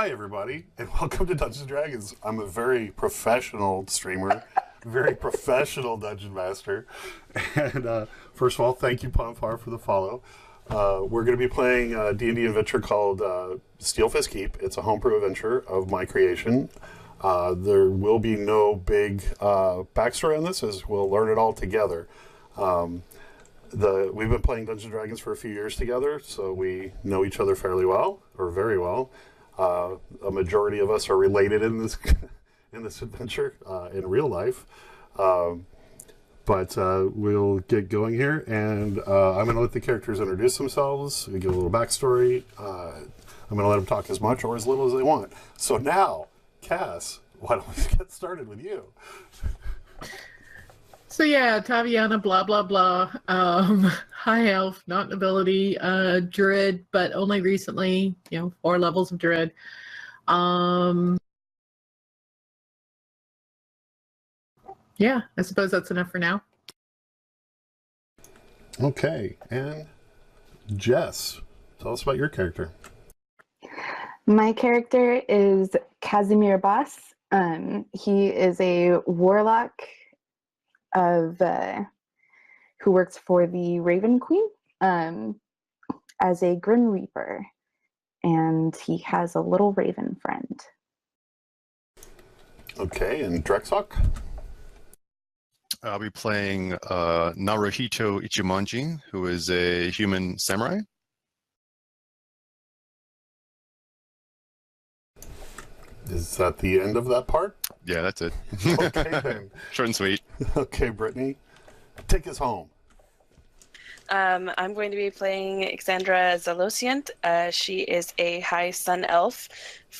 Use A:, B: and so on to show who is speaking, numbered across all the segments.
A: Hi, everybody, and welcome to Dungeons & Dragons. I'm a very professional streamer, very professional dungeon master. And first of all, thank you, Pomfar, for the follow. We're going to be playing a D&D adventure called Steelfist Keep. It's a homebrew adventure of my creation. There will be no big backstory on this, as we'll learn it all together. We've been playing Dungeons & Dragons for a few years together, so we know each other fairly well, or very well. A majority of us are related in this in this adventure in real life. But we'll get going here, and I'm going to let the characters introduce themselves, give a little backstory. I'm going to let them talk as much or as little as they want. So now, Cass, why don't we get started with you?
B: So yeah, Taviana, blah, blah, blah. High elf, not nobility, druid, but only recently, 4 levels of druid. Yeah, I suppose that's enough for now.
A: Okay, and Jess, tell us about your character.
C: My character is Casimir Boss. He is a warlock of who works for the Raven Queen as a Grim Reaper, and he has a little raven friend.
A: Okay, and Drexok?
D: I'll be playing Naruhito Ichimonji, who is a human samurai.
A: Is that the end of that part?
D: Yeah, that's it.
A: Okay, then.
D: Short and sweet.
A: Okay, Brittany, take us home.
E: I'm going to be playing Xandra Zalosient. She is a high sun elf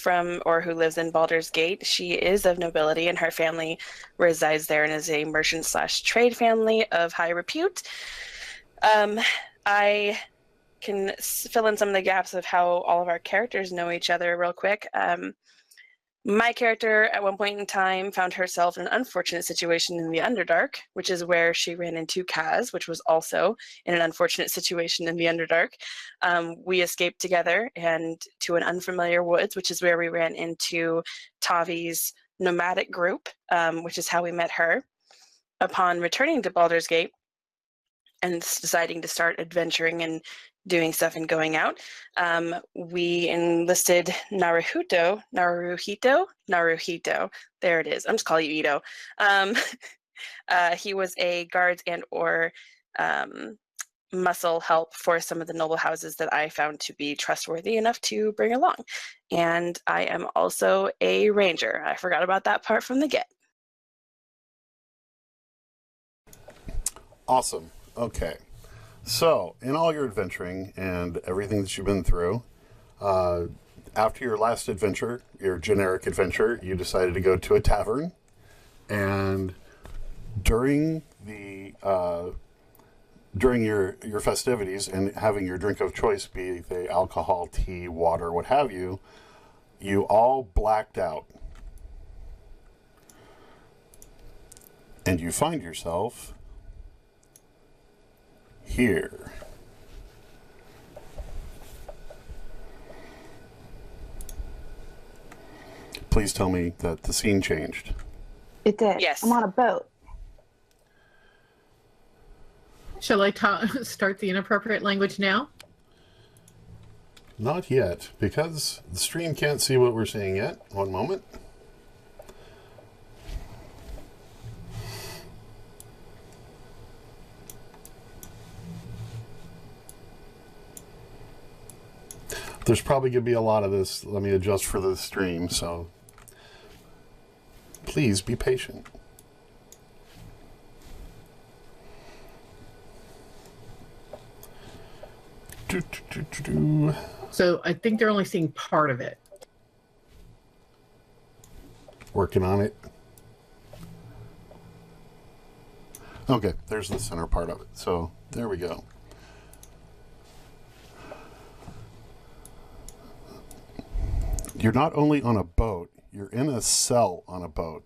E: who lives in Baldur's Gate. She is of nobility, and her family resides there and is a merchant/trade family of high repute. I can fill in some of the gaps of how all of our characters know each other real quick. My character, at one point in time, found herself in an unfortunate situation in the Underdark, which is where she ran into Kaz, which was also in an unfortunate situation in the Underdark. We escaped together and to an unfamiliar woods, which is where we ran into Tavi's nomadic group, which is how we met her. Upon returning to Baldur's Gate and deciding to start adventuring and doing stuff and going out, we enlisted Naruhito. There it is. I'm just calling you Ito. He was a guards and or muscle help for some of the noble houses that I found to be trustworthy enough to bring along. And I am also a ranger. I forgot about that part from the get.
A: Awesome. Okay. So, in all your adventuring and everything that you've been through, after your last adventure, your generic adventure, you decided to go to a tavern, and during your festivities and having your drink of choice be the alcohol, tea, water, what have you, you all blacked out. And you find yourself here. Please tell me that the scene changed.
C: It did.
E: Yes.
C: I'm on a boat.
B: Shall I start the inappropriate language now?
A: Not yet, because the stream can't see what we're seeing yet. One moment. There's probably going to be a lot of this. Let me adjust for the stream, so please be patient.
B: So I think they're only seeing part of it.
A: Working on it. Okay, there's the center part of it. So there we go. You're not only on a boat, you're in a cell on a boat.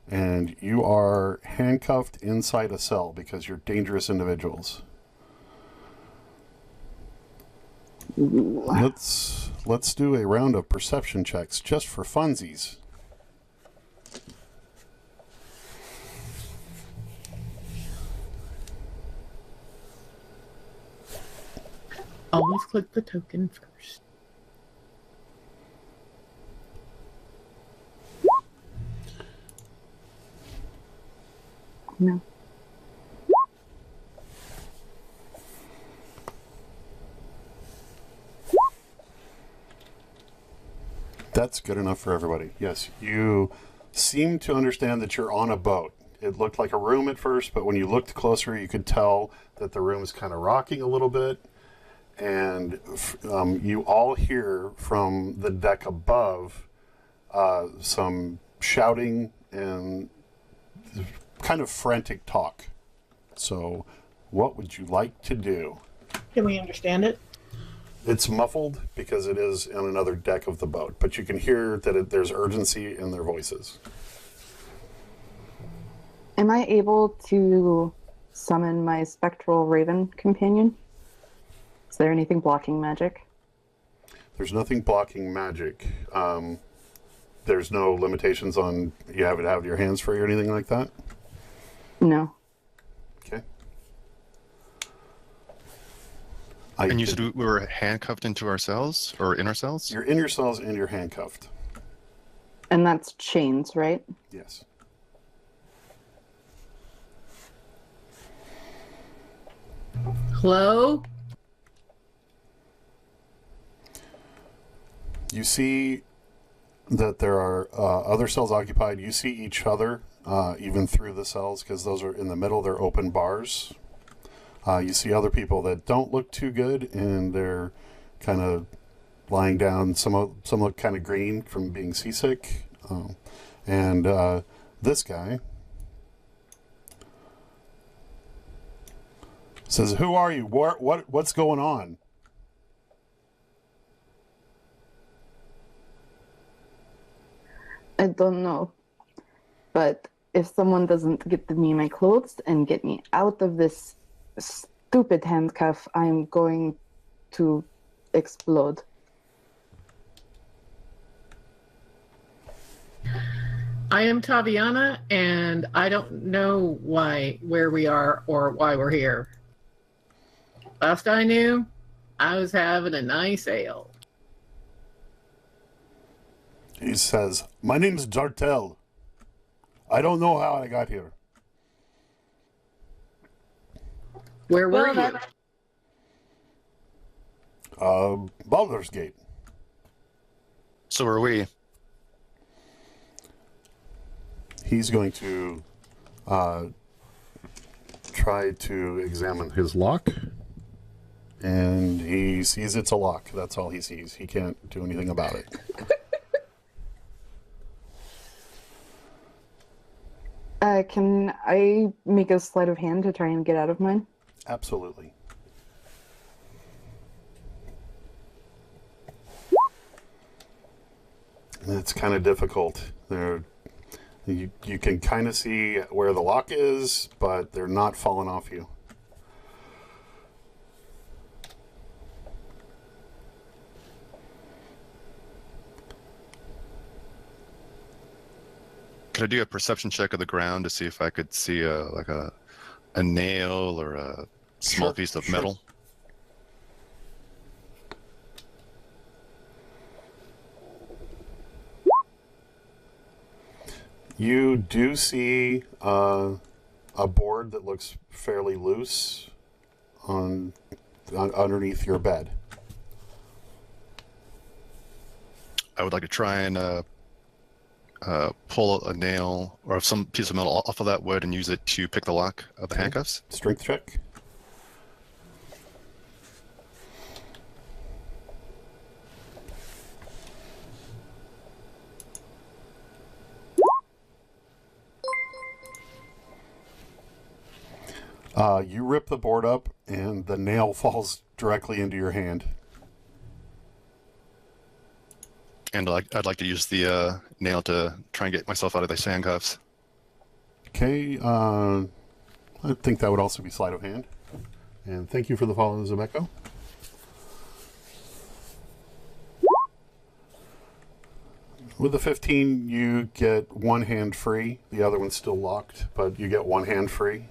A: And you are handcuffed inside a cell because you're dangerous individuals. Let's let's do a round of perception checks just for funsies.
B: Always click the token first.
C: No.
A: That's good enough for everybody. Yes, you seem to understand that you're on a boat. It looked like a room at first, but when you looked closer, you could tell that the room is kind of rocking a little bit. And you all hear from the deck above some shouting and kind of frantic talk. So, what would you like to do?
B: Can we understand it?
A: It's muffled because it is on another deck of the boat, but you can hear that there's urgency in their voices.
C: Am I able to summon my spectral raven companion? Is there anything blocking magic?
A: There's nothing blocking magic. There's no limitations on you have to have your hands free or anything like that?
C: No.
A: Okay.
D: And you said we were handcuffed into our cells or in our cells?
A: You're in your cells and you're handcuffed.
C: And that's chains, right?
A: Yes.
B: Hello?
A: You see that there are other cells occupied. You see each other even through the cells because those are in the middle. They're open bars. You see other people that don't look too good, and they're kind of lying down. Some look kind of green from being seasick. And this guy says, "Who are you? What's going on?"
C: I don't know. But if someone doesn't get me my clothes and get me out of this stupid handcuff, I'm going to explode.
B: I am Taviana, and I don't know where we are or why we're here. Last I knew, I was having a nice ale.
A: He says, "My name's Jartel. I don't know how I got here."
B: Where were
E: Well,
B: you?
A: Baldur's Gate.
D: So are we.
A: He's going to try to examine his lock. And he sees it's a lock. That's all he sees. He can't do anything about it.
C: Can I make a sleight of hand to try and get out of mine?
A: Absolutely. It's kind of difficult. You can kind of see where the lock is, but they're not falling off you.
D: Could I do a perception check of the ground to see if I could see a nail or a small
A: Sure,
D: piece of
A: sure.
D: metal?
A: You do see a board that looks fairly loose underneath your bed.
D: I would like to try and pull a nail or some piece of metal off of that wood and use it to pick the lock of the handcuffs.
A: Strength check. You rip the board up, and the nail falls directly into your hand.
D: And I'd like to use the nail to try and get myself out of the handcuffs.
A: Okay, I think that would also be sleight of hand. And thank you for the follow, Zemeko. With the 15, you get one hand free. The other one's still locked, but you get one hand free.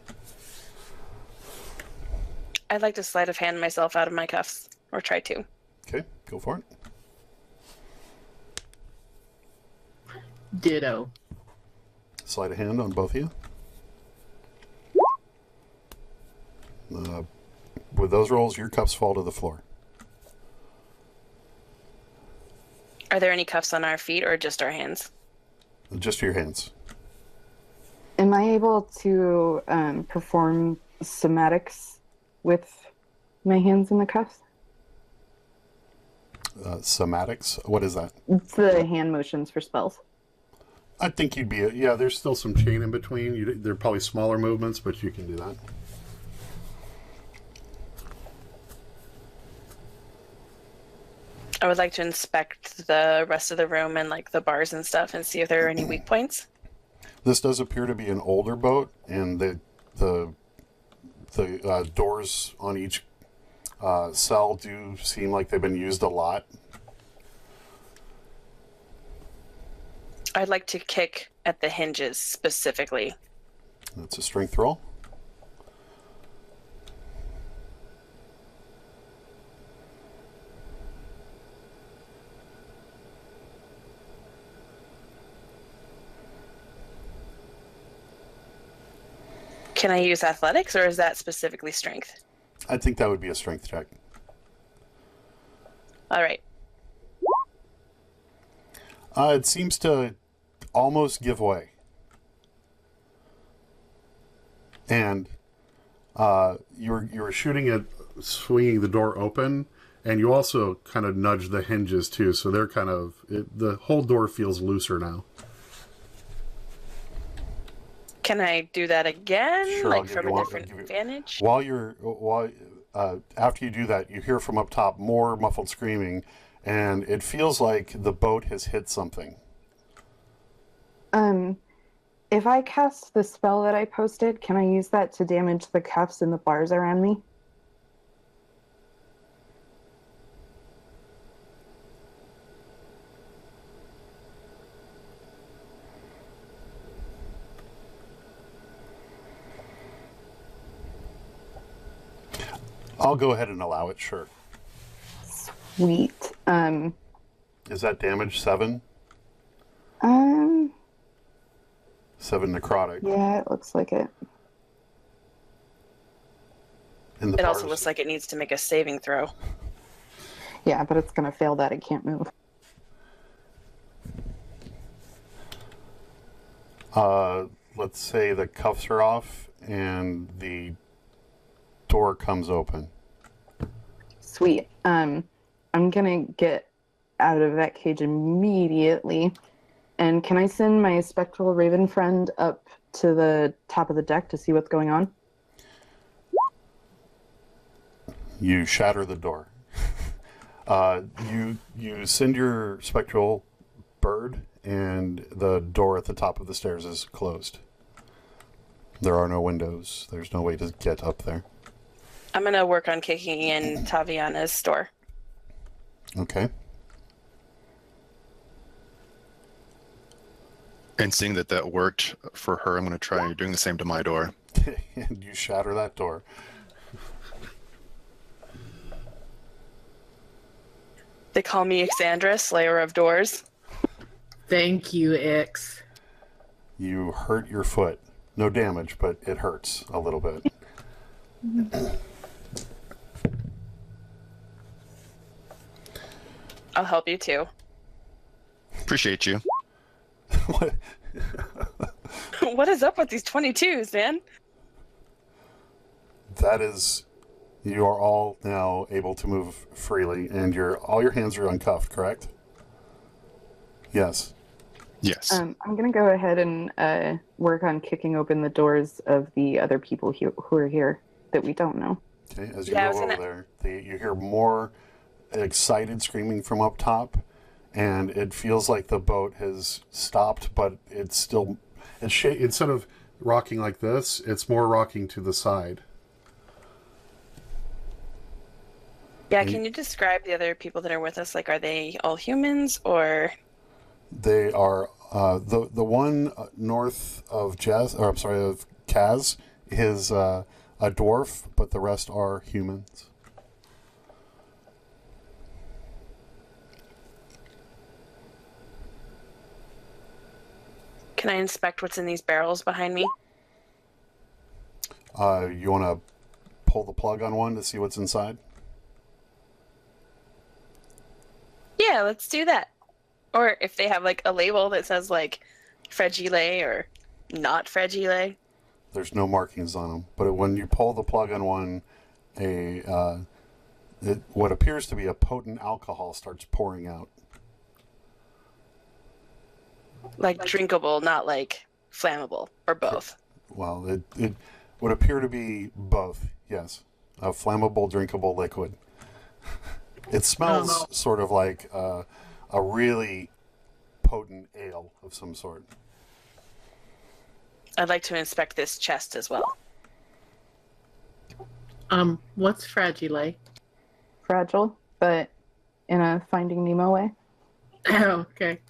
E: I'd like to sleight of hand myself out of my cuffs, or try to.
A: Okay, go for it.
B: Ditto.
A: Sleight of hand on both of you. With those rolls, your cuffs fall to the floor.
E: Are there any cuffs on our feet or just our hands?
A: Just your hands.
C: Am I able to perform somatics with my hands in the cuffs?
A: Somatics? What is that?
C: It's the hand motions for spells.
A: I think you'd be... Yeah, there's still some chain in between. They're probably smaller movements, but you can do that.
E: I would like to inspect the rest of the room and like the bars and stuff and see if there are any weak points.
A: This does appear to be an older boat, and the doors on each cell do seem like they've been used a lot.
E: I'd like to kick at the hinges specifically.
A: That's a strength roll.
E: Can I use athletics, or is that specifically strength?
A: I think that would be a strength check.
E: All right.
A: It seems to almost give way. And you were shooting at swinging the door open, and you also kind of nudge the hinges too, so they're kind of... the whole door feels looser now.
E: Can I do that again,
A: Sure,
E: like from a different vantage?
A: After you do that, you hear from up top more muffled screaming, and it feels like the boat has hit something.
C: If I cast the spell that I posted, can I use that to damage the cuffs and the bars around me?
A: I'll go ahead and allow it, sure.
C: Sweet.
A: Is that damage 7? 7 necrotic.
C: Yeah, it looks like it.
A: And the
E: It also
A: bars-
E: looks like it needs to make a saving throw.
C: Yeah, but it's gonna fail that. It can't move.
A: Let's say the cuffs are off and the door comes open.
C: Sweet. I'm gonna get out of that cage immediately. And can I send my spectral raven friend up to the top of the deck to see what's going on?
A: You shatter the door. You send your spectral bird, and the door at the top of the stairs is closed. There are no windows. There's no way to get up there.
E: I'm going to work on kicking in Taviana's door.
A: Okay.
D: And seeing that that worked for her, I'm going to try doing the same to my door.
A: And you shatter that door.
E: They call me Exandra, Slayer of Doors.
B: Thank you, Ix.
A: You hurt your foot. No damage, but it hurts a little bit.
E: I'll help you too.
D: Appreciate you.
A: What?
E: What is up with these 22s, man?
A: That is... You are all now able to move freely, and all your hands are uncuffed, correct? Yes.
D: Yes.
C: I'm gonna go ahead and work on kicking open the doors of the other people who are here that we don't know.
A: Okay, as you
E: Yeah, I
A: go
E: was
A: over there, you hear more excited screaming from up top, and it feels like the boat has stopped, but it's still... instead of rocking like this, it's more rocking to the side.
E: Yeah, can you describe the other people that are with us? Like, are they all humans, or...
A: They are the one north of of Kaz is a dwarf, but the rest are humans.
E: Can I inspect what's in these barrels behind me?
A: You want to pull the plug on one to see what's inside?
E: Yeah, let's do that. Or if they have like a label that says like fragile or not fragile.
A: There's no markings on them, but when you pull the plug on one, what appears to be a potent alcohol starts pouring out.
E: Like drinkable, not like flammable, or both.
A: Well, it would appear to be both, yes. A flammable, drinkable liquid. It smells sort of like a really potent ale of some sort.
E: I'd like to inspect this chest as well.
B: What's fragile?
C: Fragile, but in a Finding Nemo way.
B: Oh, okay.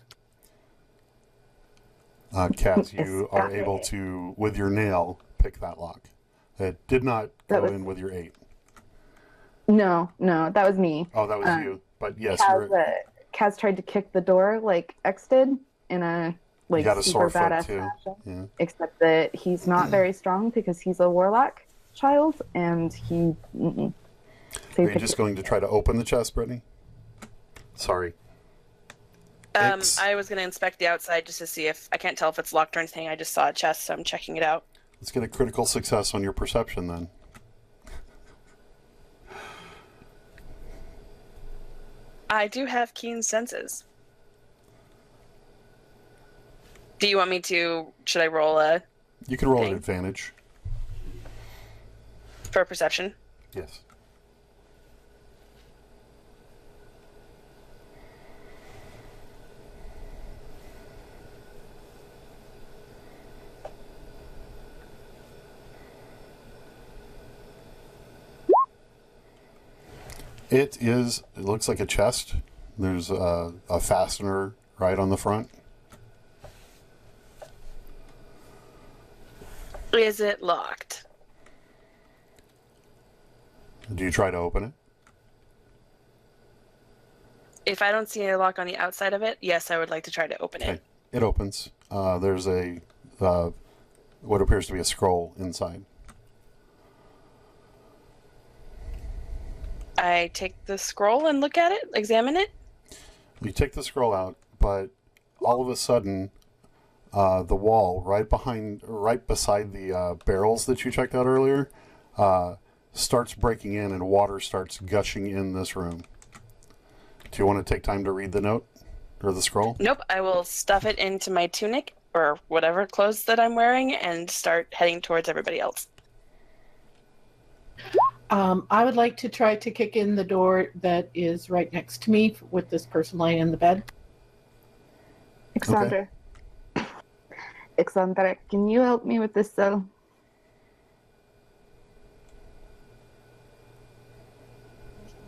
A: Kaz, you are able to, with your nail, pick that lock. It did not go in with your 8.
C: No, that was me.
A: Oh, that was you. But yes,
C: Kaz tried to kick the door like X did in a like
A: got a
C: super
A: sore foot,
C: badass
A: too.
C: fashion.
A: Yeah.
C: Except that he's not very strong because he's a warlock child, and he. So
A: Are you just going to try to open the chest, Brittany? Sorry.
E: I was going to inspect the outside just to see if I can't tell if it's locked or anything. I just saw a chest, so I'm checking it out.
A: Let's get a critical success on your perception then.
E: I do have keen senses. Do you want me to? Should I roll a?
A: You can roll an
E: thing?
A: advantage.
E: For perception?
A: Yes. It looks like a chest. There's a fastener right on the front.
E: Is it locked?
A: Do you try to open it?
E: If I don't see a lock on the outside of it, yes, I would like to try to open
A: Okay.
E: it.
A: It opens. There's a what appears to be a scroll inside.
E: I take the scroll and look at it, examine it.
A: You take the scroll out, but all of a sudden, the wall right beside the barrels that you checked out earlier, starts breaking in, and water starts gushing in this room. Do you want to take time to read the note or the scroll?
E: Nope, I will stuff it into my tunic or whatever clothes that I'm wearing and start heading towards everybody else.
B: I would like to try to kick in the door that is right next to me with this person laying in the bed.
C: Alexandra. Alexandra, can you help me with this cell?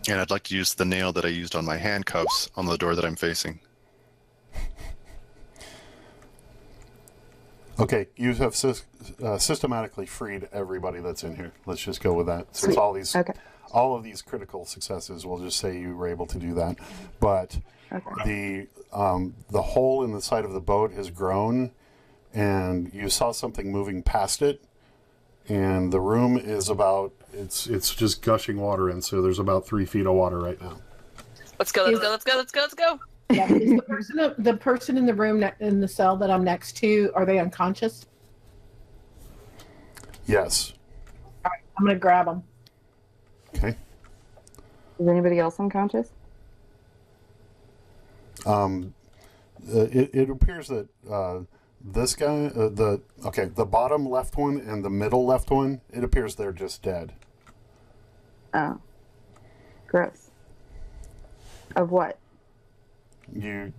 D: And I'd like to use the nail that I used on my handcuffs on the door that I'm facing.
A: Okay, you have systematically freed everybody that's in here. Let's just go with that. Since all of these critical successes, we'll just say you were able to do that. But the hole in the side of the boat has grown, and you saw something moving past it, and the room is it's just gushing water in. So there's about 3 feet of water right now.
E: Let's go! Let's go!
B: Yeah, is the person in the room in the cell that I'm next to, are they unconscious?
A: Yes.
B: All right, I'm gonna grab them.
A: Okay.
C: Is anybody else unconscious?
A: It appears that this guy, the bottom left one and the middle left one, it appears they're just dead.
C: Oh. Gross. Of what?
A: You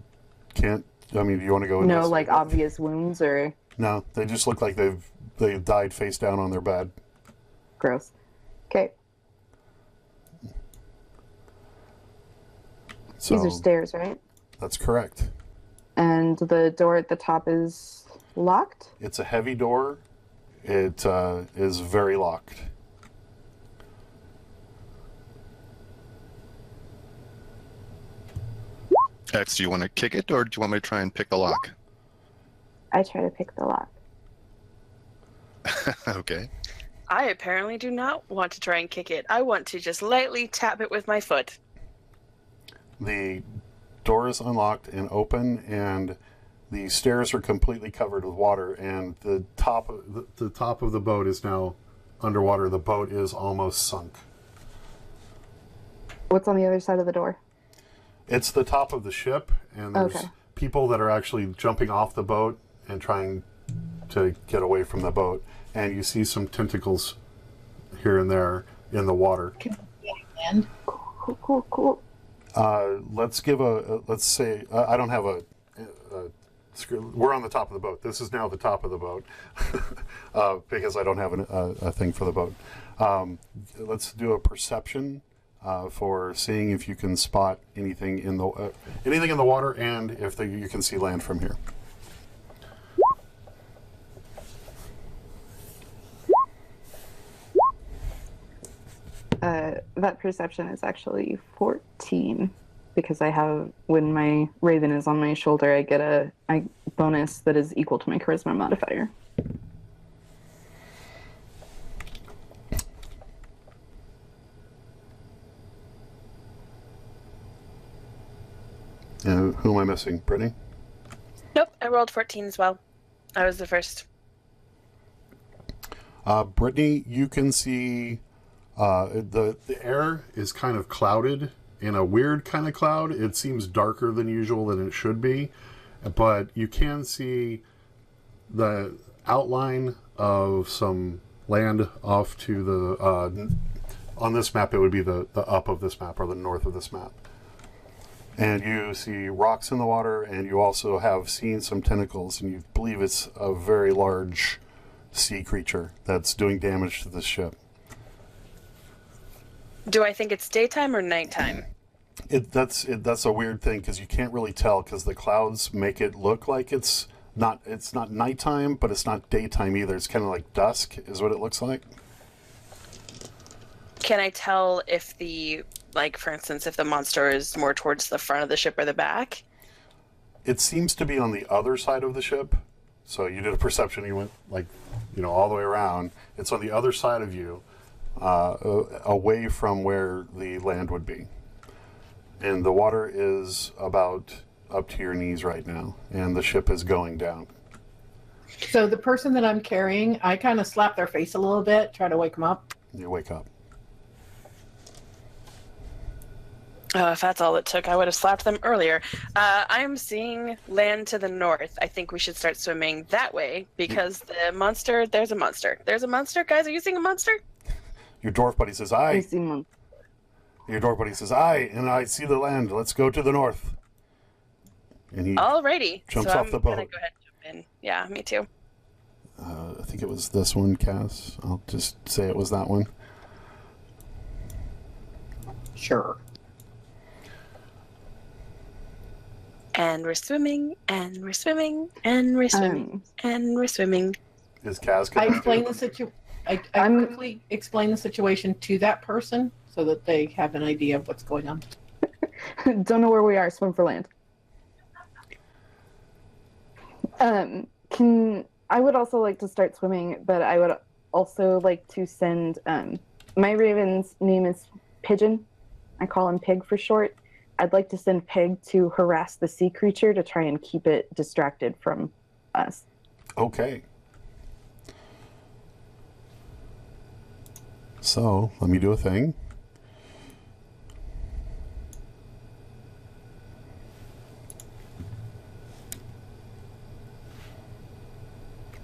A: can't. I mean, do you want to go?
C: No, like obvious wounds or.
A: No, they just look like they've died face down on their bed.
C: Gross. Okay.
A: So
C: These are stairs, right?
A: that's correct.
C: And the door at the top is locked?
A: It's a heavy door. It is very locked.
D: X, do you want to kick it, or do you want me to try and pick the lock?
C: I try to pick the lock.
D: Okay.
E: I apparently do not want to try and kick it. I want to just lightly tap it with my foot.
A: The door is unlocked and open, and the stairs are completely covered with water, and the top of the boat is now underwater. The boat is almost sunk.
C: What's on the other side of the door?
A: It's the top of the ship, and there's
C: Okay.
A: people that are actually jumping off the boat and trying to get away from the boat. And you see some tentacles here and there in the water.
B: And
C: Cool.
A: Let's give let's say, I don't have a we're on the top of the boat. This is now the top of the boat because I don't have a thing for the boat. Let's do a perception for seeing if you can spot anything in the water, and if you can see land from here.
C: That perception is actually 14 because I have, when my raven is on my shoulder, I get a bonus that is equal to my charisma modifier.
A: Who am I missing? Brittany?
E: Nope, I rolled 14 as well. I was the first.
A: Brittany, you can see the air is kind of clouded in a weird kind of cloud. It seems darker than usual than it should be, but you can see the outline of some land off to the on this map. It would be the up of this map, or the north of this map. And you see rocks in the water, and you also have seen some tentacles, and you believe it's a very large sea creature that's doing damage to the ship.
E: Do I think it's daytime or nighttime?
A: That's a weird thing, because you can't really tell, because the clouds make it look like it's not nighttime, but it's not daytime either. It's kind of like dusk is what it looks like.
E: Can I tell if for instance, if the monster is more towards the front of the ship or the back?
A: It seems to be on the other side of the ship. So you did a perception, you went all the way around. It's on the other side of you, away from where the land would be. And the water is about up to your knees right now, and the ship is going down.
B: so the person that I'm carrying, I kind of slap their face a little bit, try to wake them up.
A: You wake up.
E: Oh, if that's all it took, I would have slapped them earlier. I'm seeing land to the north. I think we should start swimming that way because there's a monster. There's a monster. Guys, are you seeing a monster?
A: Your dwarf buddy says,
C: I
A: "Aye."
C: see one.
A: Your dwarf buddy says, "Aye," and I see the land. Let's go to the north. And he
E: Alrighty.
A: jumps
E: so
A: off the
E: I'm gonna
A: boat.
E: go ahead and jump in. Yeah, me too.
A: I think it was this one, Cass. I'll just say it was that one.
B: Sure.
E: And we're swimming, and we're swimming, and we're swimming, and we're swimming.
A: Is Cass
B: I
A: going
B: explain the I quickly explain the situation to that person so that they have an idea of what's going on.
C: Don't know where we are. Swim for land. I would also like to start swimming, but I would also like to send. My raven's name is Pigeon. I call him Pig for short. I'd like to send Pig to harass the sea creature to try and keep it distracted from us.
A: Okay. So, let me do a thing.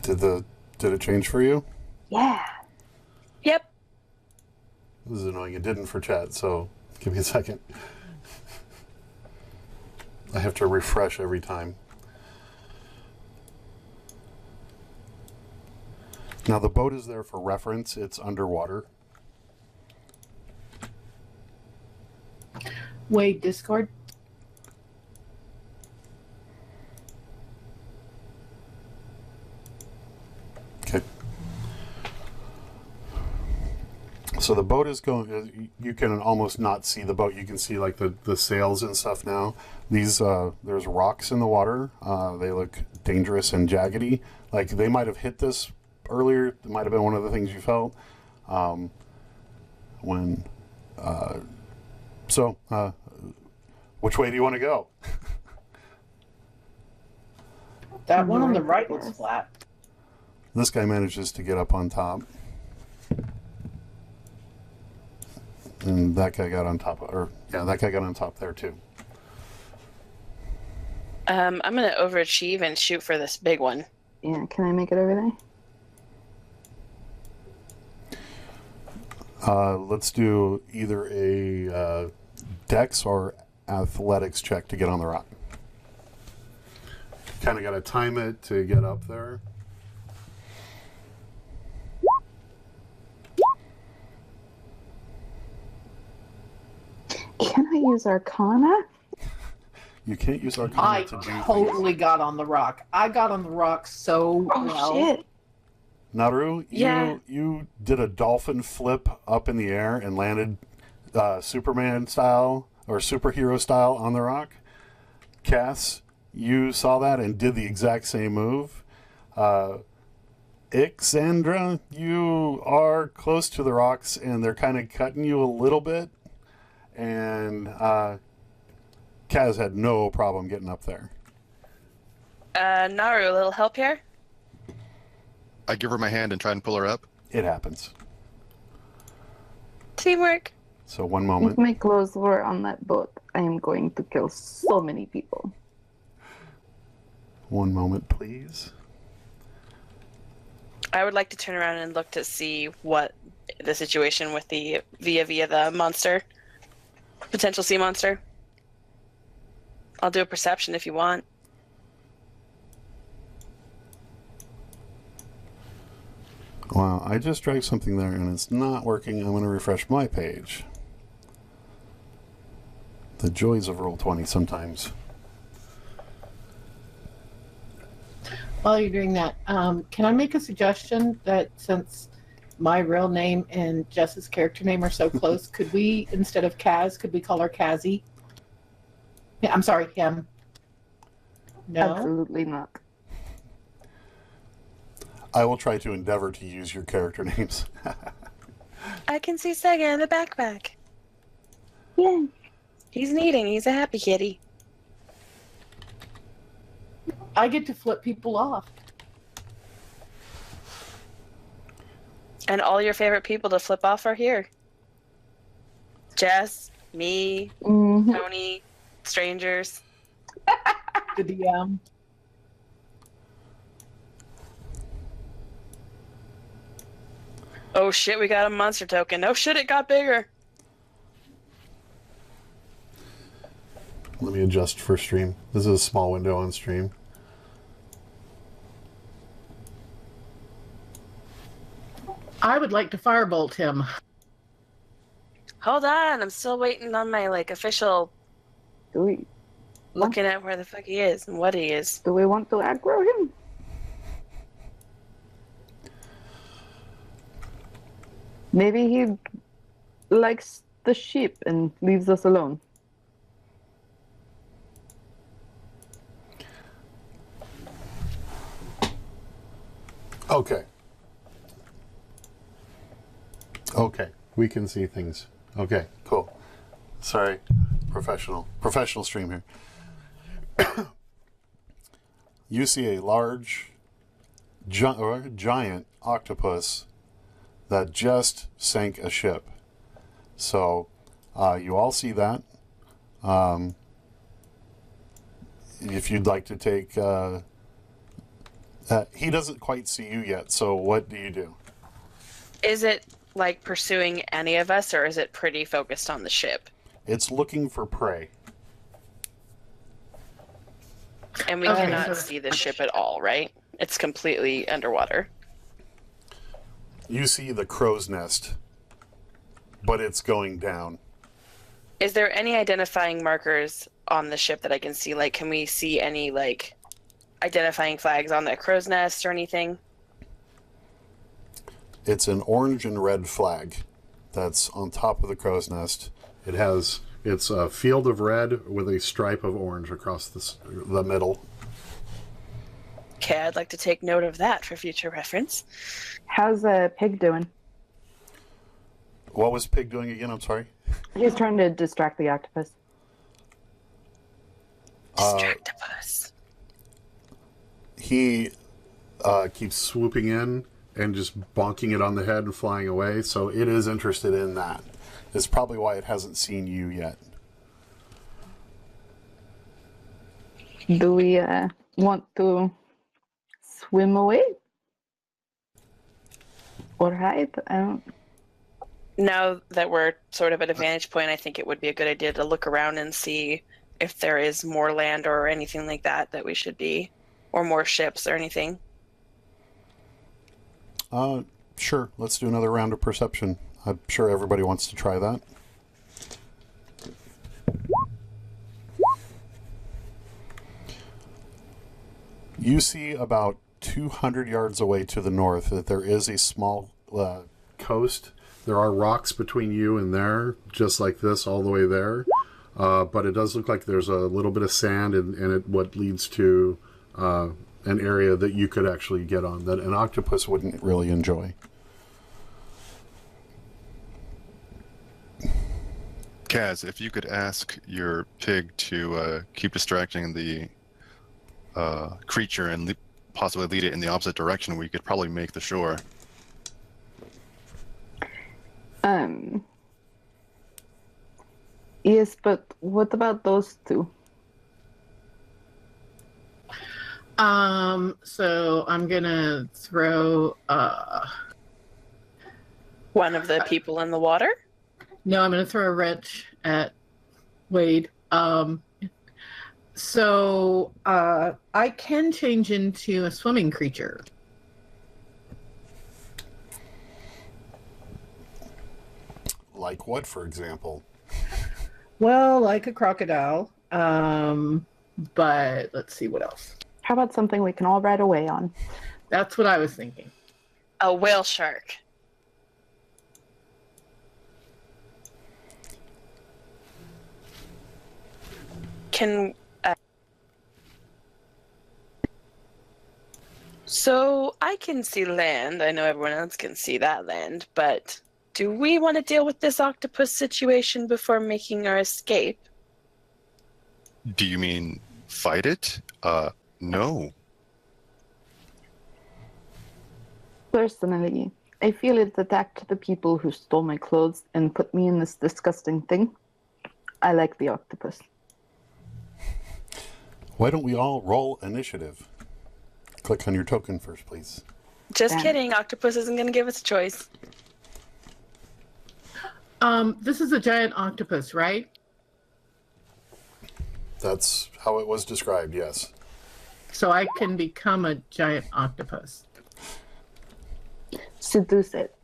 A: Did it change for you?
C: Yeah.
E: Yep.
A: This is annoying. It didn't for chat, so give me a second. I have to refresh every time. Now the boat is there for reference. It's underwater.
B: Wait, Discord?
A: So the boat is going. You can almost not see the boat. You can see like the sails and stuff now. These there's rocks in the water. They look dangerous and jaggedy. Like they might have hit this earlier. It might have been one of the things you felt when. Which way do you want to go?
B: That one on the right was flat.
A: This guy manages to get up on top. And that guy got on top, that guy got on top there too.
E: I'm going to overachieve and shoot for this big one.
C: Yeah, can I make it over there?
A: Let's do either a dex or athletics check to get on the rock. Kind of got to time it to get up there.
C: Can I use Arcana?
A: You can't use Arcana
B: I
A: to do
B: totally got on the rock. I got on the rock so
C: Oh
B: well.
C: shit!
A: Naru,
E: Yeah.
A: you did a dolphin flip up in the air and landed Superman style or superhero style on the rock. Cass, you saw that and did the exact same move. Ixandra, you are close to the rocks and they're kind of cutting you a little bit. And Kaz had no problem getting up there.
E: Naru, a little help here?
D: I give her my hand and try and pull her up.
A: It happens.
E: Teamwork.
A: So one
C: If
A: moment.
C: my clothes were on that boat, I am going to kill so many people.
A: One moment, please.
E: I would like to turn around and look to see what the situation with the via the monster, potential sea monster. I'll do a perception if you want.
A: Wow, I just dragged something there and it's not working. I'm going to refresh my page. The joys of Roll20 sometimes.
B: While you're doing that, can I make a suggestion that since my real name and Jess's character name are so close, could we, instead of Kaz, could we call her Kazzy? Yeah, I'm sorry, him. No?
C: Absolutely not.
A: I will try to endeavor to use your character names.
E: I can see Sega in the backpack.
C: Yay!
E: He's eating. He's a happy kitty.
B: I get to flip people off.
E: And all your favorite people to flip off are here. Jess, me,
C: Mhm.
E: Tony, strangers.
B: The DM.
E: Oh shit, we got a monster token. Oh shit, it got bigger.
A: Let me adjust for stream. This is a small window on stream.
B: I would like to firebolt him.
E: Hold on, I'm still waiting on my official
C: Do we
E: looking at where the fuck he is and what he is.
C: want to aggro him? Maybe he likes the sheep and leaves us alone.
A: Okay. Okay, we can see things. Okay, cool. Sorry, professional stream here. You see a large, giant octopus that just sank a ship. So, you all see that. If you'd like to take, he doesn't quite see you yet. So, what do you do?
E: Is it pursuing any of us, or is it pretty focused on the ship?
A: It's looking for prey.
E: And we
B: Okay,
E: cannot
B: so-
E: see the ship at all, right? It's completely underwater.
A: You see the crow's nest, but it's going down.
E: Is there any identifying markers on the ship that I can see? Can we see any identifying flags on the crow's nest or anything?
A: It's an orange and red flag that's on top of the crow's nest. It's a field of red with a stripe of orange across the middle.
E: Okay, I'd like to take note of that for future reference.
C: How's Pig doing?
A: What was Pig doing again? I'm sorry.
C: He's trying to distract the octopus.
E: Distractopus.
A: He keeps swooping in and just bonking it on the head and flying away, so it is interested in that. It's probably why it hasn't seen you yet.
C: Do we want to swim away? Or hide? I don't...
E: Now that we're sort of at a vantage point, I think it would be a good idea to look around and see if there is more land or anything like that we should be, or more ships or anything.
A: Sure. Let's do another round of perception. I'm sure everybody wants to try that. You see about 200 yards away to the north that there is a small coast. There are rocks between you and there, just like this, all the way there. But it does look like there's a little bit of sand and what leads to an area that you could actually get on that an octopus wouldn't really enjoy.
D: Kaz, if you could ask your pig to keep distracting the creature and possibly lead it in the opposite direction, we could probably make the shore.
C: Yes, but what about those two?
B: So I'm gonna throw
E: One of the people in the water?
B: no, I'm gonna throw a wrench at Wade. So I can change into a swimming creature.
A: Like what, for example?
B: Well, like a crocodile. But let's see what else.
C: How about something we can all ride away on?
B: That's what I was thinking.
E: A whale shark. Can so I can see land. I know everyone else can see that land, but do we want to deal with this octopus situation before making our escape?
D: Do you mean fight it? No.
C: Personally, I feel it attacked the people who stole my clothes and put me in this disgusting thing. I like the octopus.
A: Why don't we all roll initiative? Click on your token first, please.
E: Just
C: Damn.
E: kidding. Octopus isn't going to give us a choice.
B: This is a giant octopus, right?
A: That's how it was described, yes.
B: So I can become a giant octopus.
C: Seduce it.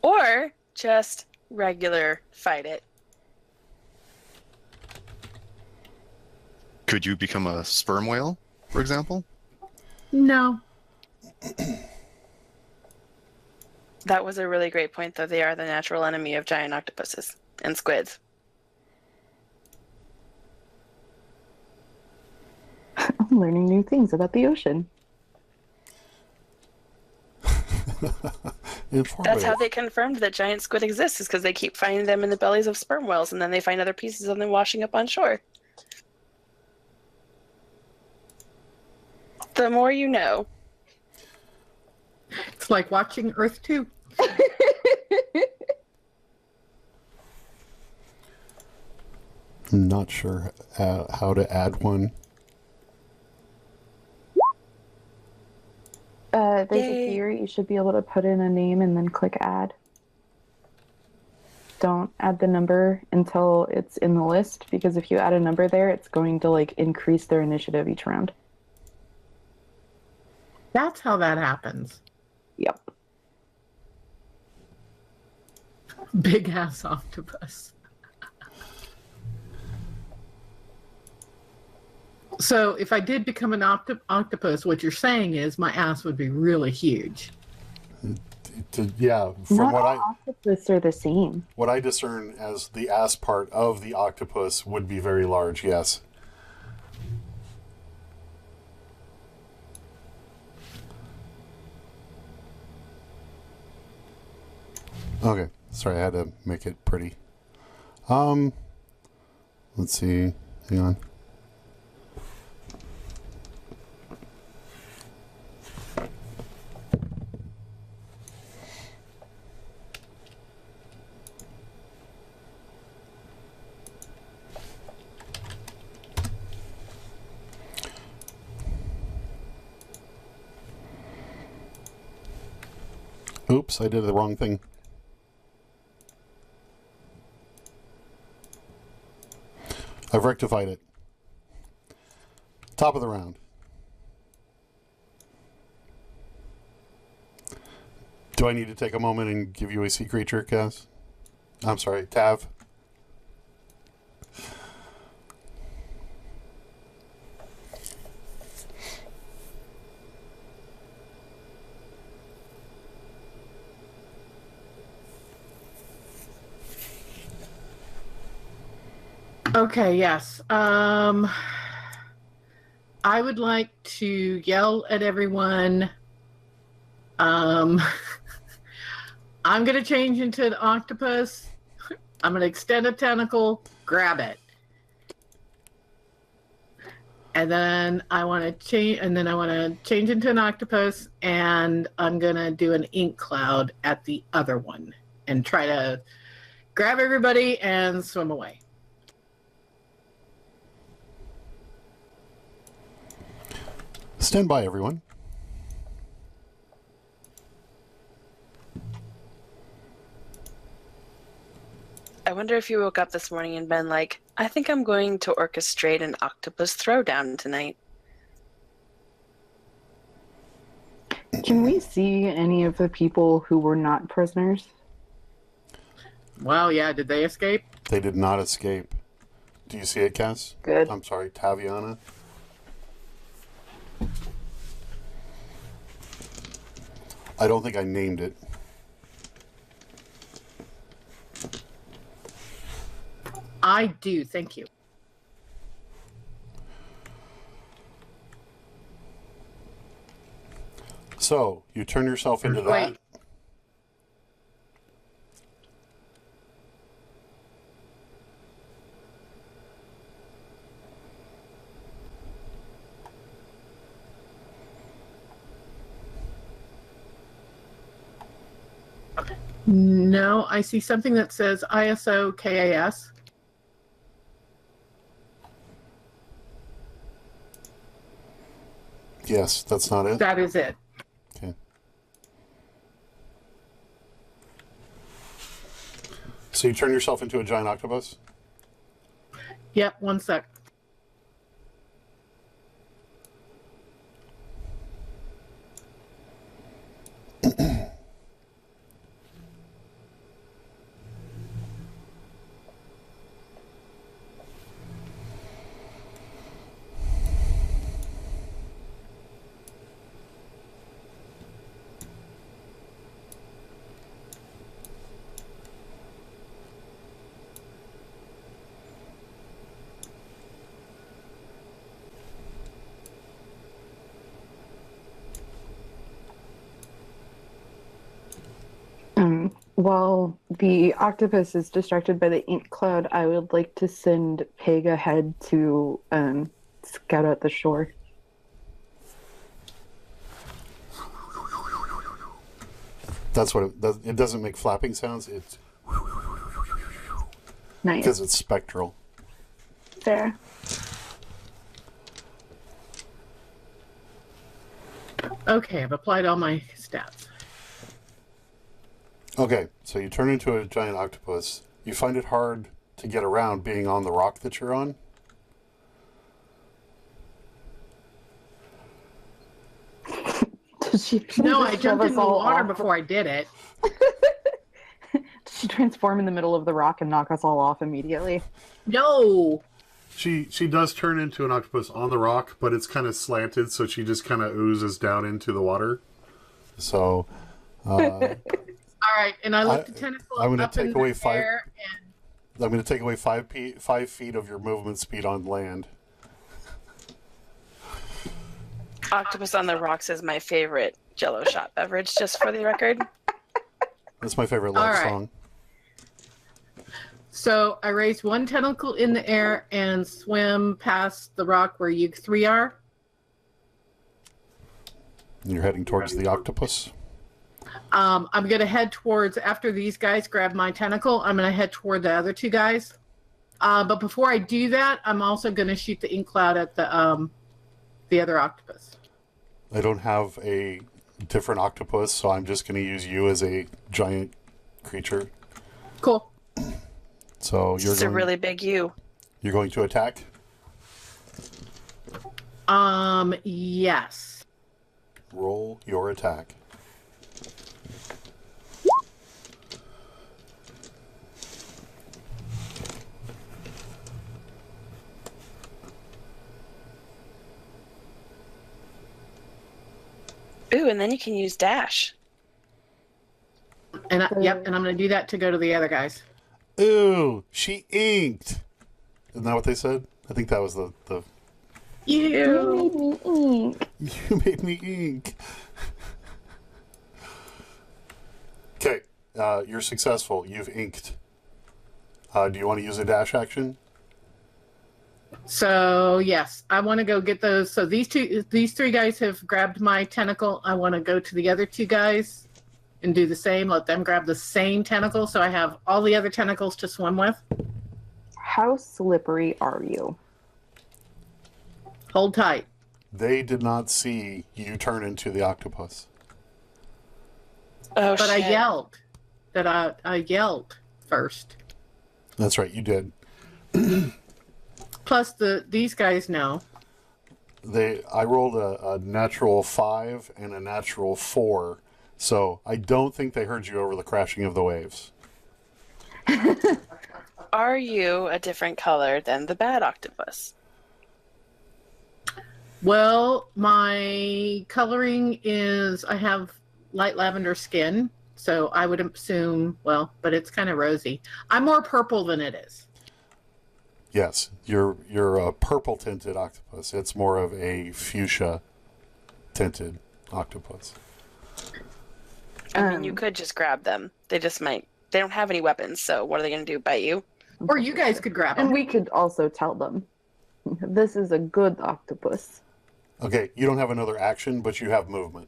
E: Or just regular fight it.
D: Could you become a sperm whale, for example?
B: No.
E: That was a really great point, though. They are the natural enemy of giant octopuses and squids.
C: I'm learning new things about the ocean.
E: That's how they confirmed that giant squid exists, is because they keep finding them in the bellies of sperm whales, and then they find other pieces of them washing up on shore. The more you know.
B: It's like watching Earth 2.
A: I'm not sure how to add one.
C: There's
E: Yay.
C: a gear. You should be able to put in a name and then click add. Don't add the number until it's in the list, because if you add a number there, it's going to like increase their initiative each round.
B: That's how that happens.
C: Yep.
B: Big ass octopus. So if I did become an octopus, what you're saying is my ass would be really huge.
A: Yeah, from
C: Not
A: what
C: all octopus are the same.
A: what I discern as the ass part of the octopus would be very large. Yes. Okay, sorry, I had to make it pretty. Let's see. Hang on. Oops, I did the wrong thing. I've rectified it. Top of the round. Do I need to take a moment and give you a sea creature, Cass? I'm sorry, Tav.
B: Okay, yes. I would like to yell at everyone. I'm going to change into an octopus. I'm going to extend a tentacle, grab it. And then I want to change into an octopus, and I'm going to do an ink cloud at the other one and try to grab everybody and swim away.
A: Stand by, everyone.
E: I wonder if you woke up this morning and been like, I think I'm going to orchestrate an octopus throwdown tonight.
C: Can we see any of the people who were not prisoners?
B: Well, yeah, did they escape?
A: They did not escape. Do you see it, Cass?
C: Good.
A: I'm sorry, Taviana. I don't think I named it.
B: I do, thank you.
A: So, you turn yourself into that.
B: Wait. No, I see something that says ISO KAS.
A: Yes, that's not it.
B: That is it.
A: Okay. So you turn yourself into a giant octopus?
B: Yep, one sec.
C: While the octopus is distracted by the ink cloud, I would like to send Peg ahead to scout out the shore.
A: That's what it does. It doesn't make flapping sounds. It's
C: Nice.
A: because it's spectral.
C: Fair.
B: Okay, I've applied all my stats.
A: Okay, so you turn into a giant octopus. You find it hard to get around being on the rock that you're on.
C: Does she
B: No, I
C: shove
B: jumped
C: us
B: in the
C: all
B: water
C: off?
B: before I did it.
C: Does she transform in the middle of the rock and knock us all off immediately?
B: No.
A: She does turn into an octopus on the rock, but it's kind of slanted, so she just kind of oozes down into the water. So,
B: All right, and I lift the tentacle
A: I'm gonna
B: up
A: take
B: in
A: away
B: the
A: 5
B: air, and
A: I'm going to take away 5 feet of your movement speed on land.
E: Octopus on the Rocks is my favorite Jello shot beverage, just for the record.
A: That's my favorite love
B: All right.
A: song.
B: so I raise one tentacle in the air and swim past the rock where you three are.
A: And you're heading towards the octopus.
B: I'm going to head towards, after these guys grab my tentacle, I'm going to head toward the other two guys. But before I do that, I'm also going to shoot the ink cloud at the other octopus.
A: I don't have a different octopus, so I'm just going to use you as a giant creature.
B: Cool.
A: So
E: It's a really big you.
A: you're going to attack?
B: Yes.
A: Roll your attack.
E: Ooh, and then you can use dash.
B: And yep, and I'm going to do that to go to the other guys.
A: Ooh, she inked. Isn't that what they said? I think that was the
C: You made me ink.
A: You made me ink. Okay, you're successful. You've inked. Do you want to use a dash action?
B: So yes, I want to go get those. So these three guys have grabbed my tentacle. I want to go to the other two guys and do the same. Let them grab the same tentacle, so I have all the other tentacles to swim with.
C: How slippery are you?
B: Hold tight.
A: They did not see you turn into the octopus.
E: Oh,
B: But
E: shit.
B: I yelled that I yelled first.
A: That's right, you did.
B: Plus these guys know.
A: I rolled a natural 5 and a natural 4, so I don't think they heard you over the crashing of the waves.
E: Are you a different color than the bad octopus?
B: Well, my coloring is I have light lavender skin, so I would assume, well, but it's kind of rosy. I'm more purple than it is.
A: Yes, you're a purple tinted octopus. It's more of a fuchsia tinted octopus.
E: I mean, you could just grab them. They don't have any weapons, so what are they going to do, bite you?
B: Or you guys could grab
C: And
B: them.
C: we could also tell them, this is a good octopus.
A: Okay, you don't have another action, but you have movement.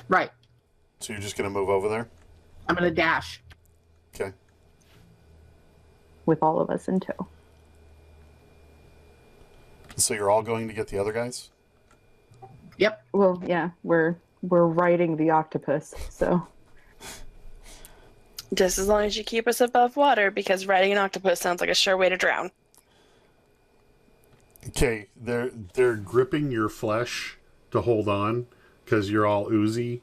B: Right.
A: So you're just going to move over there?
B: I'm going to dash.
A: Okay.
C: With all of us in tow.
A: So you're all going to get the other guys?
B: Yep.
C: Well, yeah, we're riding the octopus, so
E: Just as long as you keep us above water, because riding an octopus sounds like a sure way to drown.
A: Okay, they're gripping your flesh to hold on because you're all oozy.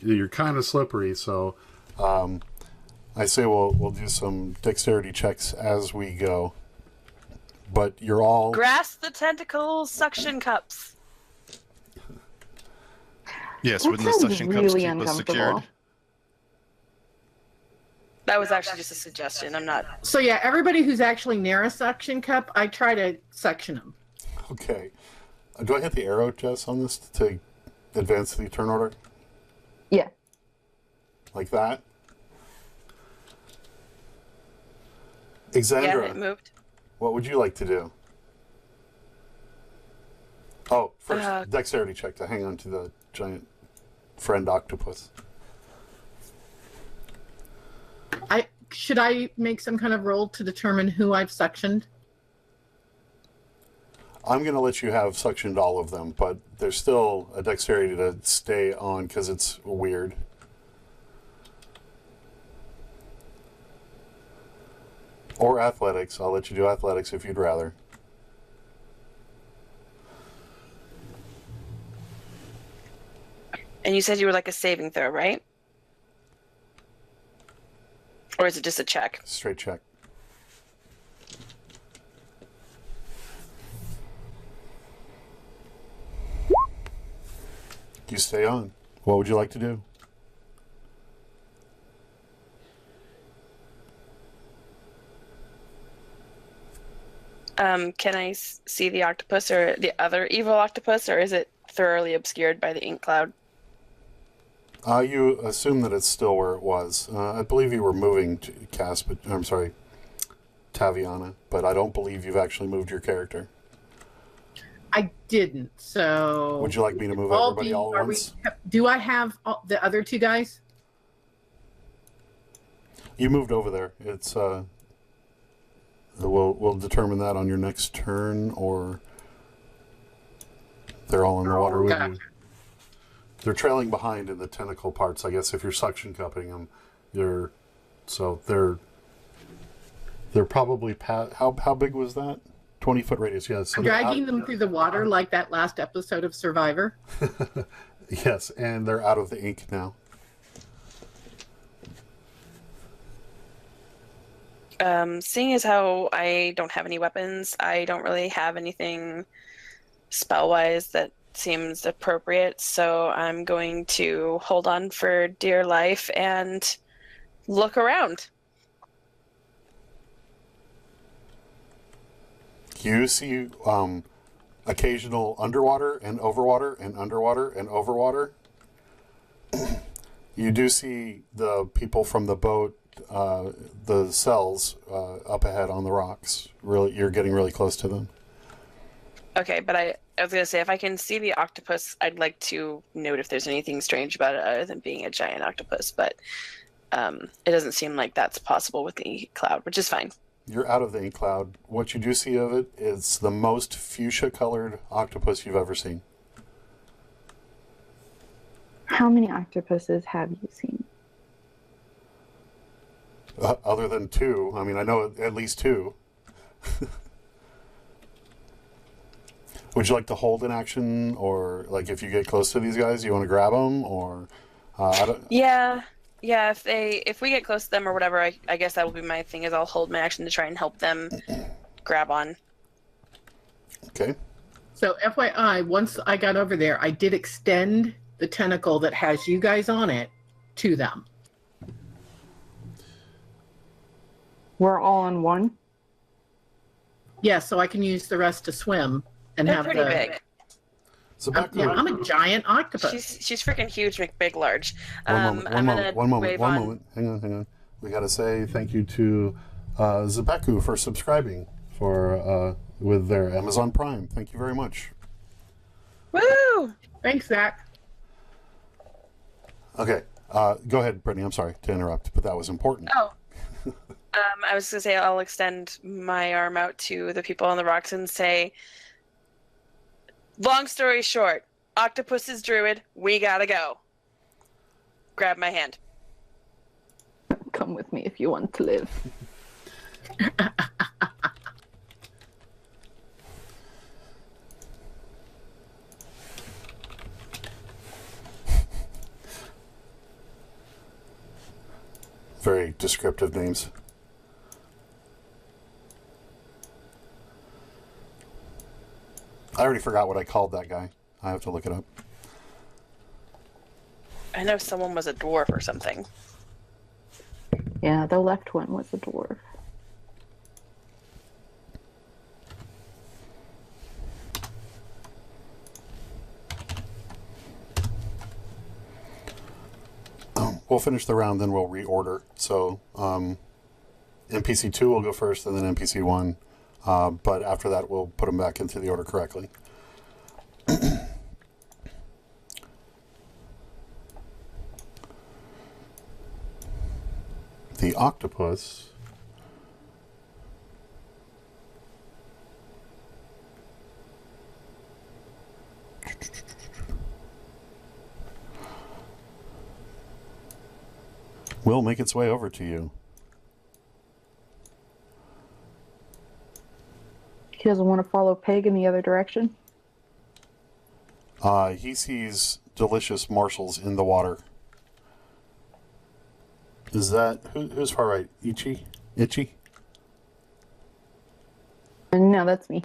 A: You're kind of slippery, so I say we'll do some dexterity checks as we go. But you're all
E: Grasp the tentacles, suction cups.
D: Yes,
C: That
D: wouldn't the
C: sounds
D: suction cups
C: really
D: keep us
C: uncomfortable.
D: secured?
E: That was actually just a suggestion. I'm not.
B: So yeah, everybody who's actually near a suction cup, I try to suction them.
A: okay. Do I hit the arrow, Jess, on this to advance the turn order?
C: yeah.
A: Like that?
E: Yeah,
A: Exandra,
E: it moved.
A: what would you like to do? Oh, first,
E: Uh,
A: dexterity check to hang on to the giant friend octopus.
B: Should I make some kind of roll to determine who I've suctioned?
A: I'm going to let you have suctioned all of them, but there's still a dexterity to stay on because it's weird. Or athletics. I'll let you do athletics if you'd rather.
E: And you said you were like a saving throw, right? Or is it just a check?
A: Straight check. You stay on. What would you like to do?
E: Can I see the octopus or the other evil octopus, or is it thoroughly obscured by the ink cloud?
A: You assume that it's still where it was. I believe you were moving to Taviana, but I don't believe you've actually moved your character.
B: I didn't. So
A: Would you like me to move everybody all at once?
B: Do I have the other two guys?
A: You moved over there. It's we'll determine that on your next turn, or they're all in the water with you. They're trailing behind in the tentacle parts. I guess if you're suction cupping them, they're probably how big was that? 20-foot radius. Yes. So
B: Dragging them through the water like that last episode of Survivor.
A: Yes, and they're out of the ink now.
E: Seeing as how I don't have any weapons, I don't really have anything spell-wise that seems appropriate, so I'm going to hold on for dear life and look around.
A: You see occasional underwater and overwater and underwater and overwater. You do see the people from the boat, the cells up ahead on the rocks. Really, you're getting really close to them.
E: Okay, but I was going to say, if I can see the octopus, I'd like to note if there's anything strange about it other than being a giant octopus, but it doesn't seem like that's possible with the cloud, which is fine.
A: You're out of the ink cloud. What you do see of it is the most fuchsia-colored octopus you've ever seen.
C: How many octopuses have you seen?
A: Other than two. I mean, I know at least two. Would you like to hold an action, or like if you get close to these guys, you want to grab them, or I don't...
E: Yeah. If we get close to them or whatever, I guess that will be my thing. Is I'll hold my action to try and help them grab on.
A: Okay.
B: So FYI, once I got over there, I did extend the tentacle that has you guys on it to them.
C: We're all in one?
B: Yeah, so I can use the rest to swim and
E: They're
B: have
E: pretty
B: the
E: big.
A: Zebeku,
B: I'm a giant octopus.
E: She's freaking huge, big, large.
A: one moment. Hang on. We got to say thank you to Zebeku for subscribing with their Amazon Prime. Thank you very much.
E: Woo!
B: Thanks, Zach.
A: Okay, go ahead, Brittany. I'm sorry to interrupt, but that was important.
E: Oh. I was going to say I'll extend my arm out to the people on the rocks and say, long story short, octopus is druid, we gotta go. Grab my hand.
C: Come with me if you want to live.
A: Very descriptive names. I already forgot what I called that guy. I have to look it up.
E: I know someone was a dwarf or something.
C: Yeah, the left one was a dwarf.
A: We'll finish the round, then we'll reorder. So NPC 2 will go first, and then NPC 1. But after that, we'll put them back into the order correctly. The octopus will make its way over to you.
C: He doesn't want to follow Peg in the other direction?
A: He sees delicious morsels in the water. Is that... who's far right? Itchy?
C: No, that's me.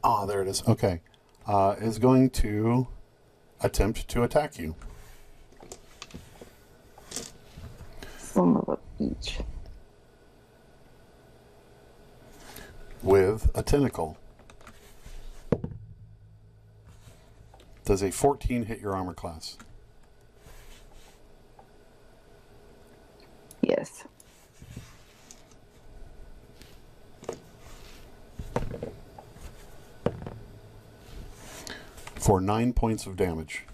A: Ah, there it is. Okay. Is going to attempt to attack you.
C: Son of a beach.
A: with a tentacle. Does a 14 hit your armor class?
C: Yes.
A: For 9 points of damage.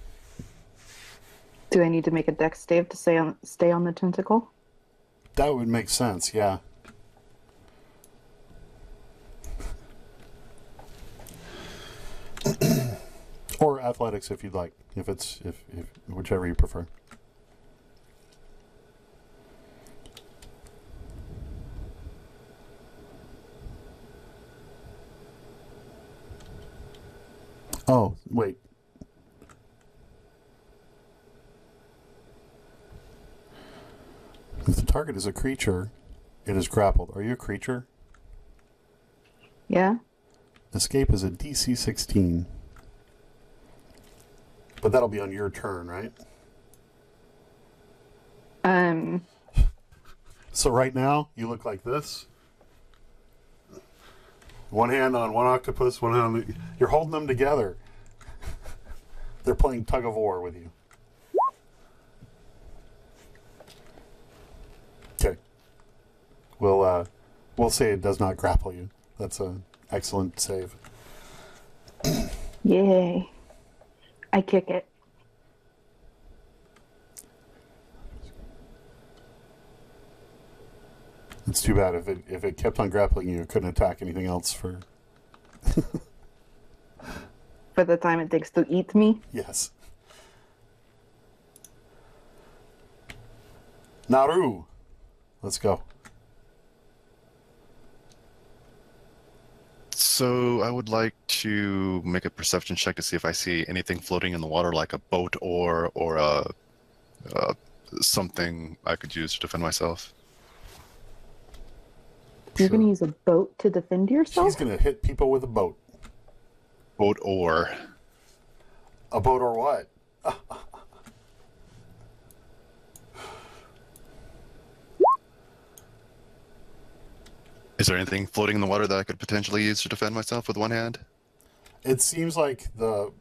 C: Do I need to make a dex save to stay on the tentacle?
A: That would make sense, yeah. Or athletics if you'd like, if whichever you prefer. Oh, wait. If the target is a creature, it is grappled. Are you a creature?
C: Yeah.
A: Escape is a DC 16. But that'll be on your turn, right? So right now, you look like this. One hand on one octopus, one hand on the... You're holding them together. They're playing tug of war with you. Okay. We'll say it does not grapple you. That's an excellent save.
C: Yay. I kick it.
A: It's too bad if it kept on grappling you, it couldn't attack anything else for...
C: For the time it takes to eat me?
A: Yes. Naru! Let's go.
D: So I would like to make a perception check to see if I see anything floating in the water, like a boat or something I could use to defend myself.
C: You're going to use a boat to defend yourself?
A: She's going to hit people with a boat.
D: Boat or...
A: A boat or what?
D: Is there anything floating in the water that I could potentially use to defend myself with one hand?
A: It seems like the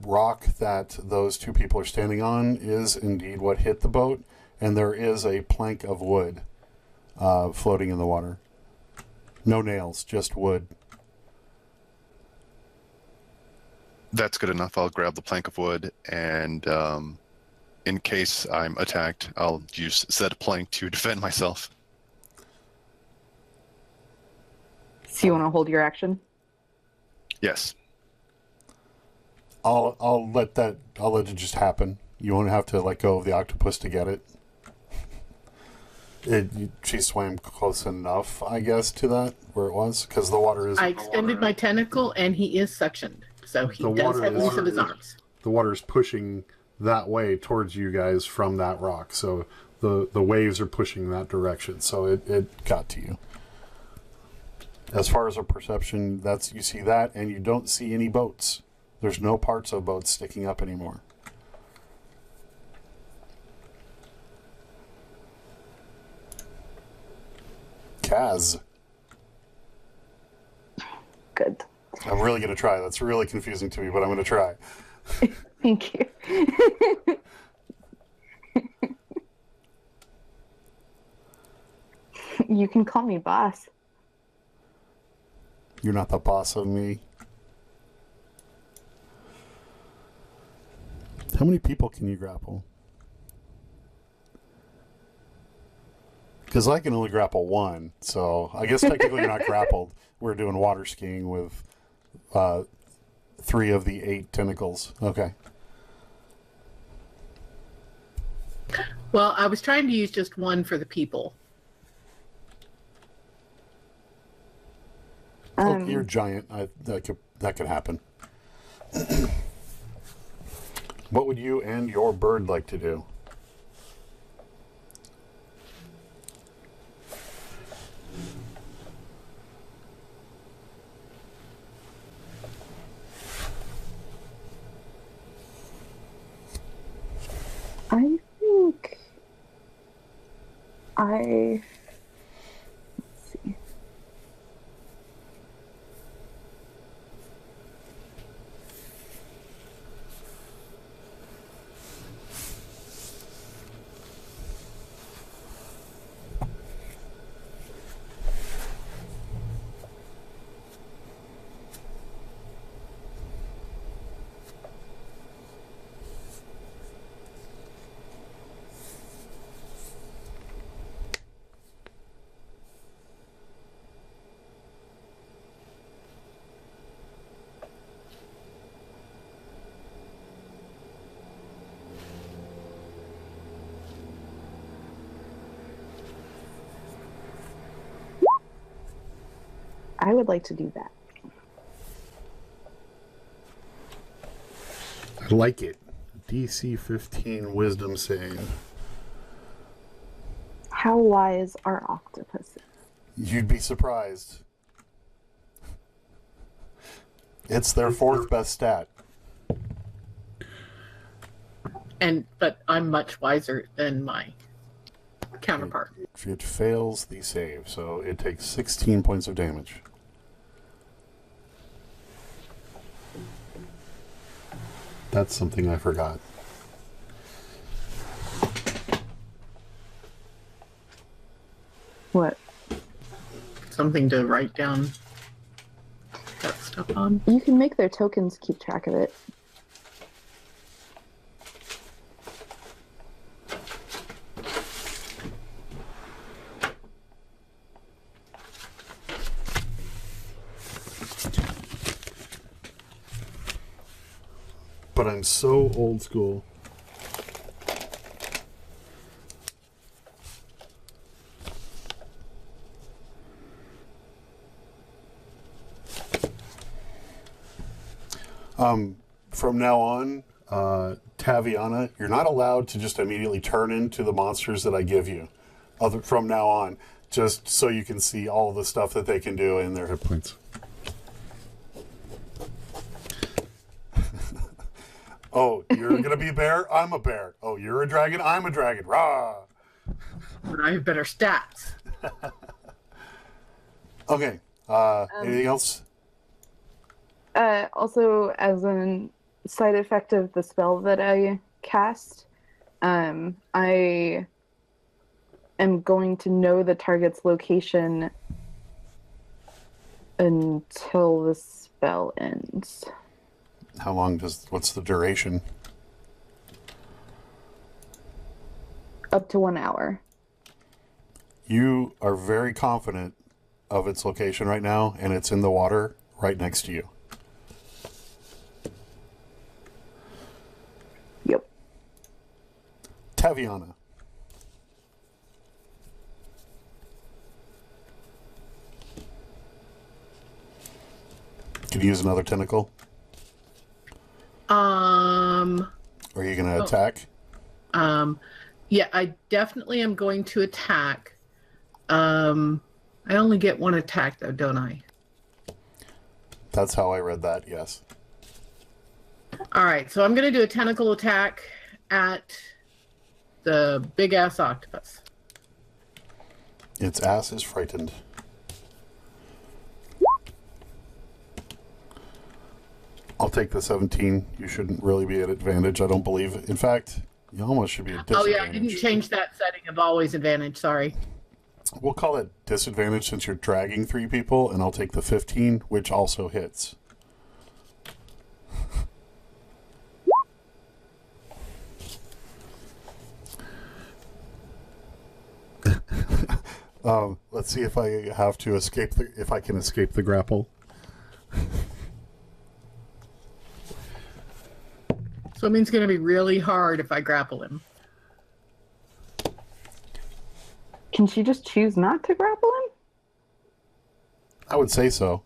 A: rock that those two people are standing on is indeed what hit the boat, and there is a plank of wood floating in the water. No nails, just wood.
D: That's good enough. I'll grab the plank of wood, and in case I'm attacked, I'll use said plank to defend myself.
C: So you want to hold your action?
D: Yes.
A: I'll let it just happen. You won't have to let go of the octopus to get it. She swam close enough, I guess, to that where it was, because the water is.
B: I extended my tentacle, and he is suctioned, so he does have use of his arms.
A: The water is pushing that way towards you guys from that rock, so the waves are pushing that direction. So it got to you. As far as a perception, you see that, and you don't see any boats. There's no parts of boats sticking up anymore. Kaz.
C: Good.
A: I'm really going to try. That's really confusing to me, but I'm going to try.
C: Thank you. You can call me boss.
A: You're not the boss of me. How many people can you grapple? Because I can only grapple one, so I guess technically you're not grappled. We're doing water skiing with 3 of the 8 tentacles. Okay.
B: Well, I was trying to use just one for the people.
A: You're giant. That could happen. What would you and your bird like to do?
C: I think let's see. I would like to do that.
A: I like it. DC 15 wisdom save.
C: How wise are octopuses?
A: You'd be surprised. It's their fourth best stat.
B: But I'm much wiser than my counterpart.
A: It fails the save, so it takes 16 points of damage. That's something I forgot.
C: What?
B: Something to write down that stuff on.
C: You can make their tokens keep track of it.
A: But I'm so old school. From now on, Taviana, you're not allowed to just immediately turn into the monsters that I give you. From now on, just so you can see all the stuff that they can do in their hit points. Oh, you're gonna be a bear? I'm a bear. Oh, you're a dragon? I'm a dragon. Rah!
B: But I have better stats.
A: Okay. Anything else?
C: Also, as a side effect of the spell that I cast, I am going to know the target's location until the spell ends.
A: How long what's the duration?
C: Up to 1 hour.
A: You are very confident of its location right now, and it's in the water right next to you.
C: Yep.
A: Taviana. Can you use another tentacle? Or are you going to attack?
B: Yeah, I definitely am going to attack. I only get one attack though, don't I?
A: That's how I read that, yes.
B: All right, so I'm going to do a tentacle attack at the big ass octopus.
A: Its ass is frightened. I'll take the 17. You shouldn't really be at advantage, I don't believe. In fact, you almost should be at disadvantage.
B: Oh yeah, I didn't change that setting of always advantage, sorry.
A: We'll call it disadvantage since you're dragging 3 people, and I'll take the 15, which also hits. Let's see if I have to escape if I can escape the grapple.
B: So it means it's going to be really hard if I grapple him.
C: Can she just choose not to grapple him?
A: I would say so.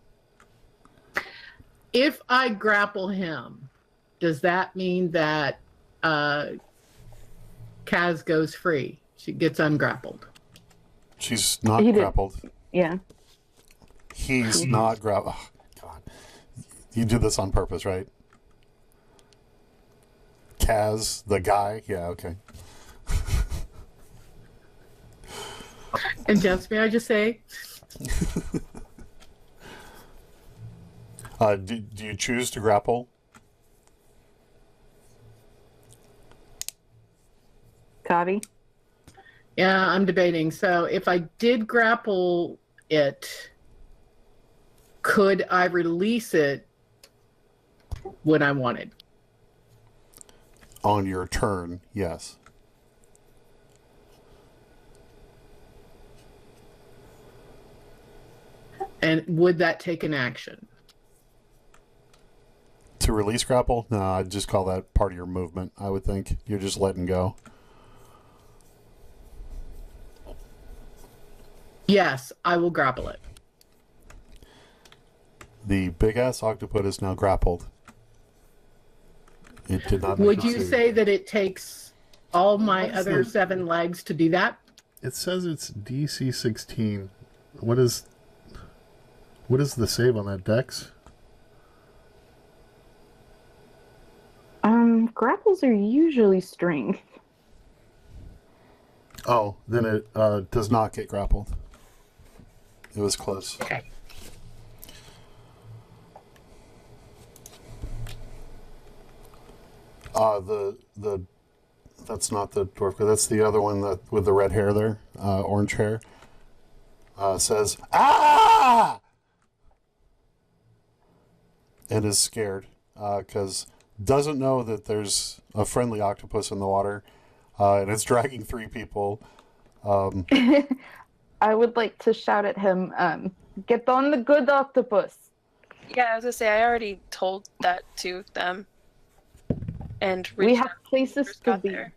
B: If I grapple him, does that mean that Kaz goes free? She gets ungrappled.
A: She's not
C: He did.
A: grappled.
C: Yeah.
A: He's not grappled. Oh, God. You did this on purpose, right? Kaz, the guy? Yeah, okay.
B: And just may I just say,
A: do you choose to grapple?
C: Kavi?
B: yeah, I'm debating. So if I did grapple it, could I release it when I wanted?
A: On your turn, yes.
B: And would that take an action?
A: To release grapple? No, I'd just call that part of your movement, I would think. You're just letting go.
B: Yes, I will grapple it.
A: The big ass octopus is now grappled. It did not. Make
B: Would
A: a
B: you
A: save.
B: say that it takes all my
A: What is
B: other
A: the-
B: 7 legs to do that?
A: It says it's DC 16. What is the save on that, Dex?
C: Grapples are usually strength.
A: Oh, then it does not get grappled. It was close.
B: Okay.
A: The that's not the dwarf. That's the other one that with the red hair there, orange hair. Says ah, and is scared because doesn't know that there's a friendly octopus in the water, and it's dragging 3 people.
C: I would like to shout at him, get on the good octopus.
E: Yeah, I was gonna say I already told that to them, and
C: We
E: reached
C: have
E: out when we
C: places
E: first
C: to
E: got
C: be.
E: there.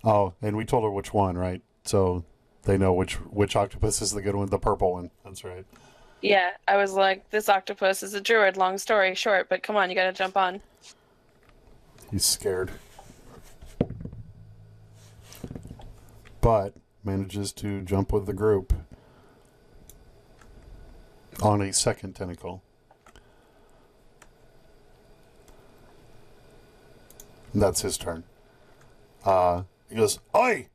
A: Oh, and we told her which one, right? So they know which octopus is the good one, the purple one. That's right.
E: Yeah, I was like, this octopus is a druid. Long story short, but come on, you gotta jump on.
A: He's scared. But manages to jump with the group on a second tentacle. And that's his turn. He goes, "Oi!"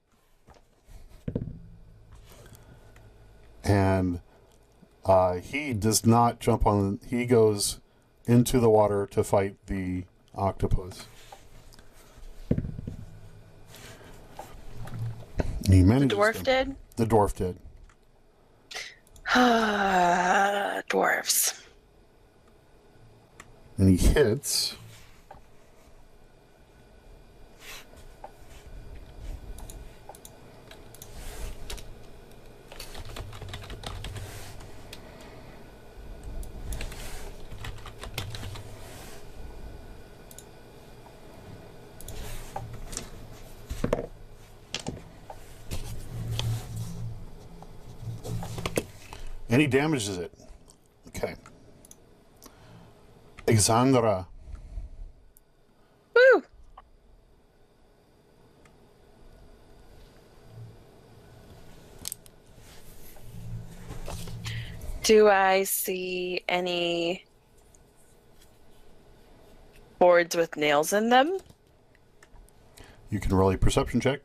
A: And he does not jump on. He goes into the water to fight the octopus. He
E: The
A: manages
E: dwarf
A: to-
E: did?
A: The dwarf did.
E: Dwarves.
A: And he hits. And he damages it. Okay. Exandra.
E: Woo! Do I see any boards with nails in them?
A: You can roll a perception check.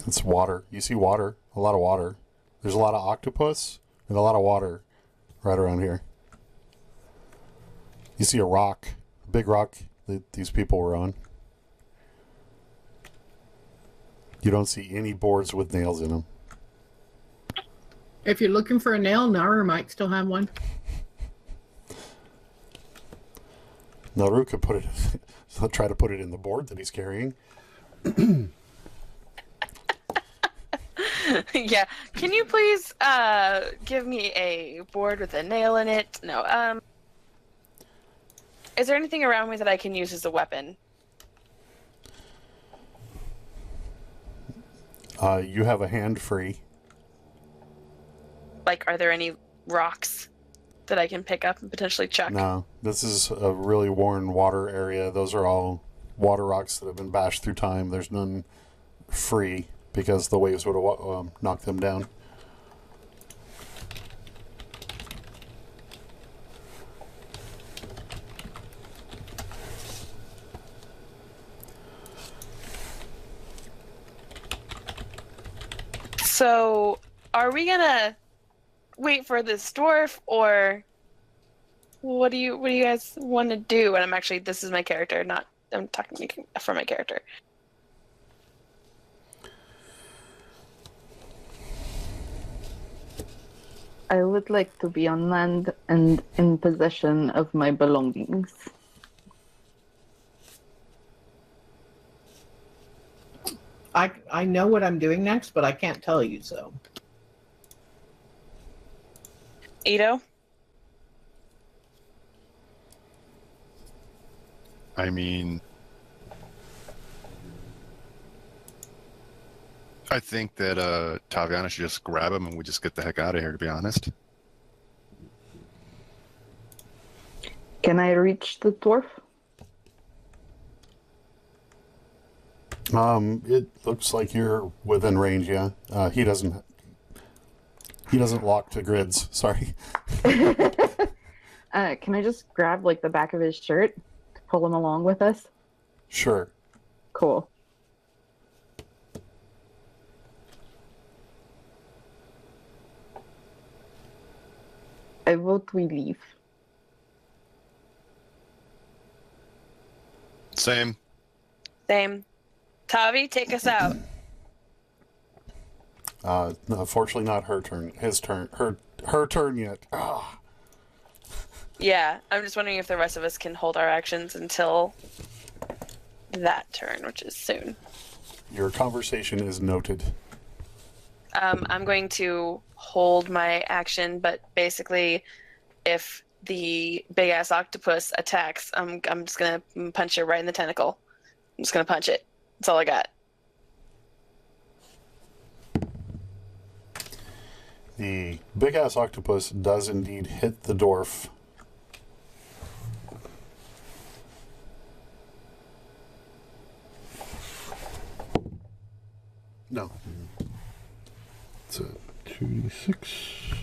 A: It's water. You see water. A lot of water. There's a lot of octopus and a lot of water right around here. You see a rock. A big rock that these people were on. You don't see any boards with nails in them.
B: If you're looking for a nail, Naru might still have one.
A: Naru could put it. Try to put it in the board that he's carrying.
E: Yeah. Can you please give me a board with a nail in it? No. Is there anything around me that I can use as a weapon?
A: You have a hand free.
E: Like, are there any rocks that I can pick up and potentially chuck?
A: No, this is a really worn water area. Those are all water rocks that have been bashed through time. There's none free because the waves would have knocked them down.
E: So, are we gonna wait for this dwarf, or what do you guys want to do? And I'm actually, this is my character, not I'm talking for my character.
C: I would like to be on land and in possession of my belongings.
B: I know what I'm doing next, but I can't tell you so.
E: Ito?
D: I mean, I think that Taviana should just grab him and we just get the heck out of here, to be honest.
C: Can I reach the dwarf?
A: It looks like you're within range, yeah. He doesn't lock to grids, sorry.
C: Can I just grab like the back of his shirt to pull him along with us?
A: Sure.
C: Cool. I vote we leave.
D: Same.
E: Same. Tavi, take us out.
A: No, unfortunately not her turn. His turn. Her turn yet. Ah.
E: Yeah, I'm just wondering if the rest of us can hold our actions until that turn, which is soon.
A: Your conversation is noted.
E: I'm going to hold my action, but basically, if the big ass octopus attacks, I'm just gonna punch it right in the tentacle. I'm just gonna punch it. That's all I got.
A: The big ass octopus does indeed hit the dwarf. No. It's a 2d6.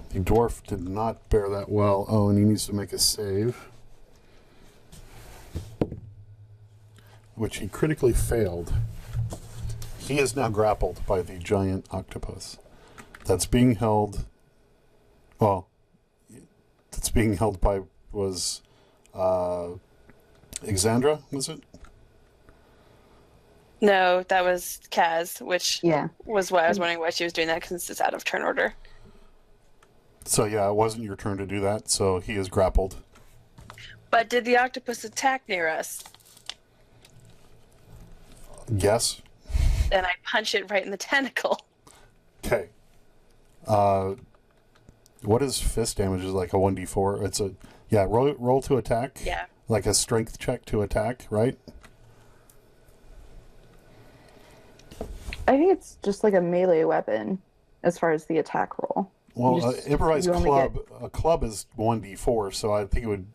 A: The dwarf did not bear that well. Oh, and he needs to make a save, which he critically failed. He is now grappled by the giant octopus that's being held. Well, that's being held by was Exandra, was it?
E: No, that was Kaz, which
C: Yeah.
E: was why I was wondering why she was doing that, because it's out of turn order.
A: So yeah, it wasn't your turn to do that, so he is grappled.
E: But did the octopus attack near us?
A: Yes.
E: And I punch it right in the tentacle.
A: Okay. What is fist damage? Is like a 1d4? It's a roll to attack.
E: Yeah.
A: Like a strength check to attack, right?
C: I think it's just like a melee weapon as far as the attack roll.
A: Well, improvised
C: you only
A: club. A club is 1d4, so I think it would.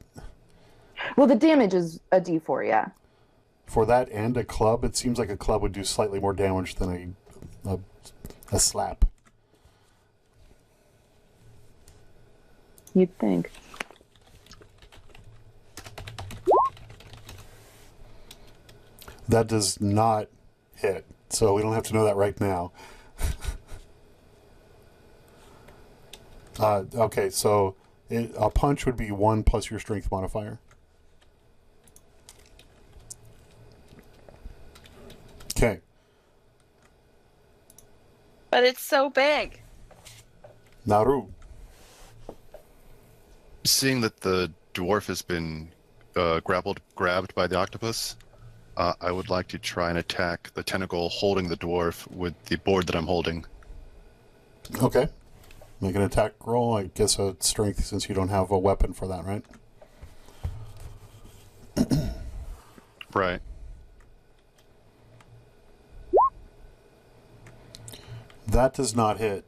C: Well, the damage is a d4, yeah.
A: For that and a club, it seems like a club would do slightly more damage than a slap.
C: You'd think.
A: That does not hit, so we don't have to know that right now. Okay, so a punch would be 1 plus your strength modifier. Okay.
E: But it's so big.
A: Naru.
D: Seeing that the dwarf has been grabbed by the octopus, I would like to try and attack the tentacle holding the dwarf with the board that I'm holding.
A: Okay. Make an attack roll. I guess a strength since you don't have a weapon for that, right?
D: Right.
A: That does not hit.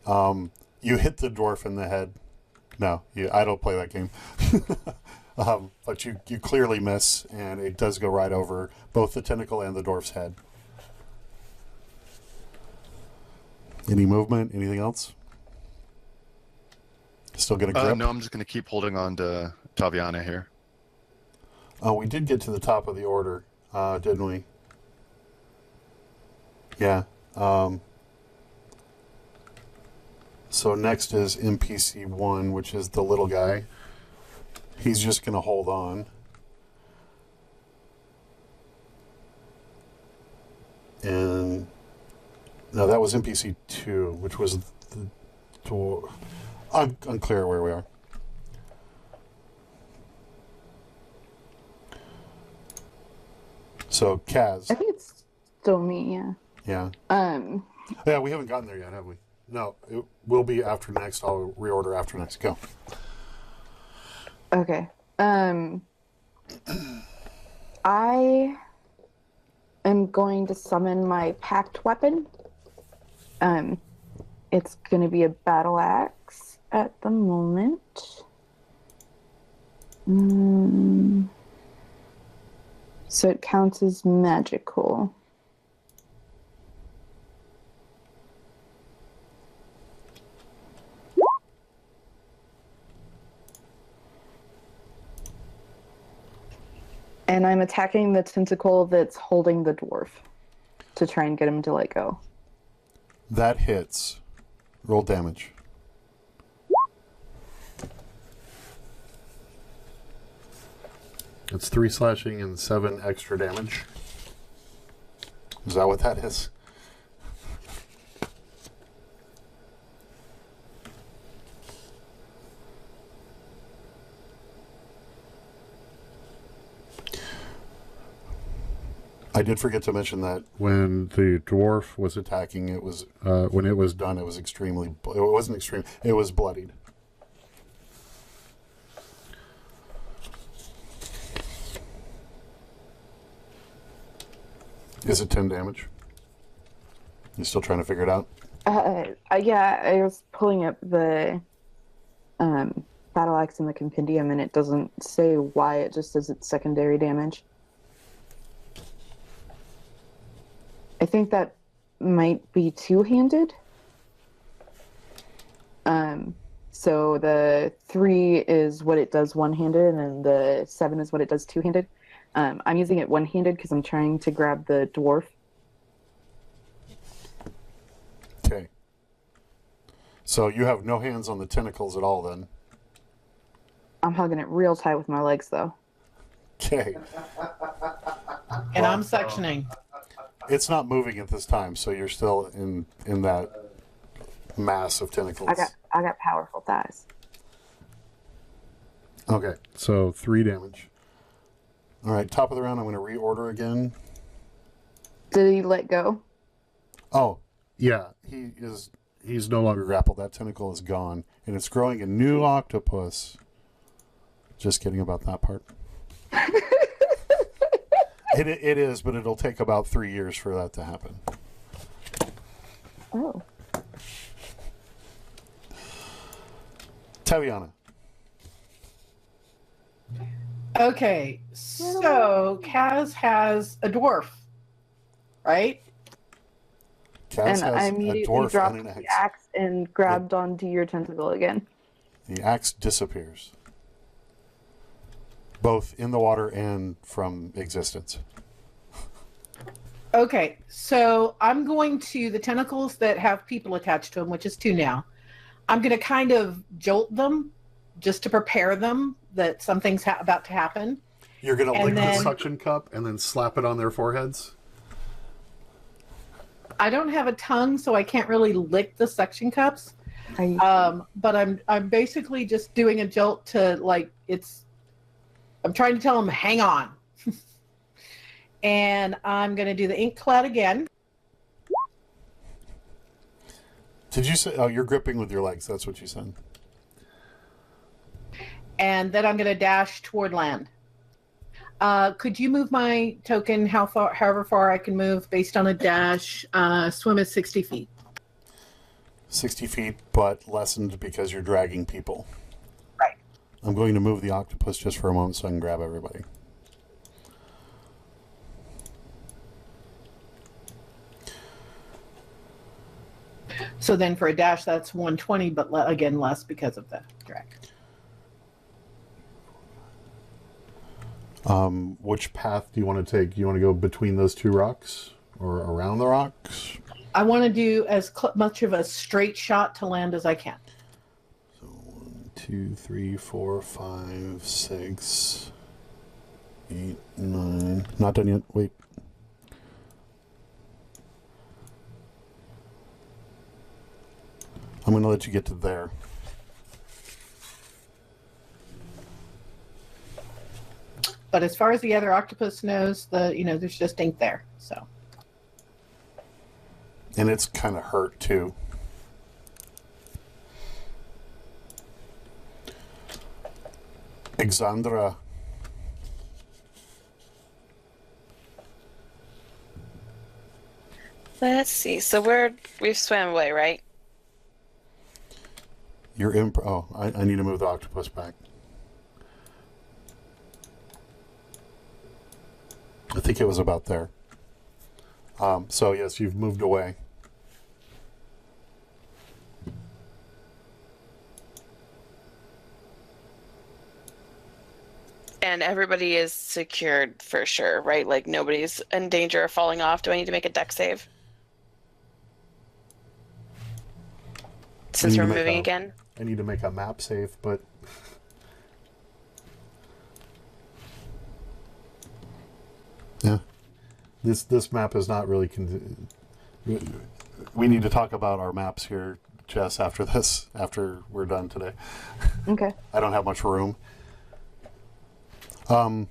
A: You hit the dwarf in the head. No, I don't play that game. But you clearly miss, and it does go right over both the tentacle and the dwarf's head. Any movement? Anything else? Still get a grip?
D: No, I'm just going to keep holding on to Taviana here.
A: Oh, we did get to the top of the order, didn't we? Yeah. So next is NPC 1, which is the little guy. He's just going to hold on. And no, that was NPC 2, which was the door. I'm unclear where we are. So, Kaz.
C: I think it's still me, yeah.
A: Yeah.
C: Um,
A: Yeah, we haven't gotten there yet, have we? No, it will be after next. I'll reorder after next. Go.
C: okay. I am going to summon my packed weapon. It's going to be a battle axe at the moment. So it counts as magical. And I'm attacking the tentacle that's holding the dwarf to try and get him to let go.
A: That hits. Roll damage. It's 3 slashing and 7 extra damage. Is that what that is? I did forget to mention that when the dwarf was attacking, it was when it was done, it was extremely. It wasn't extreme. It was bloodied. Is it 10 damage? You still trying to figure it out?
C: Yeah, I was pulling up the battle axe in the compendium, and it doesn't say why. It just says it's secondary damage. I think that might be two-handed. So the 3 is what it does one-handed, and then the 7 is what it does two-handed. I'm using it one-handed because I'm trying to grab the dwarf.
A: Okay. So you have no hands on the tentacles at all, then?
C: I'm hugging it real tight with my legs, though.
A: Okay.
B: And I'm sectioning.
A: It's not moving at this time, so you're still in that mass of tentacles.
C: I got powerful thighs.
A: Okay, so 3 damage. All right, top of the round, I'm going to reorder again.
C: Did he let go?
A: Oh, yeah, he's no longer grappled. That tentacle is gone, and it's growing a new octopus. Just kidding about that part. It is, but it'll take about 3 years for that to happen.
C: Oh.
A: Taviana.
B: Okay, so Kaz has a dwarf, right?
A: Kaz
C: And
A: has
C: I
A: a
C: immediately
A: dwarf
C: dropped
A: and an
C: the
A: axe.
C: axe and grabbed onto your tentacle again.
A: The axe disappears. Both in the water and from existence.
B: Okay, so I'm going to the tentacles that have people attached to them, which is 2 now. I'm going to kind of jolt them just to prepare them that something's about to happen.
A: You're going to lick the
B: then-
A: suction cup and then slap it on their foreheads?
B: I don't have a tongue, so I can't really lick the suction cups.
C: Are you
B: But I'm basically just doing a jolt to I'm trying to tell them, hang on. And I'm going to do the ink cloud again.
A: Did you say, oh, you're gripping with your legs. That's what you said.
B: And then I'm going to dash toward land. Could you move my token however far I can move based on a dash? Swim is 60 feet.
A: 60 feet, but lessened because you're dragging people.
B: Right.
A: I'm going to move the octopus just for a moment so I can grab everybody.
B: So then for a dash, that's 120, but again, less because of the drag.
A: Which path do you want to take? Do you want to go between those 2 rocks or around the rocks?
B: I want to do as much of a straight shot to land as I can.
A: So 1, 2, 3, 4, 5, 6, 8, 9. Not done yet. Wait. I'm going to let you get to there.
B: But as far as the other octopus knows, there's just ink there. So.
A: And it's kind of hurt too. Exandra.
E: Let's see. So we've swam away, right?
A: You're in. Oh, I need to move the octopus back. I think it was about there. So yes, you've moved away.
E: And everybody is secured for sure, right? Like nobody's in danger of falling off. Do I need to make a deck save? Since we're moving again?
A: I need to make a map save, but yeah, this map is not really. We need to talk about our maps here, Jess. After we're done today.
C: Okay.
A: I don't have much room. Now,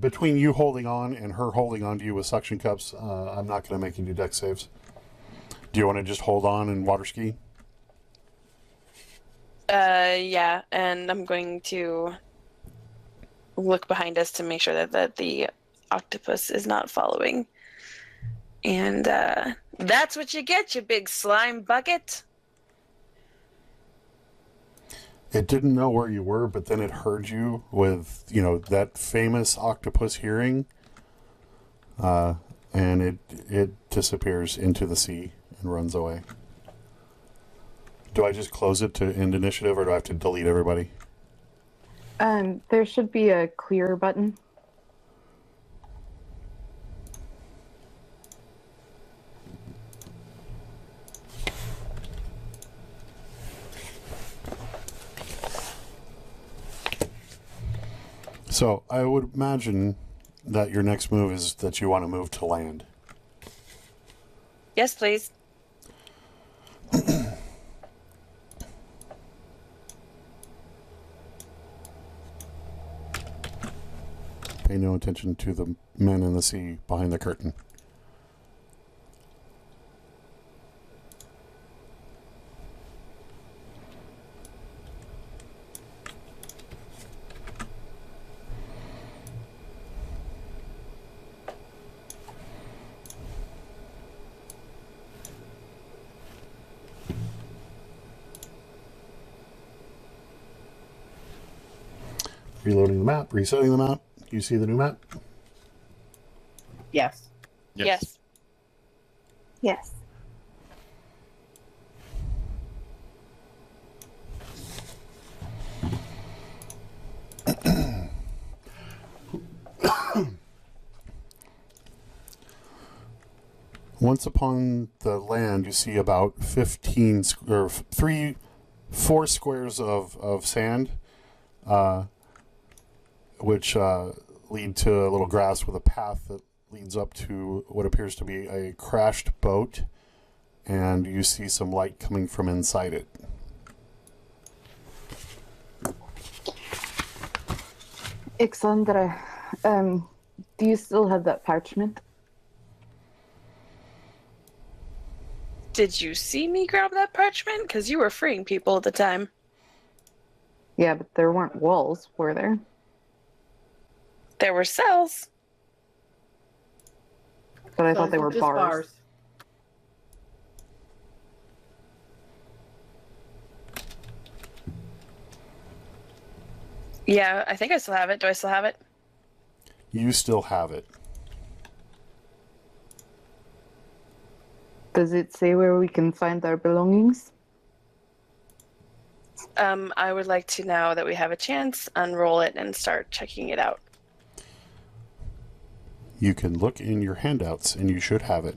A: between you holding on and her holding on to you with suction cups, I'm not going to make you do deck saves. Do you want to just hold on and water ski?
E: Yeah, and I'm going to look behind us to make sure that the octopus is not following. And that's what you get, you big slime bucket.
A: It didn't know where you were, but then it heard you with, that famous octopus hearing. And it disappears into the sea and runs away. Do I just close it to end initiative, or do I have to delete everybody?
C: There should be a clear button.
A: So I would imagine that your next move is that you want to move to land.
E: Yes, please.
A: Pay no attention to the men in the sea behind the curtain. Reloading the map, resetting the map. You see the new map?
B: Yes.
E: Yes.
C: Yes.
A: Once upon the land, you see about 4 squares of sand, which lead to a little grass with a path that leads up to what appears to be a crashed boat, and you see some light coming from inside it.
C: Alexandra, do you still have that parchment?
E: Did you see me grab that parchment? Because you were freeing people at the time.
C: Yeah, but there weren't walls, were there?
E: There were cells.
C: But I
B: So
C: thought they were
B: just
C: bars.
E: Yeah, I think I still have it. Do I still have it?
A: You still have it.
C: Does it say where we can find our belongings?
E: I would like to, now that we have a chance, unroll it and start checking it out.
A: You can look in your handouts, and you should have it.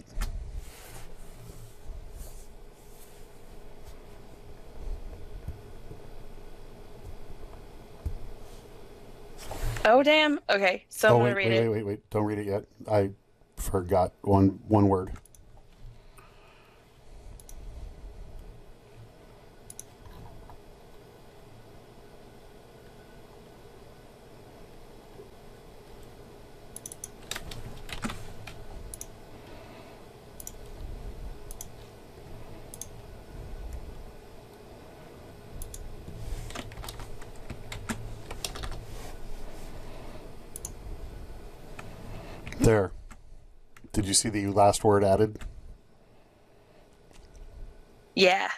E: Oh, damn. Okay, so I'm going to read it.
A: Wait. Don't read it yet. I forgot one word. There. Did you see the last word added?
E: Yeah.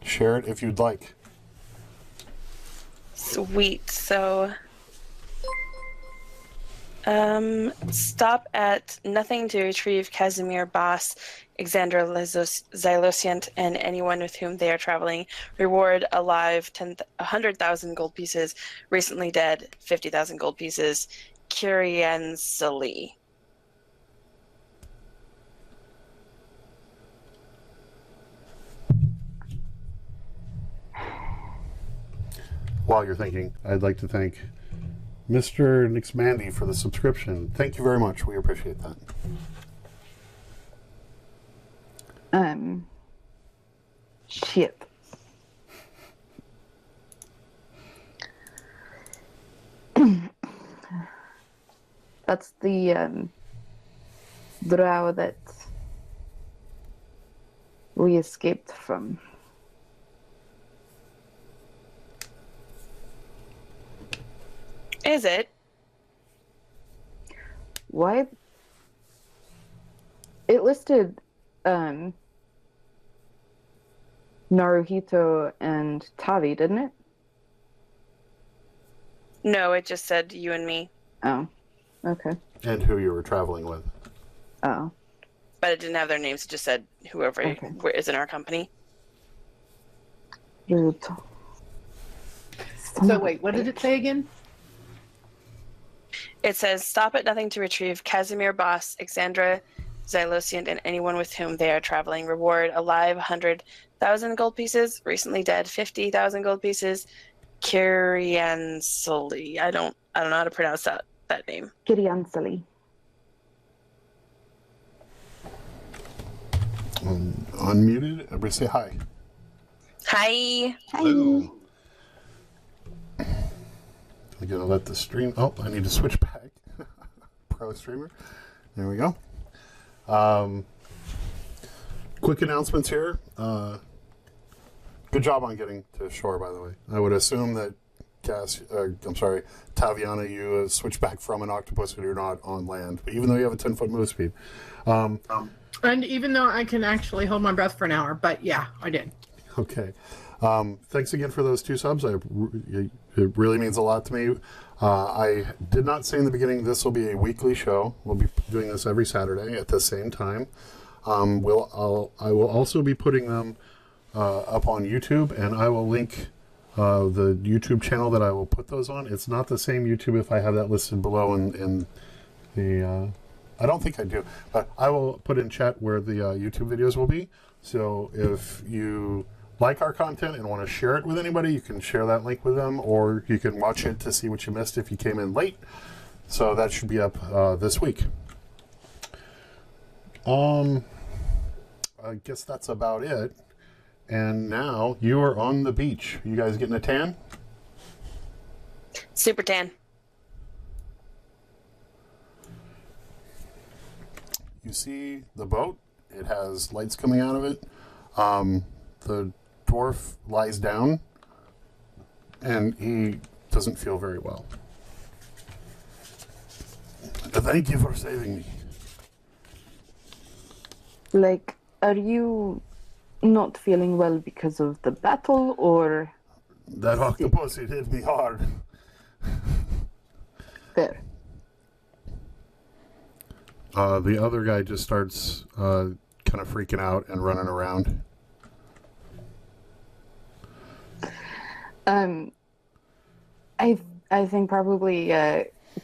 A: Share it if you'd like.
E: Sweet. So, stop at nothing to retrieve Casimir Boss, Xandra Xylosient, and anyone with whom they are traveling. Reward alive 100,000 gold pieces. Recently dead 50,000 gold pieces. Curiansely.
A: While you're thinking, I'd like to thank Mr. Nixmandy for the subscription. Thank you very much. We appreciate that.
C: Shit. That's the drow that we escaped from.
E: Is it?
C: Why? It listed Naruhito and Tavi, didn't it?
E: No, it just said you and me.
C: Oh, okay.
A: And who you were traveling with.
C: Oh,
E: But it didn't have their names. It just said whoever
C: Okay.
E: is in our company.
C: rude.
B: So wait, what did it say again?
E: It says, stop at nothing to retrieve Casimir Boss, Xandra Xylosient, and anyone with whom they are traveling. Reward alive 100,000 gold pieces. Recently dead 50,000 gold pieces. Curiansely. I don't know how to pronounce that name.
C: Kiriansali.
A: Unmuted. Everybody say hi.
E: Hi.
A: Hello. I'm gonna let the stream. Oh, I need to switch back. Pro streamer. There we go. Quick announcements here. Good job on getting to shore, by the way. I would assume that Taviana, you switched back from an octopus and you're not on land, but even though you have a 10-foot move speed.
B: And even though I can actually hold my breath for an hour, but yeah, I did.
A: Okay. Thanks again for those 2 subs. It really means a lot to me. I did not say in the beginning this will be a weekly show. We'll be doing this every Saturday at the same time. I will also be putting them up on YouTube, and I will link the YouTube channel that I will put those on. It's not the same YouTube if I have that listed below in the... I don't think I do, but I will put in chat where the YouTube videos will be. So if you like our content and want to share it with anybody, you can share that link with them, or you can watch it to see what you missed if you came in late. So that should be up this week. I guess that's about it. And now you are on the beach. You guys getting a tan?
E: Super tan.
A: You see the boat. It has lights coming out of it. The dwarf lies down, and he doesn't feel very well. Thank you for saving me.
C: Like, are you not feeling well because of the battle, or...
A: That octopus, it hit me hard.
C: Fair.
A: The other guy just starts kind of freaking out and running around.
C: I think probably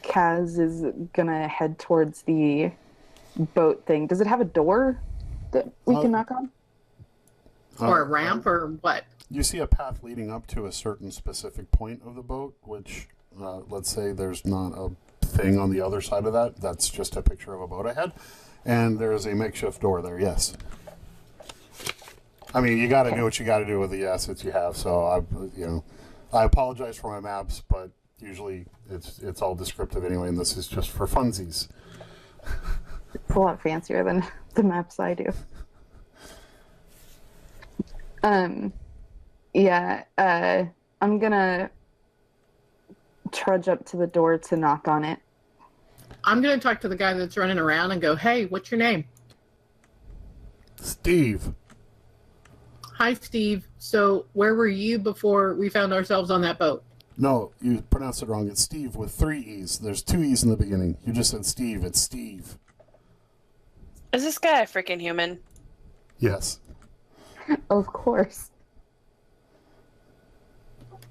C: Kaz is gonna head towards the boat thing. Does it have a door that we can knock on?
B: Or a ramp, or what?
A: You see a path leading up to a certain specific point of the boat, which, let's say there's not a thing on the other side of that. That's just a picture of a boat ahead. And there's a makeshift door there, yes. I mean, you got to do what you got to do with the assets you have. So, I apologize for my maps, but usually it's all descriptive anyway, and this is just for funsies.
C: It's a lot fancier than the maps I do. I'm gonna trudge up to the door to knock on it.
B: I'm going to talk to the guy that's running around and go, hey, what's your name?
A: Steve.
B: Hi, Steve. So where were you before we found ourselves on that boat?
A: No, you pronounced it wrong. It's Steve with 3 E's. There's 2 E's in the beginning. You just said Steve. It's Steve.
E: Is this guy a freaking human?
A: Yes.
C: Of course.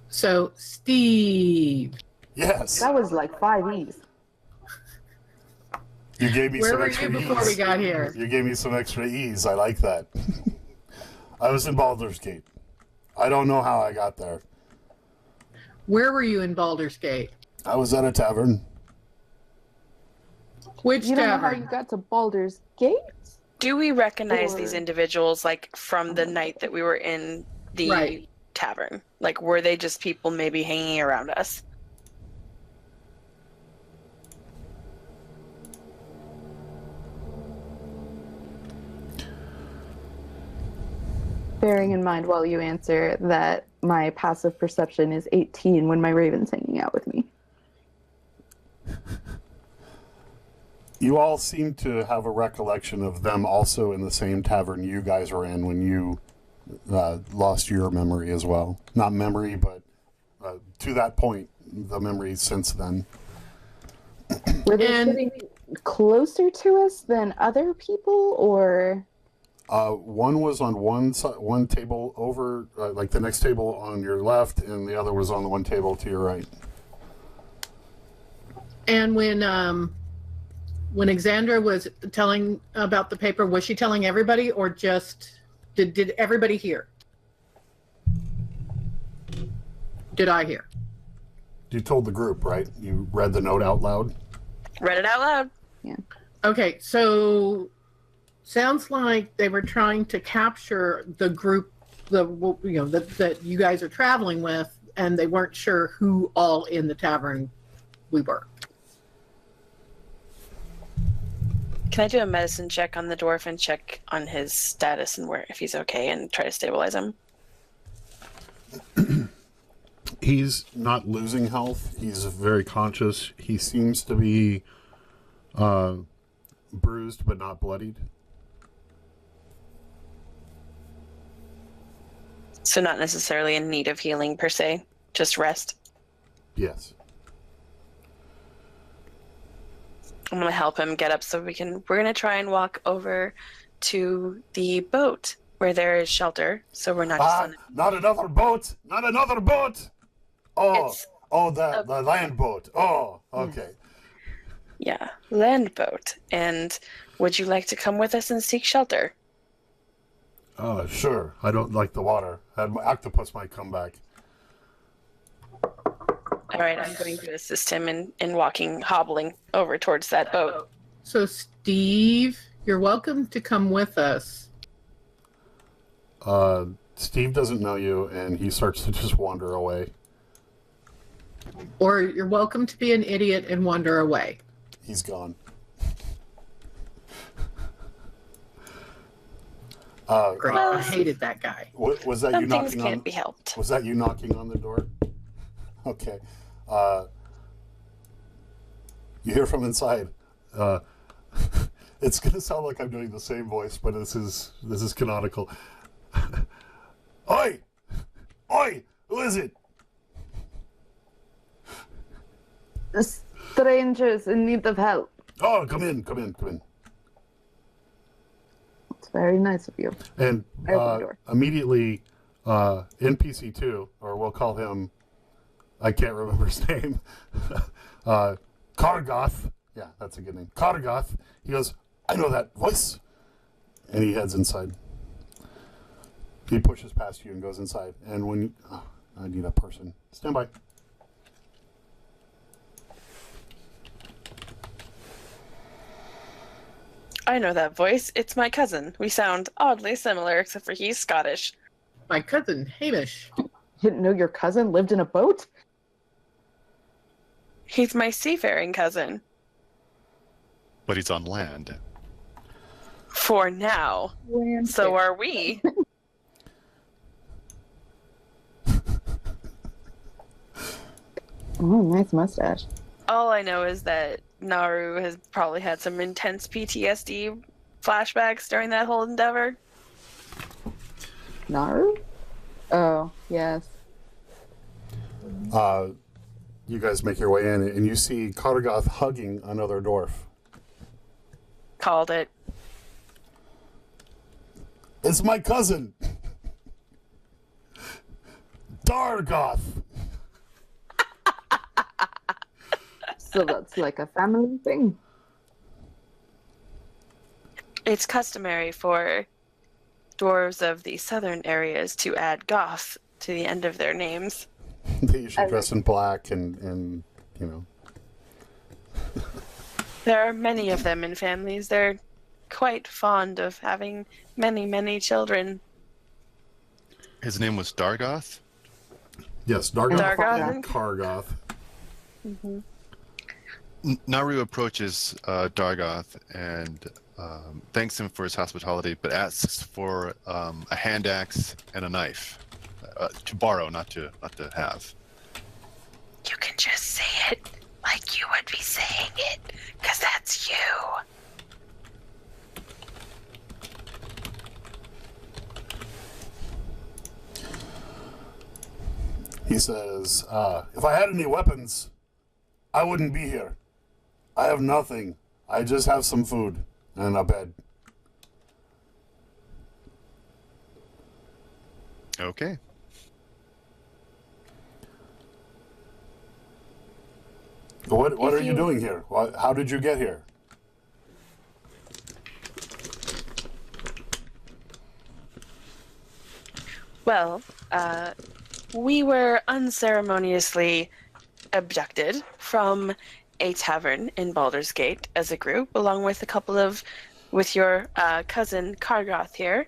B: So, Steve.
A: Yes.
C: That was like 5 E's.
A: You gave me
B: Where
A: some
B: were
A: extra
B: you before
A: E's.
B: we got here?
A: You gave me some extra E's. I like that. I was in Baldur's Gate. I don't know how I got there.
B: Where were you in Baldur's Gate?
A: I was at a tavern.
B: Which
C: You don't know how
B: tavern?
C: you got to Baldur's Gate?
E: Do we recognize
C: Or-
E: these individuals like from the night that we were in the
B: Right.
E: tavern? Like, were they just people maybe hanging around us?
C: Bearing in mind while you answer that my passive perception is 18 when my raven's hanging out with me.
A: You all seem to have a recollection of them also in the same tavern you guys were in when you lost your memory as well. Not memory, but to that point, the memory since then.
C: Were they
B: And-
C: sitting closer to us than other people, or?
A: One was on one table over, like the next table on your left, and the other was on the one table to your right.
B: And when Exandra was telling about the paper, was she telling everybody or just did everybody hear? Did I hear?
A: You told the group, right? You read the note out loud?
E: Read it out loud.
B: Okay, so sounds like they were trying to capture the group, that you guys are traveling with, and they weren't sure who all in the tavern we were.
E: Can I do a medicine check on the dwarf and check on his status and where if he's okay and try to stabilize him?
A: He's not losing health. He's very conscious. He seems to be bruised but not bloodied.
E: So not necessarily in need of healing per se, just rest.
A: Yes.
E: I'm gonna help him get up so we're gonna try and walk over to the boat where there is shelter, so we're not just on
A: Not another boat! Not another boat! Oh,
E: It's
A: the land boat. Oh, okay.
E: land boat. And would you like to come with us and seek shelter?
A: Sure. I don't like the water. My octopus might come back.
E: All right, I'm going to assist him in walking, hobbling over towards that boat.
B: So Steve, you're welcome to come with us.
A: Steve doesn't know you, and he starts to just wander away.
B: Or you're welcome to be an idiot and wander away.
A: He's gone.
B: Great. I hated that guy.
A: Was that you
E: Some things
A: knocking
E: can't
A: on?
E: be helped.
A: Was that you knocking on the door? Okay. You hear from inside. It's gonna sound like I'm doing the same voice, but this is canonical. Oi! Oi! Who is it?
C: Strangers in need of help.
A: Oh, come in.
C: It's very nice of you.
A: And
C: I open the door.
A: immediately, NPC2, or we'll call him, I can't remember his name, Kargoth. Yeah, that's a good name. Kargoth. He goes, I know that voice. And he heads inside. He pushes past you and goes inside. And when you, I need a person. Stand by.
E: I know that voice. It's my cousin. We sound oddly similar, except for he's Scottish.
B: My cousin, Hamish.
C: You didn't know your cousin lived in a boat?
E: He's my seafaring cousin.
D: But he's on land.
E: For now. So are we.
C: Oh, nice mustache.
E: All I know is that Naru has probably had some intense PTSD flashbacks during that whole endeavor.
C: Naru? Oh, yes.
A: You guys make your way in, and you see Kargath hugging another dwarf.
E: Called it.
A: It's my cousin, Dargoth.
C: So that's like a family thing.
E: It's customary for dwarves of the southern areas to add goth to the end of their names.
A: They usually dress in black and you know.
E: There are many of them in families. They're quite fond of having many, many children.
D: His name was Dargoth?
A: Yes, Dargoth
E: Dargoth.
A: and Kargoth.
E: Mm-hmm.
D: Naru approaches Dargoth and thanks him for his hospitality, but asks for a hand axe and a knife to borrow, not to have.
E: You can just say it like you would be saying it, because that's you.
A: He says, if I had any weapons, I wouldn't be here. I have nothing. I just have some food and a bed.
D: Okay.
A: What are you doing here? How did you get here?
E: Well, we were unceremoniously abducted from a tavern in Baldur's Gate as a group, along with with your cousin Kargoth here,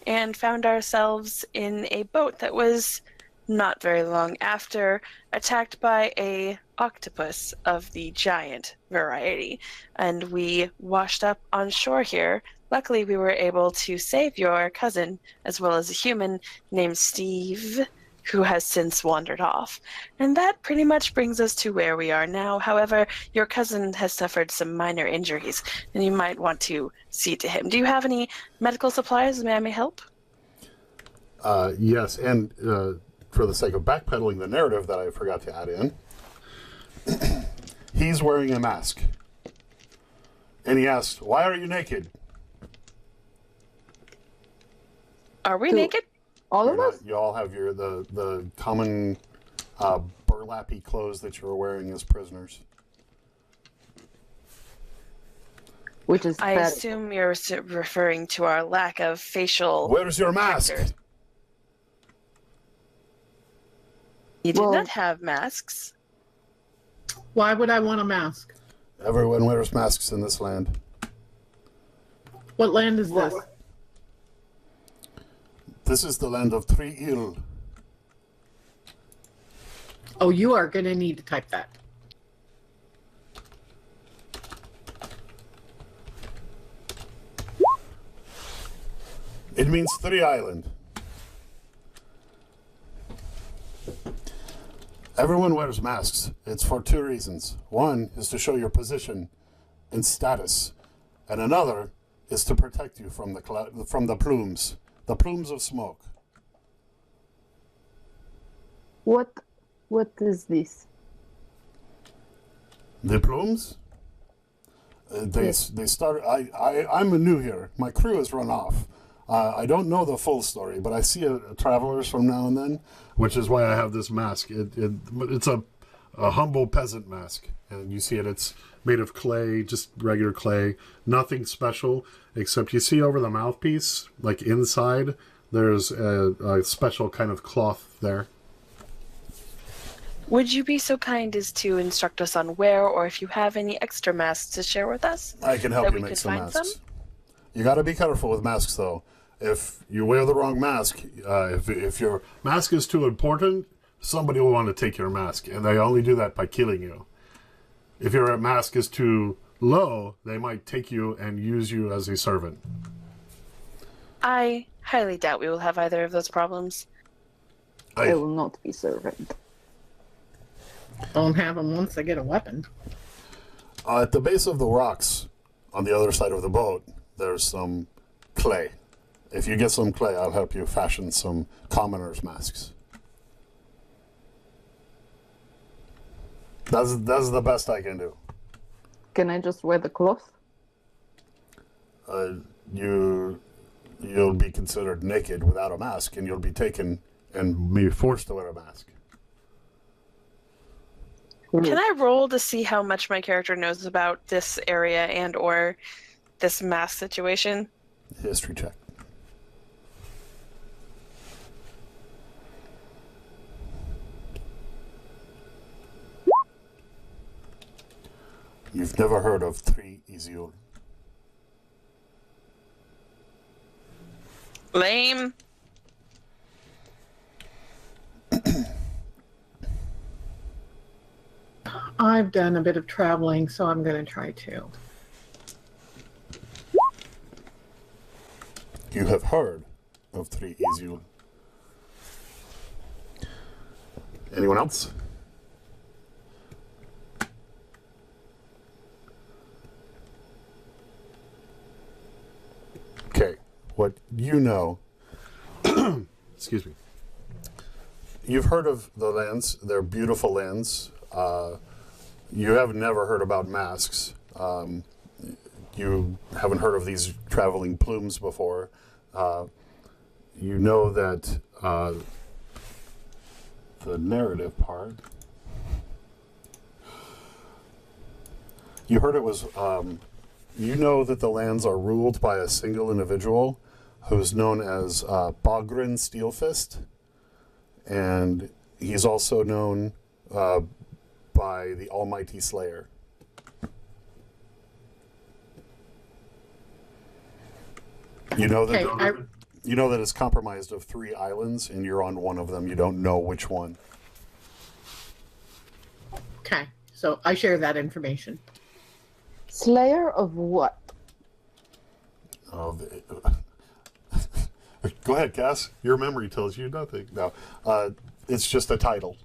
E: and found ourselves in a boat that was not very long after attacked by a octopus of the giant variety, and we washed up on shore here. Luckily, we were able to save your cousin, as well as a human named Steve, who has since wandered off. And that pretty much brings us to where we are now. However, your cousin has suffered some minor injuries, and you might want to see to him. Do you have any medical supplies? May I help?
A: Yes, and for the sake of backpedaling the narrative that I forgot to add in, he's wearing a mask. And he asked, "Why are you naked?"
E: Are we naked?
C: All of us?
A: You all have the common burlappy clothes that you were wearing as prisoners.
C: Which is
E: I
C: pathetic.
E: assume you're referring to our lack of facial...
A: Where's your mask?
E: Factors. You do
C: Well-
E: not have masks.
B: Why would I want a mask?
A: Everyone wears masks in this land.
B: What land is this?
A: This is the land of Tri-Il.
B: Oh, you are going to need to type that.
A: It means Three Island. Everyone wears masks. It's for two reasons. One is to show your position and status, and another is to protect you from the plumes of smoke.
C: What is this?
A: The plumes? They start. I'm new here. My crew has run off. I don't know the full story, but I see travelers from now and then, which is why I have this mask. It's a humble peasant mask, and you see it. It's made of clay, just regular clay, nothing special, except you see over the mouthpiece, like inside, there's a special kind of cloth there.
E: Would you be so kind as to instruct us on where, or if you have any extra masks to share with us?
A: I can help
E: that
A: you
E: we
A: make
E: could
A: some
E: find
A: masks. You got to be careful with masks, though. If you wear the wrong mask, if your mask is too important, somebody will want to take your mask, and they only do that by killing you. If your mask is too low, they might take you and use you as a servant.
E: I highly doubt we will have either of those problems.
C: I will not be servant.
B: Won't have them once they get a weapon.
A: At the base of the rocks, on the other side of the boat, there's some clay. If you get some clay, I'll help you fashion some commoner's masks. That's the best I can do.
C: Can I just wear the cloth?
A: You'll be considered naked without a mask, and you'll be taken and be forced to wear a mask.
E: Can I roll to see how much my character knows about this area and or this mask situation?
A: History check. You've never heard of 3 Iziul.
E: Lame.
B: I've done a bit of traveling, so I'm going to try to.
A: You have heard of 3 Iziul. Anyone else? Okay, what you know, excuse me, you've heard of the lands, they're beautiful lands. You have never heard about masks. You haven't heard of these traveling plumes before. You know that the narrative part, you heard it was, you know that the lands are ruled by a single individual who's known as Bogrin Steelfist, and he's also known by the Almighty Slayer. You know that
B: Okay,
A: you know that it's compromised of 3 islands, and you're on one of them. You don't know which one.
B: Okay, so I share that information.
C: Slayer of what?
A: Oh, go ahead, Cass. Your memory tells you nothing. No, it's just a title.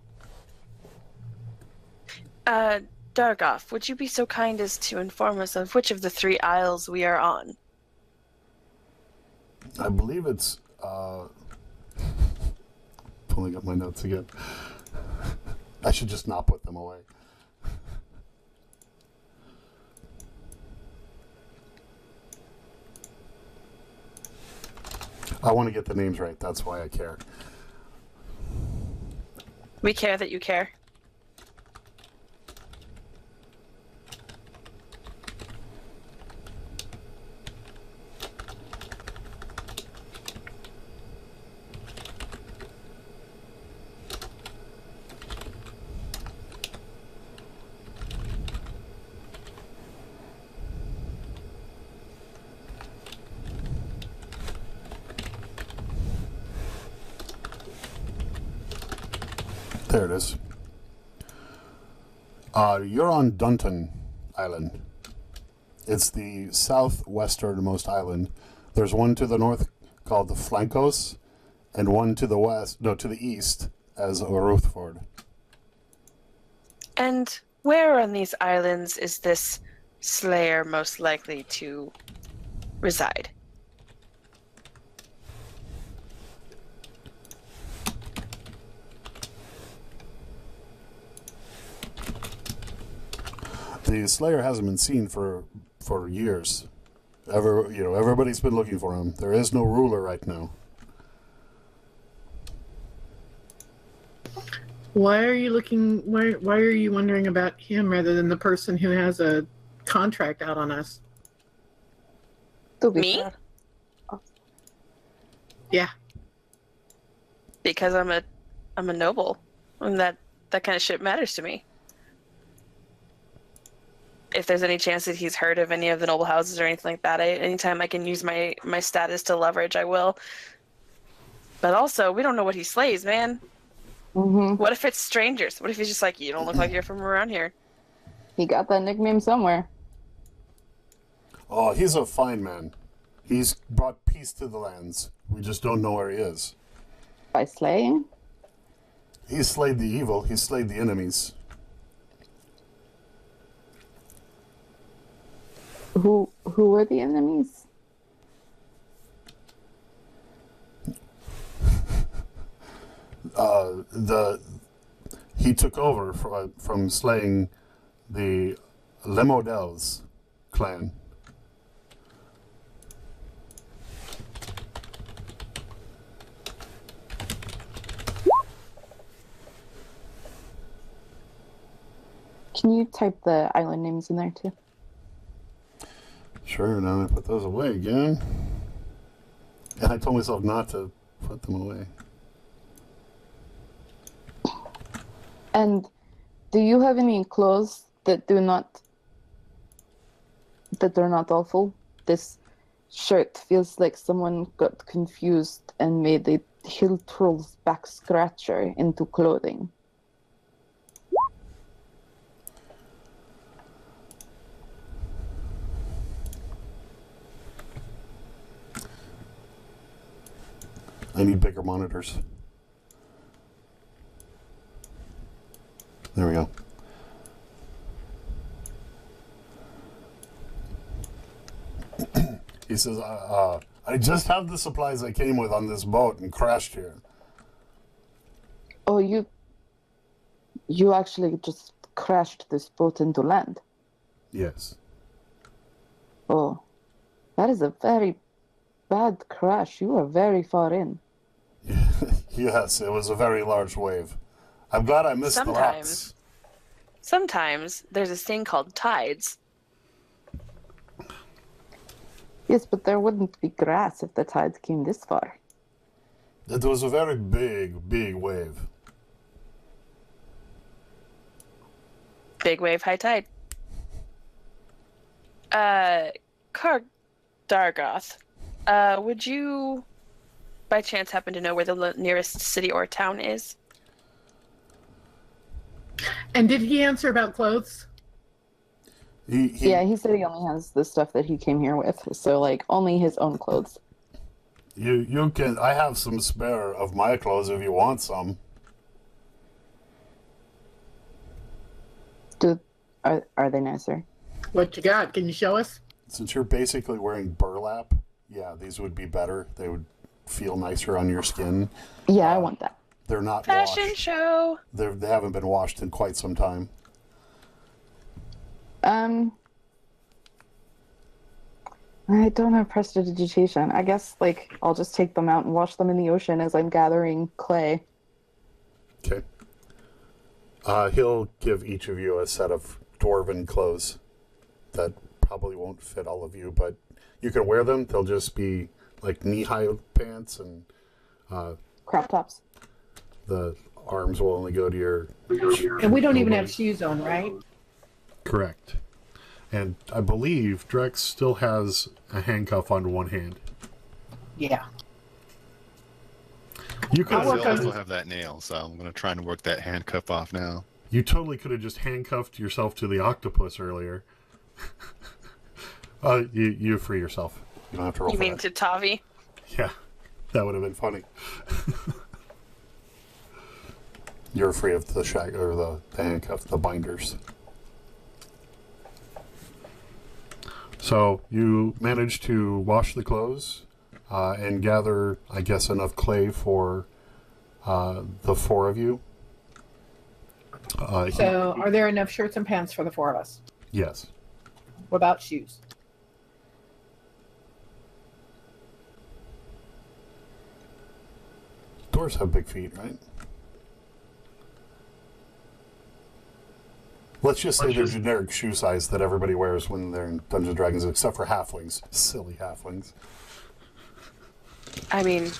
E: Dargoff, would you be so kind as to inform us of which of the 3 isles we are on?
A: I believe it's pulling up my notes again. I should just not put them away. I want to get the names right. That's why I care.
E: We care that you care.
A: There it is. You're on Dunton Island. It's the southwesternmost island. There's one to the north called the Flankos, and one to the east as Oruthford.
E: And where on these islands is this Slayer most likely to reside?
A: The Slayer hasn't been seen for years. Everybody's been looking for him. There is no ruler right now.
B: Why are you looking? Why are you wondering about him rather than the person who has a contract out on us?
C: To be
E: Me?
C: fair.
B: Yeah.
E: Because I'm a noble, and that kind of shit matters to me. If there's any chance that he's heard of any of the noble houses or anything like that, anytime I can use my status to leverage, I will. But also, we don't know what he slays, man.
C: Mm-hmm.
E: What if it's strangers? What if he's just like, you don't look like you're from around here?
C: He got that nickname somewhere.
A: Oh, he's a fine man. He's brought peace to the lands. We just don't know where he is.
C: By slaying?
A: He's slayed the evil. He's slayed the enemies.
C: Who were the enemies?
A: He took over from slaying the Lemodels clan.
C: Can you type the island names in there too?
A: Sure, now I put those away again. And I told myself not to put them away.
C: And do you have any clothes that are not awful? This shirt feels like someone got confused and made a hill troll's back scratcher into clothing.
A: I need bigger monitors. There we go. He says, I just have the supplies I came with on this boat and crashed here.
C: Oh, you actually just crashed this boat into land.
A: Yes.
C: Oh, that is a very bad crash. You are very far in.
A: Yes, it was a very large wave. I'm glad I missed the rocks.
E: Sometimes there's this thing called tides.
C: Yes, but there wouldn't be grass if the tides came this far.
A: It was a very big, big wave.
E: Big wave, high tide. Dargoth, would you by chance happen to know where the nearest city or town is?
B: And did he answer about clothes?
C: Yeah, he said he only has the stuff that he came here with, so like only his own clothes.
A: You can. I have some spare of my clothes if you want some.
C: Are they nicer?
B: What you got? Can you show us?
A: Since you're basically wearing burlap, yeah, these would be better. They would feel nicer on your skin.
C: Yeah, I want that.
A: They're not
E: Fashion
A: washed.
E: show.
A: They haven't been washed in quite some time.
C: I don't have prestidigitation. I guess like I'll just take them out and wash them in the ocean as I'm gathering clay.
A: Okay. He'll give each of you a set of dwarven clothes that probably won't fit all of you, but you can wear them. They'll just be like knee-high pants, and
C: Crop tops.
A: the arms will only go to your...
B: And we don't even have shoes on, right?
A: Correct. And I believe Drex still has a handcuff on one hand.
B: Yeah.
A: You could
B: I'll work
D: I
B: on
D: also have that nail, so I'm going to try and work that handcuff off now.
A: You totally could have just handcuffed yourself to the octopus earlier. You free yourself. You don't have to roll
E: You
A: for
E: mean
A: that.
E: to Tavi?
A: Yeah, that would have been funny. You're free of the shag or the handcuff, the binders. So you manage to wash the clothes and gather, I guess, enough clay for the four of you.
B: So, are there enough shirts and pants for the four of us?
A: Yes.
B: What about shoes?
A: Dwarves have big feet, right? Let's just say the generic shoe size that everybody wears when they're in Dungeons and Dragons, except for halflings. Silly halflings.
E: I mean,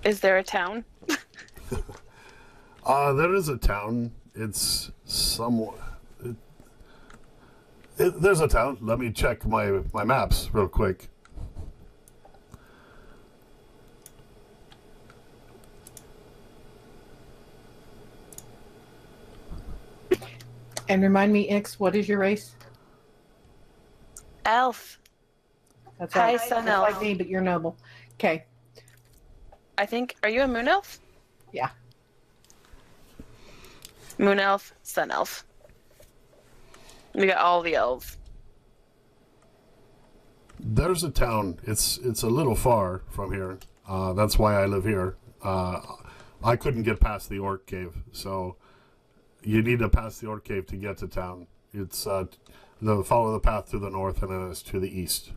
E: is there a town?
A: There is a town. It's somewhat... there's a town. Let me check my maps real quick.
B: And remind me, Ix, what is your race?
E: Elf.
B: That's
E: Hi,
B: right.
E: Sun
B: Just
E: Elf.
B: like me, but you're noble. Okay.
E: I think. Are you a moon elf?
B: Yeah.
E: Moon elf, sun elf. We got all the elves.
A: There's a town. It's a little far from here. That's why I live here. I couldn't get past the orc cave, so you need to pass the orc cave to get to town. It's follow the path to the north, and then it's to the east.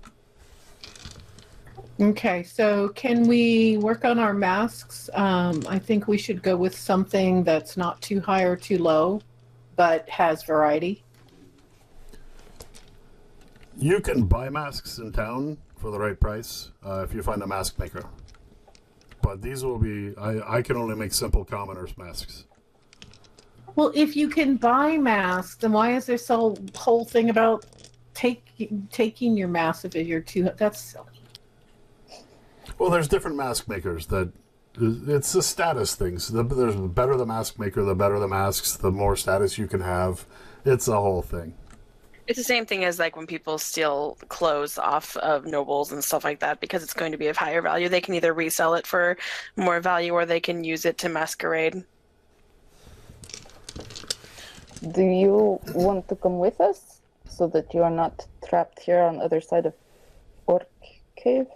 B: Okay, so can we work on our masks? I think we should go with something that's not too high or too low, but has variety.
A: You can buy masks in town for the right price if you find a mask maker. But these will be, I can only make simple commoners masks.
B: Well, if you can buy masks, then why is there so whole thing about taking your mask if you're too? That's silly.
A: Well, there's different mask makers that it's a status thing. So the better the mask maker, the better the masks, the more status you can have. It's a whole thing.
E: It's the same thing as like when people steal clothes off of nobles and stuff like that, because it's going to be of higher value. They can either resell it for more value or they can use it to masquerade.
C: Do you want to come with us so that you are not trapped here on the other side of Orc Cave?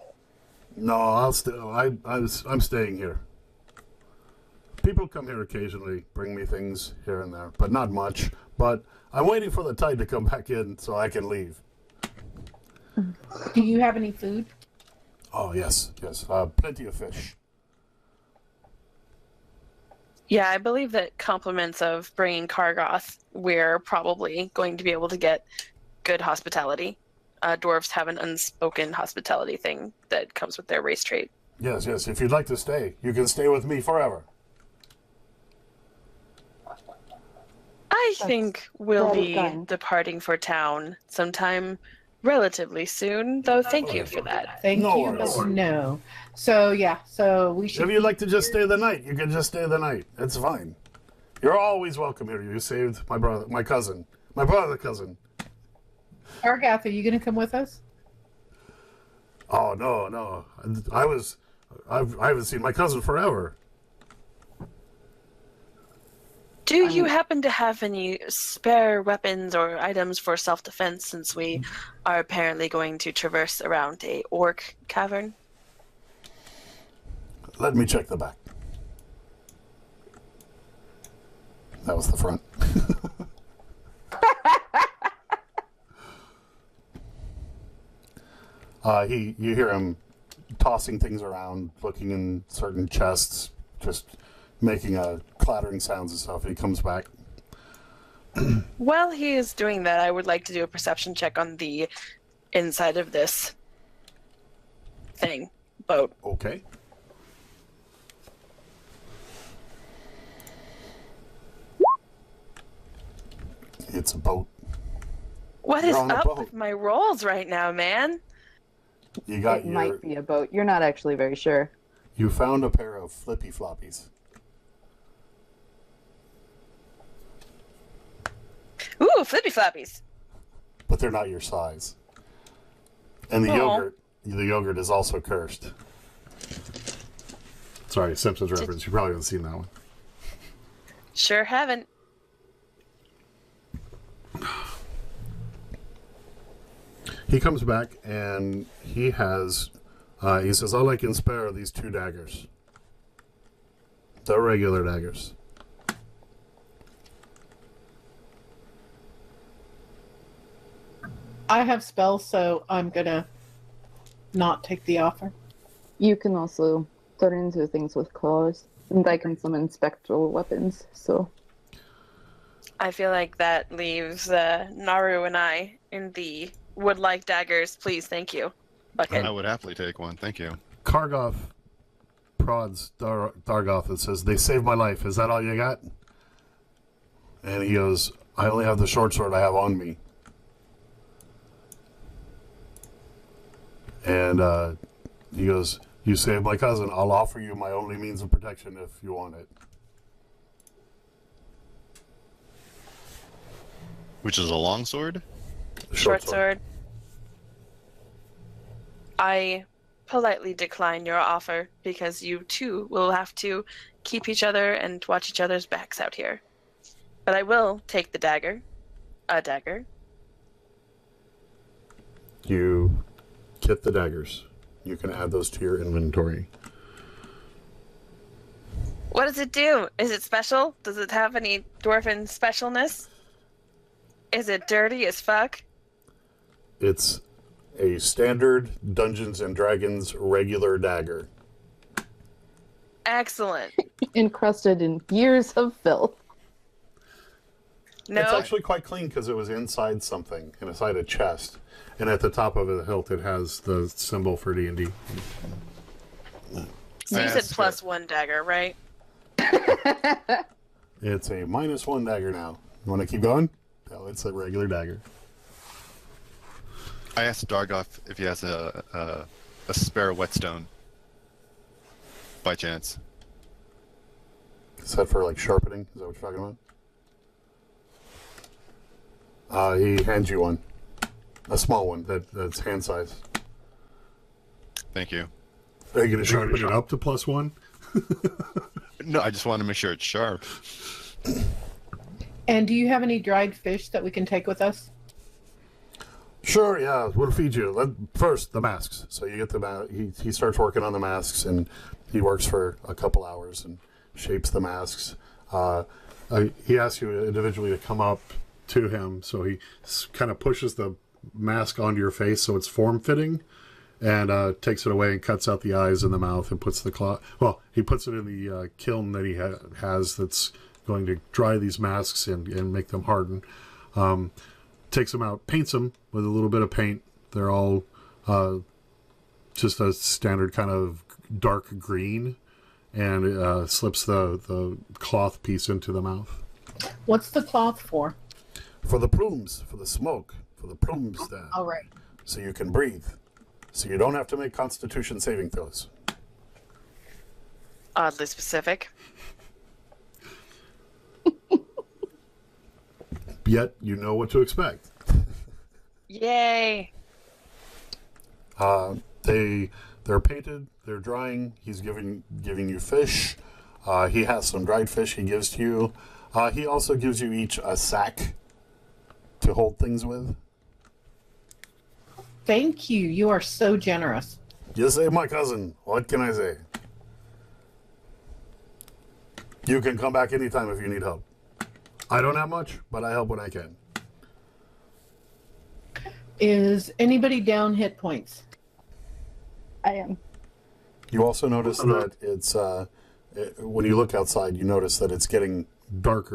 A: No, I'm staying here. People come here occasionally, bring me things here and there, but not much. But I'm waiting for the tide to come back in so I can leave.
B: Do you have any food?
A: Oh, yes. Plenty of fish.
E: Yeah, I believe that compliments of bringing Kargoth, we're probably going to be able to get good hospitality. Dwarves have an unspoken hospitality thing that comes with their race trait.
A: Yes. If you'd like to stay, you can stay with me forever.
E: I think we'll
C: well
E: be
C: done.
E: departing for town sometime relatively soon, though thank you for that.
B: Thank
A: No
B: you,
A: worries.
B: but no. So yeah, so we should.
A: If you'd like to just stay the night, you can just stay the night. It's fine. You're always welcome here. You saved my brother, my cousin.
B: Argath, are you going to come with us?
A: Oh, no. I haven't seen my cousin forever.
E: Do you happen to have any spare weapons or items for self-defense, since we are apparently going to traverse around a orc cavern?
A: Let me check the back. That was the front. You hear him tossing things around, looking in certain chests, just making clattering sounds and stuff. He comes back.
E: While he is doing that, I would like to do a perception check on the inside of this boat.
A: Okay. It's a boat.
E: What
A: You're
E: is
A: on a
E: up
A: boat.
E: with my rolls right now, man?
A: You got
C: It might be a boat. You're not actually very sure.
A: You found a pair of flippy floppies.
E: Ooh, flippy floppies.
A: But they're not your size. And the
E: Aw.
A: yogurt is also cursed. Sorry, Simpsons reference. You probably haven't seen that one.
E: Sure haven't.
A: He comes back and he has, he says, all I can spare are these 2 daggers. They're regular daggers.
B: I have spells, so I'm going to not take the offer.
C: You can also turn into things with claws, and I can summon spectral weapons, so...
E: I feel like that leaves Naru and I in the would-like daggers. Please, thank you. Bucket.
D: I would happily take one. Thank you.
A: Kargoth prods Dargoth and says, they saved my life. Is that all you got? And he goes, I only have the short sword I have on me. And he goes, you saved my cousin. I'll offer you my only means of protection if you want it.
D: Which is a long sword?
E: Short sword. I politely decline your offer because you too will have to keep each other and watch each other's backs out here. But I will take the dagger, a dagger,
A: you get the daggers. You can add those to your inventory.
E: What does it do? Is it special? Does it have any dwarven specialness? Is it dirty as fuck?
A: It's a standard Dungeons and Dragons regular dagger.
E: Excellent.
C: Encrusted in years of filth.
E: No.
A: It's actually quite clean because it was inside something, inside a chest. And at the top of the hilt, it has the symbol for D&D.
E: So you said +1 dagger, right?
A: It's a -1 dagger now. You want to keep going? No, it's a regular dagger.
D: I asked Dargoth if he has a spare whetstone. By chance.
A: Is that for like sharpening? Is that what you're talking about? He hands you one. A small one that's hand size.
D: Thank you.
A: Are you going to sharpen it up to +1?
D: No, I just want to make sure it's sharp.
B: And do you have any dried fish that we can take with us?
A: Sure, yeah, we'll feed you. First, the masks. So you get the he starts working on the masks, and he works for a couple hours and shapes the masks. He asks you individually to come up to him, so he kind of pushes the mask onto your face so it's form-fitting, and takes it away and cuts out the eyes and the mouth and puts the cloth. Well, he puts it in the kiln that he has that's going to dry these masks and make them harden. Takes them out, paints them with a little bit of paint. They're all just a standard kind of dark green, and slips the cloth piece into the mouth.
B: What's the cloth for?
A: For the plumes, for the smoke, for the plumes there.
B: All right.
A: So you can breathe. So you don't have to make Constitution saving throws.
E: Oddly specific.
A: Yet you know what to expect.
E: Yay!
A: They're painted. They're drying. He's giving you fish. He has some dried fish he gives to you. He also gives you each a sack to hold things with.
B: Thank you. You are so generous.
A: You say, my cousin. What can I say? You can come back anytime if you need help. I don't have much, but I help when I can.
B: Is anybody down hit points?
C: I am.
A: You also notice that it's, when you look outside, you notice that it's getting dark.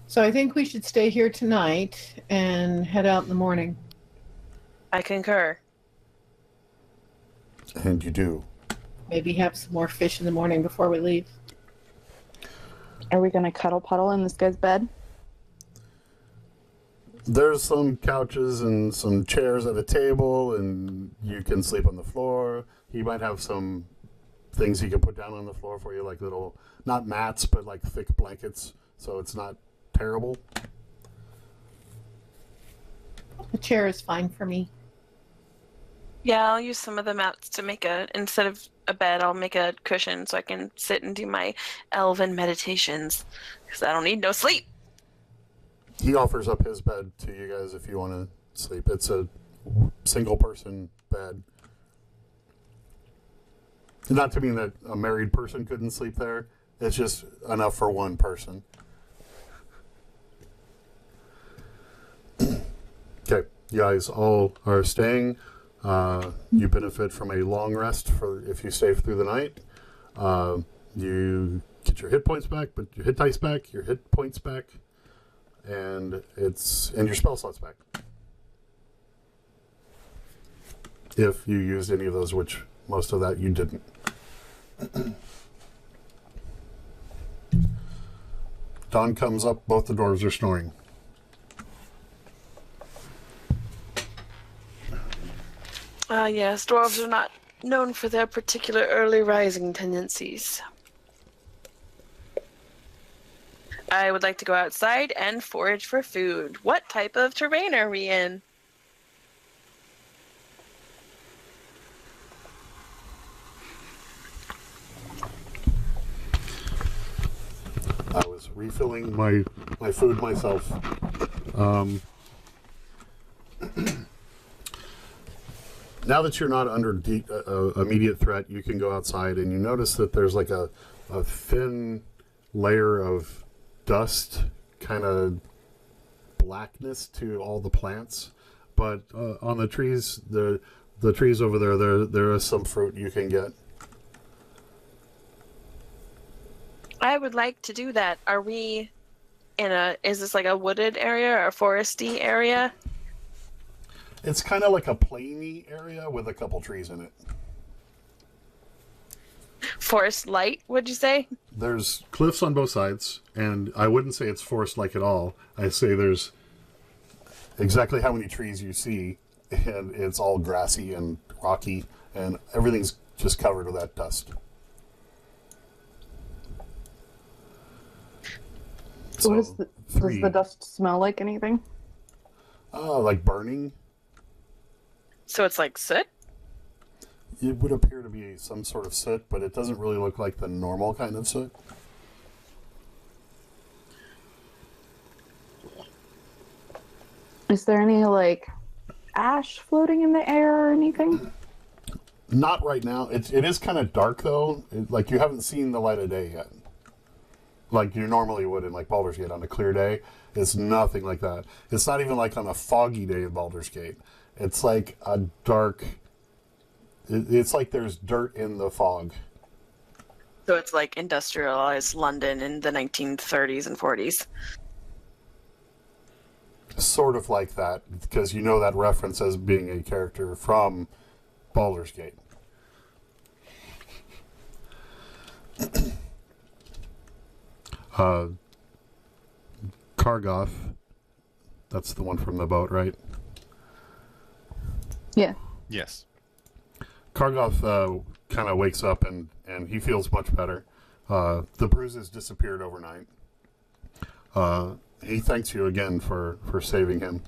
B: So I think we should stay here tonight and head out in the morning.
E: I concur.
A: And you do.
B: Maybe have some more fish in the morning before we leave.
C: Are we going to cuddle puddle in this guy's bed?
A: There's some couches and some chairs at a table, and you can sleep on the floor. He might have some things he can put down on the floor for you, like little, not mats, but like thick blankets, so it's not terrible.
B: The chair is fine for me.
E: Yeah, I'll use some of the mats to make instead of a bed, I'll make a cushion so I can sit and do my elven meditations, because I don't need no sleep.
A: He offers up his bed to you guys if you want to sleep. It's a single person bed. Not to mean that a married person couldn't sleep there. It's just enough for one person. Okay, you guys all are staying. You benefit from a long rest for if you stay through the night. You get your hit points back, but your hit dice back, your hit points back, and your spell slots back. If you used any of those, which most of that you didn't. Dawn comes up, both the dwarves are snoring.
E: Yes, dwarves are not known for their particular early rising tendencies. I would like to go outside and forage for food. What type of terrain are we in?
A: I was refilling my food myself. now that you're not under immediate threat, you can go outside, and you notice that there's like a thin layer of dust, kind of blackness to all the plants. But on the trees, the trees over there is some fruit you can get.
E: I would like to do that. Are we is this like a wooded area or a foresty area?
A: It's kind of like a plainy area with a couple trees in it.
E: Forest light, would you say?
A: There's cliffs on both sides, and I wouldn't say it's forest-like at all. I say there's exactly how many trees you see, and it's all grassy and rocky, and everything's just covered with that dust. So,
C: Does the dust smell like anything?
A: Like burning.
E: So it's like soot?
A: It would appear to be some sort of soot, but it doesn't really look like the normal kind of soot.
C: Is there any, like, ash floating in the air or anything?
A: Not right now. It is kind of dark, though. Like, you haven't seen the light of day yet. Like you normally would in, like, Baldur's Gate on a clear day. It's nothing like that. It's not even like on a foggy day in Baldur's Gate. It's like a dark... It's like there's dirt in the fog.
E: So it's like industrialized London in the 1930s and 40s.
A: Sort of like that, because you know that reference as being a character from Baldur's Gate. Kargoth, that's the one from the boat, right?
C: Yeah.
D: Yes.
A: Kargoth kind of wakes up and he feels much better. The bruises disappeared overnight. He thanks you again for saving him.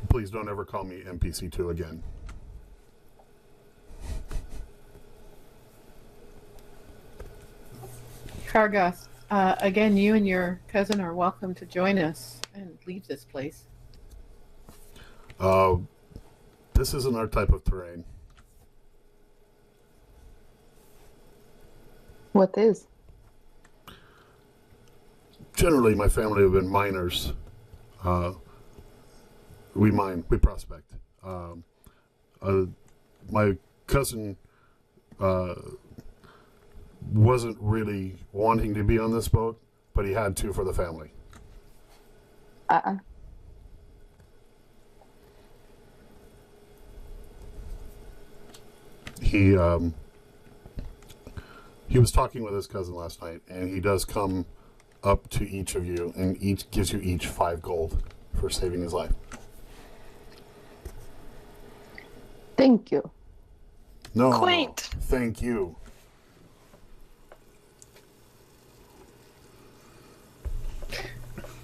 A: Please don't ever call me NPC2 again.
B: Kargoth, again, you and your cousin are welcome to join us and leave this place.
A: This isn't our type of terrain.
C: What is?
A: Generally, my family have been miners. We mine, we prospect. My cousin wasn't really wanting to be on this boat, but he had to for the family. He was talking with his cousin last night, and he does come up to each of you, and each gives you each 5 gold for saving his life.
C: Thank you.
A: No,
E: Quaint.
A: thank you.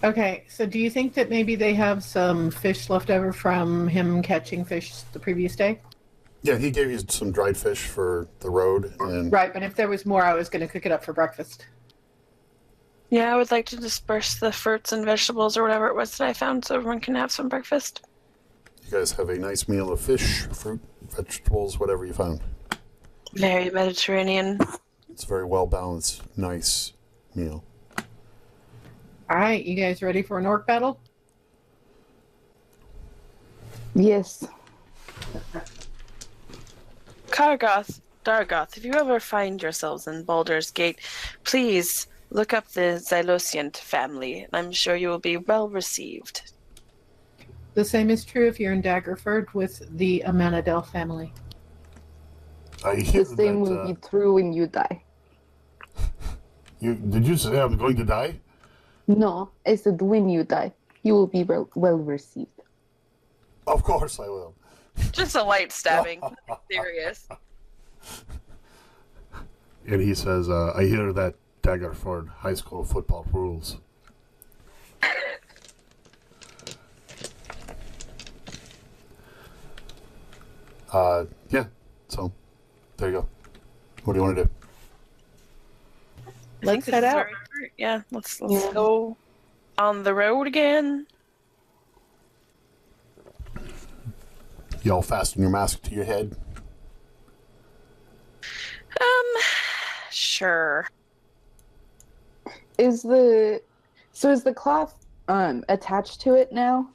B: Okay, so do you think that maybe they have some fish left over from him catching fish the previous day?
A: Yeah, he gave you some dried fish for the road, and
B: Right, but if there was more, I was going to cook it up for breakfast.
E: Yeah, I would like to disperse the fruits and vegetables or whatever it was that I found so everyone can have some breakfast.
A: you guys have a nice meal of fish, fruit, vegetables, whatever you found.
E: Very Mediterranean.
A: It's a very well balanced, nice meal.
B: All right, you guys ready for an orc battle?
C: Yes.
E: Kargoth, Dargoth, if you ever find yourselves in Baldur's Gate, please look up the Xylosiant family, and I'm sure you will be well received.
B: The same is true if you're in Daggerford with the Amanadel family.
A: I hear
C: The same
A: that,
C: will be true when you die.
A: Did you say I'm going to die?
C: No, I said when you die, you will be well received.
A: Of course I will.
E: Just a light stabbing. Serious.
A: And he says, I hear that Daggerford High School football rules. Yeah, so there you go. What do you want to do?
E: I
B: Let's
E: think this
B: head
E: is
B: out.
E: where yeah, let's go on the road again.
A: Y'all fasten your mask to your head.
E: Sure.
C: Is the cloth attached to it now?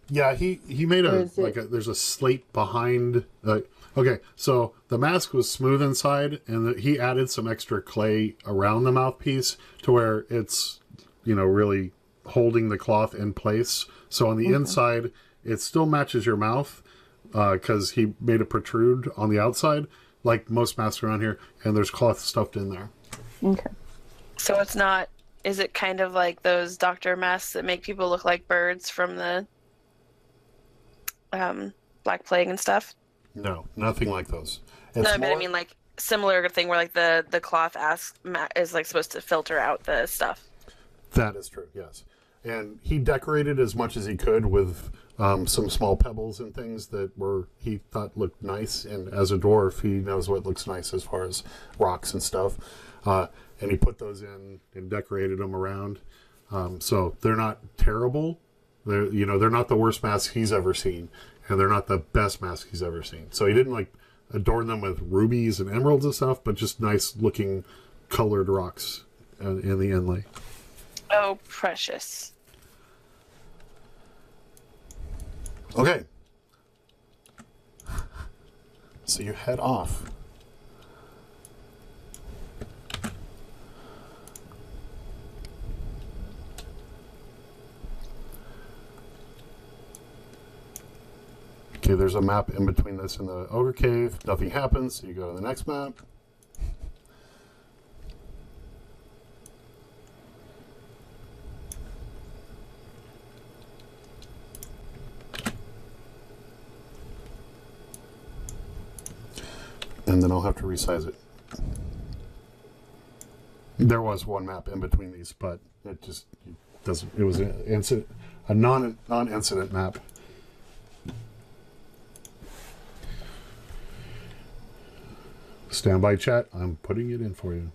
A: Yeah, he made
C: Or is it-
A: there's a slate behind. Okay, so the mask was smooth inside, and he added some extra clay around the mouthpiece to where it's, really holding the cloth in place. So on the inside, it still matches your mouth because he made it protrude on the outside, like most masks around here, and there's cloth stuffed in there.
C: Okay.
E: So it's not. Is it kind of like those doctor masks that make people look like birds from the Black Plague and stuff?
A: No, nothing like those.
E: No, but I mean like similar thing where like the cloth is like supposed to filter out the stuff.
A: That is true, yes. And he decorated as much as he could with some small pebbles and things that he thought looked nice. And as a dwarf, he knows what looks nice as far as rocks and stuff. And he put those in and decorated them around. So they're not terrible. They're not the worst mask he's ever seen, and they're not the best mask he's ever seen. So he didn't adorn them with rubies and emeralds and stuff, but just nice looking colored rocks in the inlay.
E: Oh, precious.
A: Okay. So you head off. Okay, there's a map in between this and the ogre cave. Nothing happens, so you go to the next map. And then I'll have to resize it. There was one map in between these, but it just doesn't. It was a non-incident map. Stand by, chat. I'm putting it in for you.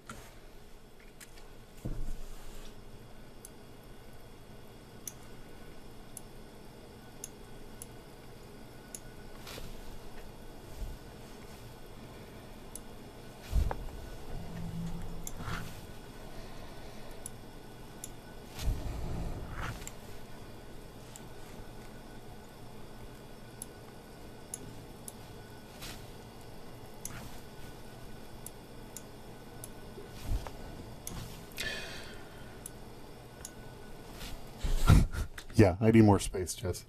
A: Yeah, I need more space, Jess.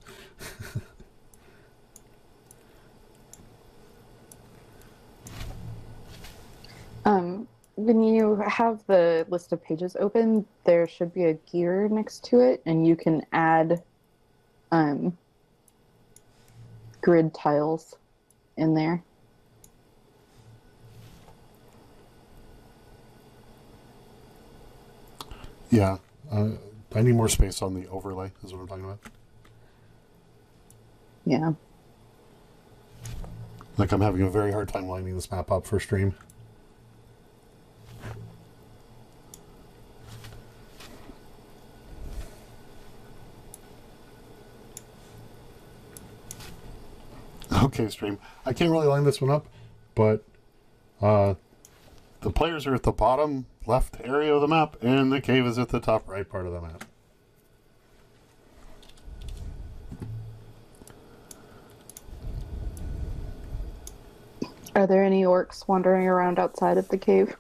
C: When you have the list of pages open, there should be a gear next to it, and you can add grid tiles in there.
A: Yeah, I need more space on the overlay, is what I'm talking about.
C: Yeah.
A: Like, I'm having a very hard time lining this map up for stream. Okay, stream. I can't really line this one up, but the players are at the bottom left area of the map, and the cave is at the top right part of the map.
C: Are there any orcs wandering around outside of the cave?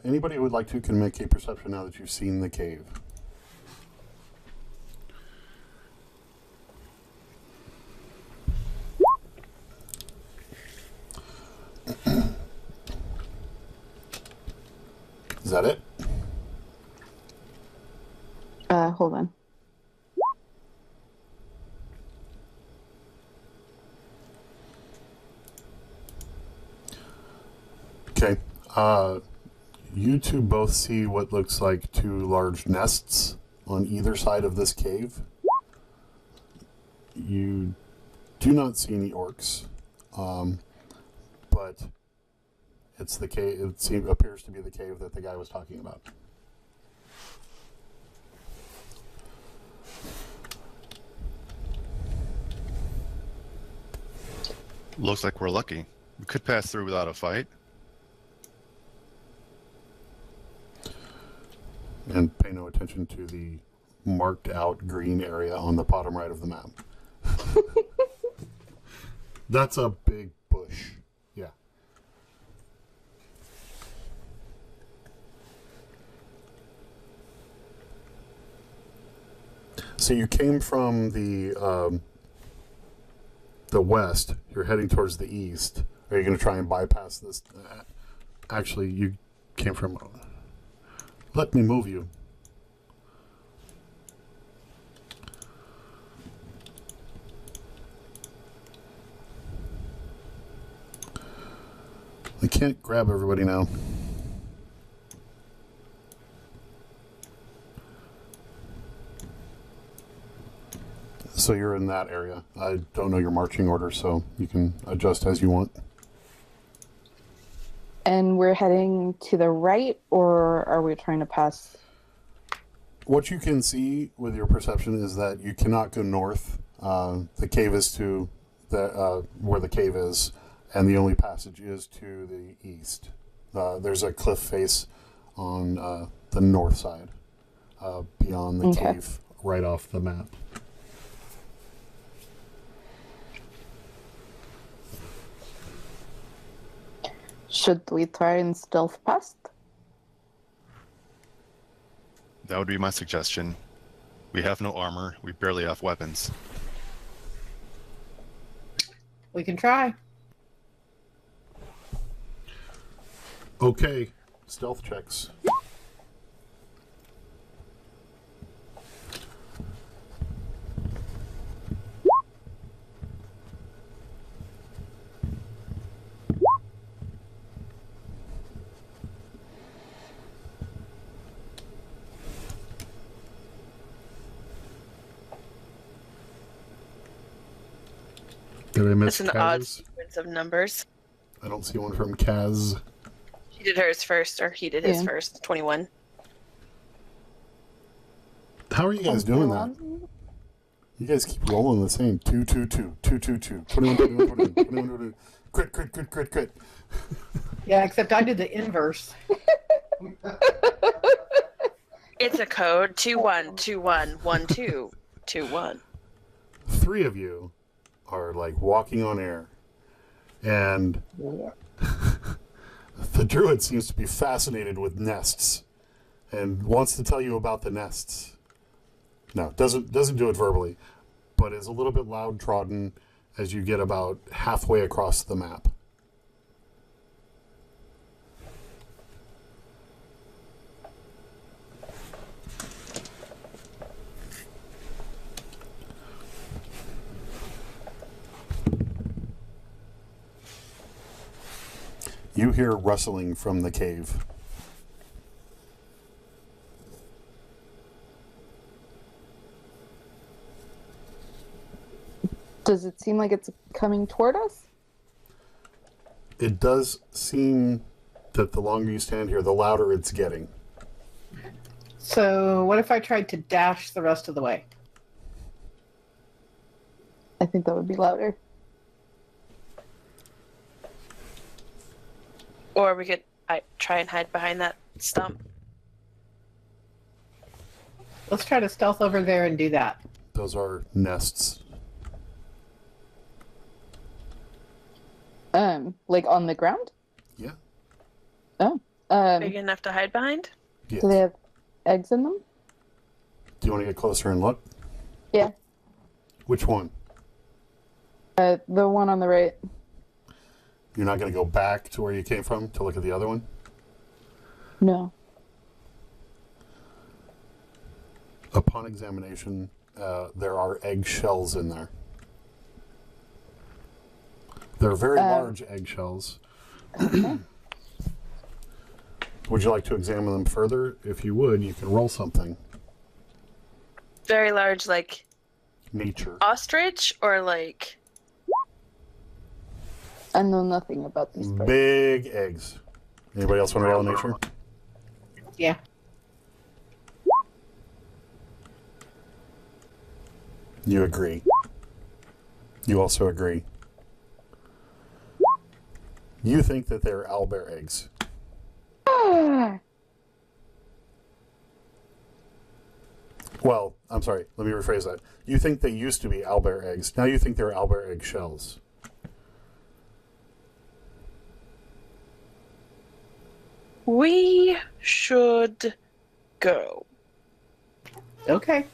A: Anybody who would like to can make a perception now that you've seen the cave. Is that it?
C: Hold on.
A: Okay. You two both see what looks like two large nests on either side of this cave. You do not see any orcs, but it's the cave. It appears to be the cave that the guy was talking about.
D: Looks like we're lucky. We could pass through without a fight.
A: And pay no attention to the marked out green area on the bottom right of the map. That's a big bush. Yeah. So you came from the west. You're heading towards the east. Are you going to try and bypass this? Actually, you came from... Let me move you. I can't grab everybody now. So you're in that area. I don't know your marching order, so you can adjust as you want.
C: And we're heading to the right, or are we trying to pass?
A: What you can see with your perception is that you cannot go north. The cave is to where the cave is, and the only passage is to the east. There's a cliff face on the north side, beyond the cave, right off the map.
C: Should we try and stealth past?
D: That would be my suggestion. We have no armor. We barely have weapons.
B: We can try.
A: Okay, stealth checks. Did I miss
E: It's an odd
A: Kaz?
E: sequence of numbers.
A: I don't see one from Kaz.
E: She did hers first, or he did his
C: Yeah.
E: first. 21.
A: How are you guys doing that? You guys keep rolling the same. 2, 2, 2, 2, 2, 2, 21, 21, 21, 21, 21. Crit, crit, crit, crit, crit.
B: Yeah, except I did the inverse.
E: It's a code 21211221.
A: 3 of you are like walking on air. And the druid seems to be fascinated with nests and wants to tell you about the nests. No, doesn't do it verbally, but is a little bit loud trodden as you get about halfway across the map. You hear rustling from the cave.
C: Does it seem like it's coming toward us?
A: It does seem that the longer you stand here, the louder it's getting.
B: So what if I tried to dash the rest of the way?
C: I think that would be louder.
E: Or we could try and hide behind that stump.
B: Let's try to stealth over there and do that.
A: Those are nests.
C: Like on the ground?
A: Yeah.
C: Oh.
E: Big enough to hide behind?
A: Yes.
C: Do they have eggs in them?
A: Do you want to get closer and look?
C: Yeah.
A: Which one?
C: The one on the right.
A: You're not going to go back to where you came from to look at the other one?
C: No.
A: Upon examination, there are eggshells in there. They're very large eggshells. Would you like to examine them further? If you would, you can roll something.
E: Very large, like
A: Nature.
E: ostrich, or like...
C: I know nothing about these birds.
A: Big eggs. Anybody else want to roll nature?
B: Yeah.
A: You agree. You also agree. You think that they're owlbear eggs. Well, I'm sorry. Let me rephrase that. You think they used to be owlbear eggs. Now you think they're owlbear egg shells.
E: We should go.
B: Okay.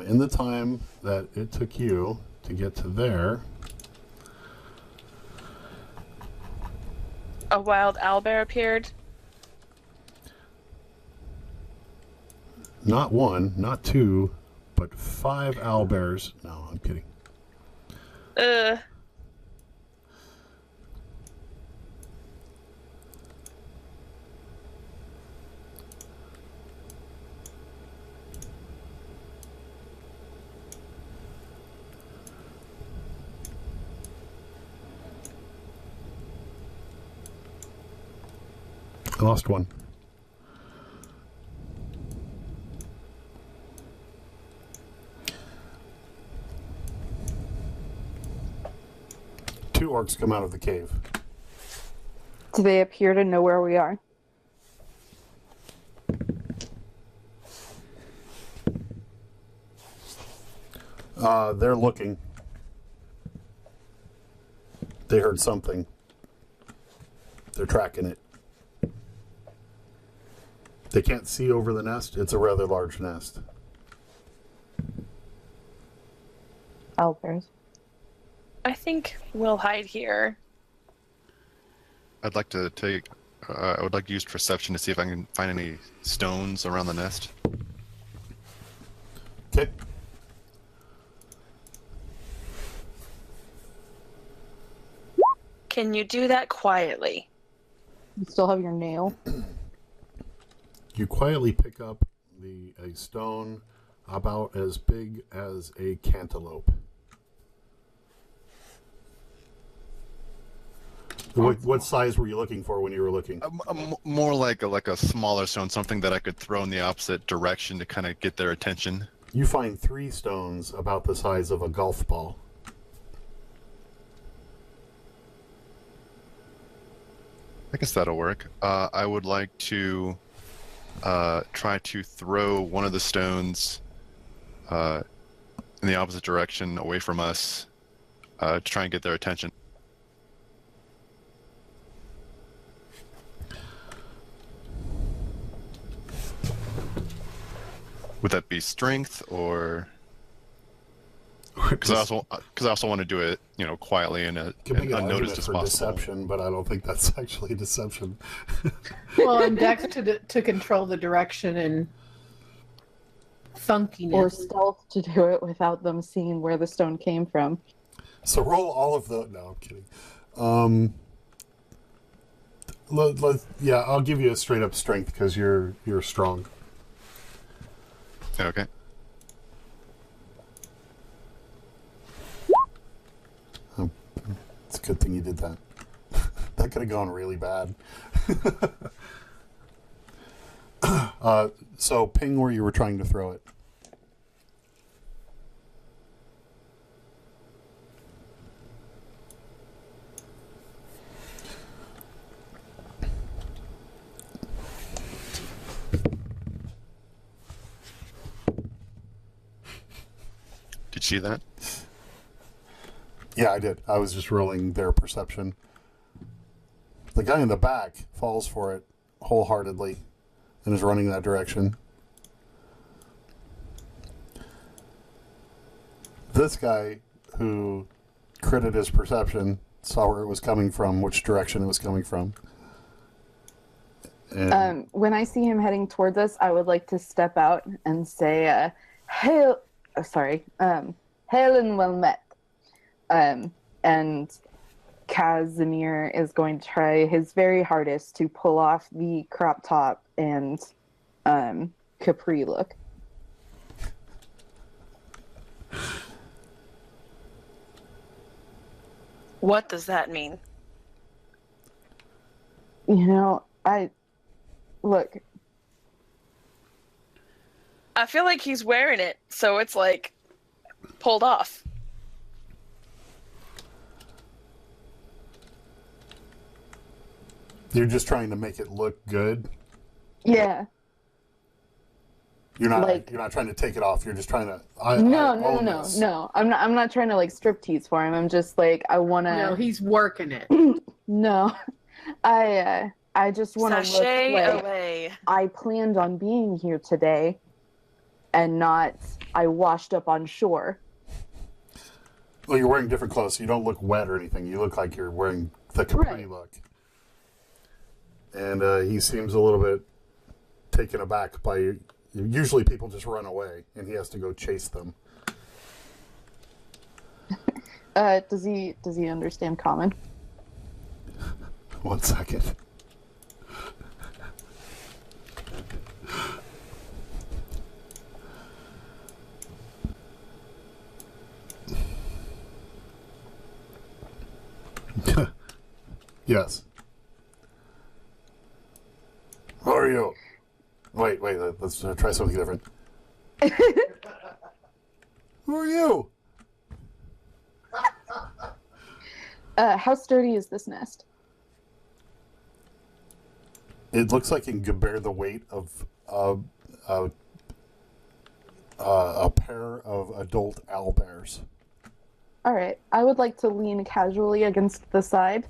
A: In the time that it took you to get to there,
E: A wild owlbear appeared.
A: not one, not two, but 5 owlbears. No, I'm kidding. I lost one. Two orcs come out of the cave.
C: Do they appear to know where we are?
A: They're looking. They heard something. They're tracking it. They can't see over the nest. It's a rather large nest.
C: Owlbears.
E: I think we'll hide here.
D: I'd like to take. I would like to use perception to see if I can find any stones around the nest.
A: Okay.
E: Can you do that quietly?
C: You still have your nail.
A: You quietly pick up a stone about as big as a cantaloupe. What size were you looking for when you were looking?
D: More like a smaller stone, something that I could throw in the opposite direction to kind of get their attention.
A: You find 3 stones about the size of a golf ball.
D: I guess that'll work. I would like to try to throw one of the stones in the opposite direction, away from us, to try and get their attention. Would that be strength, or because I also want to do it, quietly and unnoticed as
A: for
D: possible.
A: Deception, but I don't think that's actually deception.
B: Well, and Dex to control the direction and funkiness.
C: Or stealth to do it without them seeing where the stone came from.
A: So roll all of the. No, I'm kidding. Yeah, I'll give you a straight up strength because you're strong.
D: Okay.
A: It's a good thing you did that. That could have gone really bad. So ping where you were trying to throw it.
D: Did you see that?
A: Yeah, I did. I was just rolling their perception. The guy in the back falls for it wholeheartedly and is running that direction. This guy who critted his perception saw where it was coming from, which direction it was coming from. And
C: When I see him heading towards us, I would like to step out and say, hail and well met. And Casimir is going to try his very hardest to pull off the crop top and capri look.
E: What does that mean?
C: Look.
E: I feel like he's wearing it, so it's like pulled off.
A: You're just trying to make it look good.
C: Yeah.
A: You're not.
C: Like-
A: you're not trying to take it off. You're just trying to.
C: No. I'm not trying to like strip tease for him. I'm just like I want to.
B: No, he's working it.
C: No, I just want to look
E: Sashay
C: like
E: away.
C: I planned on being here today, and not I washed up on shore.
A: Well, you're wearing different clothes, so you don't look wet or anything. You look like you're wearing the capri
C: Right.
A: look. And he seems a little bit taken aback by you. Usually people just run away, and he has to go chase them.
C: Does he understand common?
A: 1 second. Yes. Who are you? Wait, let's try something different. Who are you?
C: How sturdy is this nest?
A: It looks like it can bear the weight of a pair of adult owlbears.
C: All right, I would like to lean casually against the side,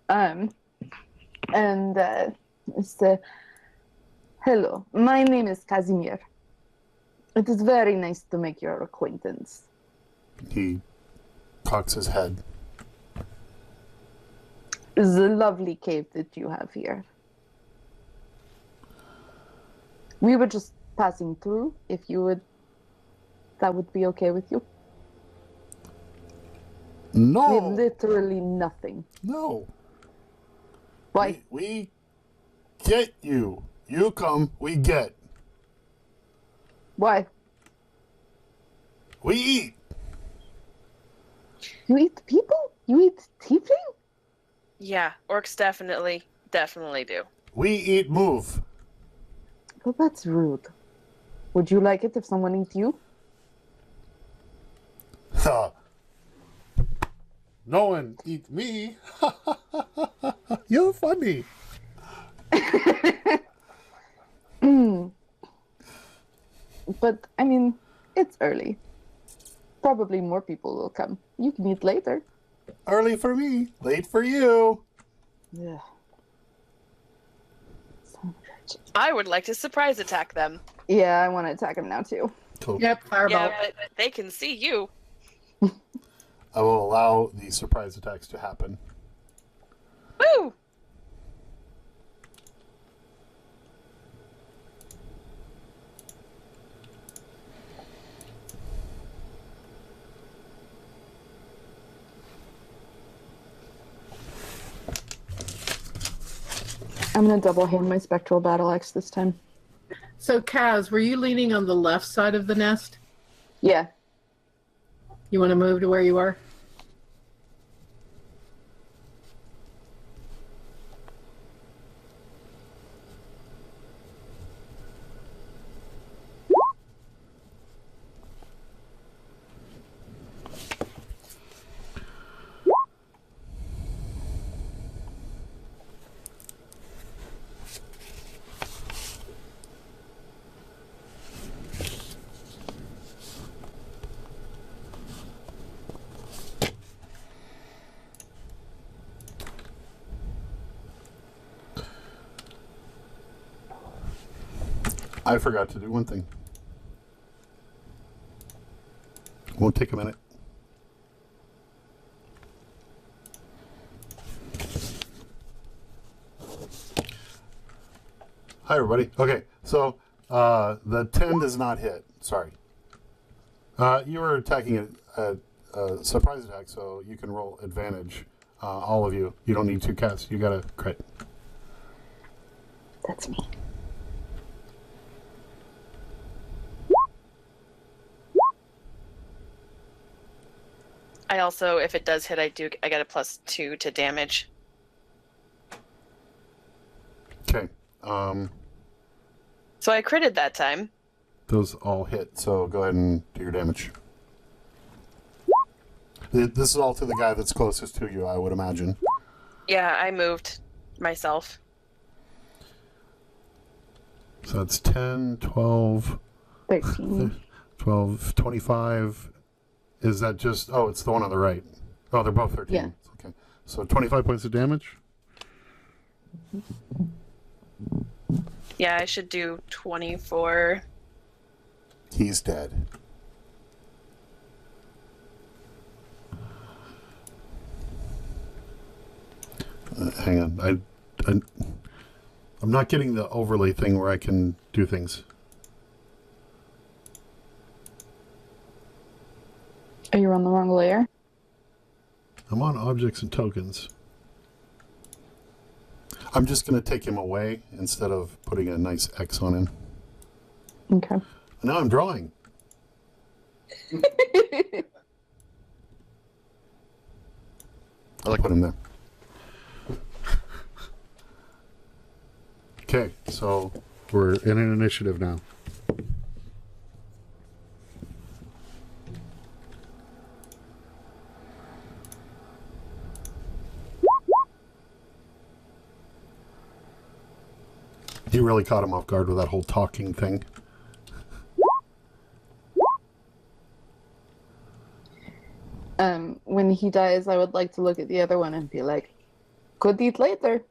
C: and say, "Hello, my name is Casimir. It is very nice to make your acquaintance."
A: He cocks his head.
C: It's a lovely cave that you have here. We were just passing through. If you would, that would be okay with you. We have
A: No,
C: literally nothing.
A: no.
C: Why?
A: We get you. You come, we get.
C: Why?
A: We eat.
C: You eat people? You eat tiefling?
E: Yeah, orcs definitely do.
A: We eat move.
C: Well, that's rude. Would you like it if someone eat you?
A: Ha. No one eat me. You're funny.
C: But, I mean, it's early. Probably more people will come. You can eat later.
A: Early for me, late for you.
C: Yeah.
E: I would like to surprise attack them.
C: Yeah, I want to attack him now, too.
A: Cool.
B: Yep, fireball.
E: Yeah, but they can see you.
A: I will allow the surprise attacks to happen.
E: Woo!
C: I'm going to double hand my spectral battle axe this time.
B: So, Kaz, were you leaning on the left side of the nest?
C: Yeah.
B: You want to move to where you are?
A: I forgot to do one thing. Won't take a minute. Hi, everybody. Okay, so the 10 does not hit. Sorry. You were attacking a surprise attack, so you can roll advantage. All of you. You don't need to cast. You got a crit.
C: That's me.
E: I also, if it does hit, I get a +2 to damage.
A: Okay.
E: So I critted that time.
A: Those all hit, so go ahead and do your damage. This is all to the guy that's closest to you, I would imagine.
E: Yeah, I moved. myself.
A: So that's 10, 12,
C: 13.
A: 12, 25. Is that just... Oh, it's the one on the right. Oh, they're both 13.
C: Yeah.
A: Okay. So 25 points of damage.
E: Yeah, I should do 24.
A: He's dead. Hang on. I'm not getting the overlay thing where I can do things.
C: Are you on the wrong layer?
A: I'm on objects and tokens. I'm just going to take him away instead of putting a nice X on him.
C: Okay.
A: Now I'm drawing.
D: I like
A: Put him there. Okay, so we're in an initiative now. He really caught him off guard with that whole talking thing.
C: When he dies, I would like to look at the other one and be like, could eat later.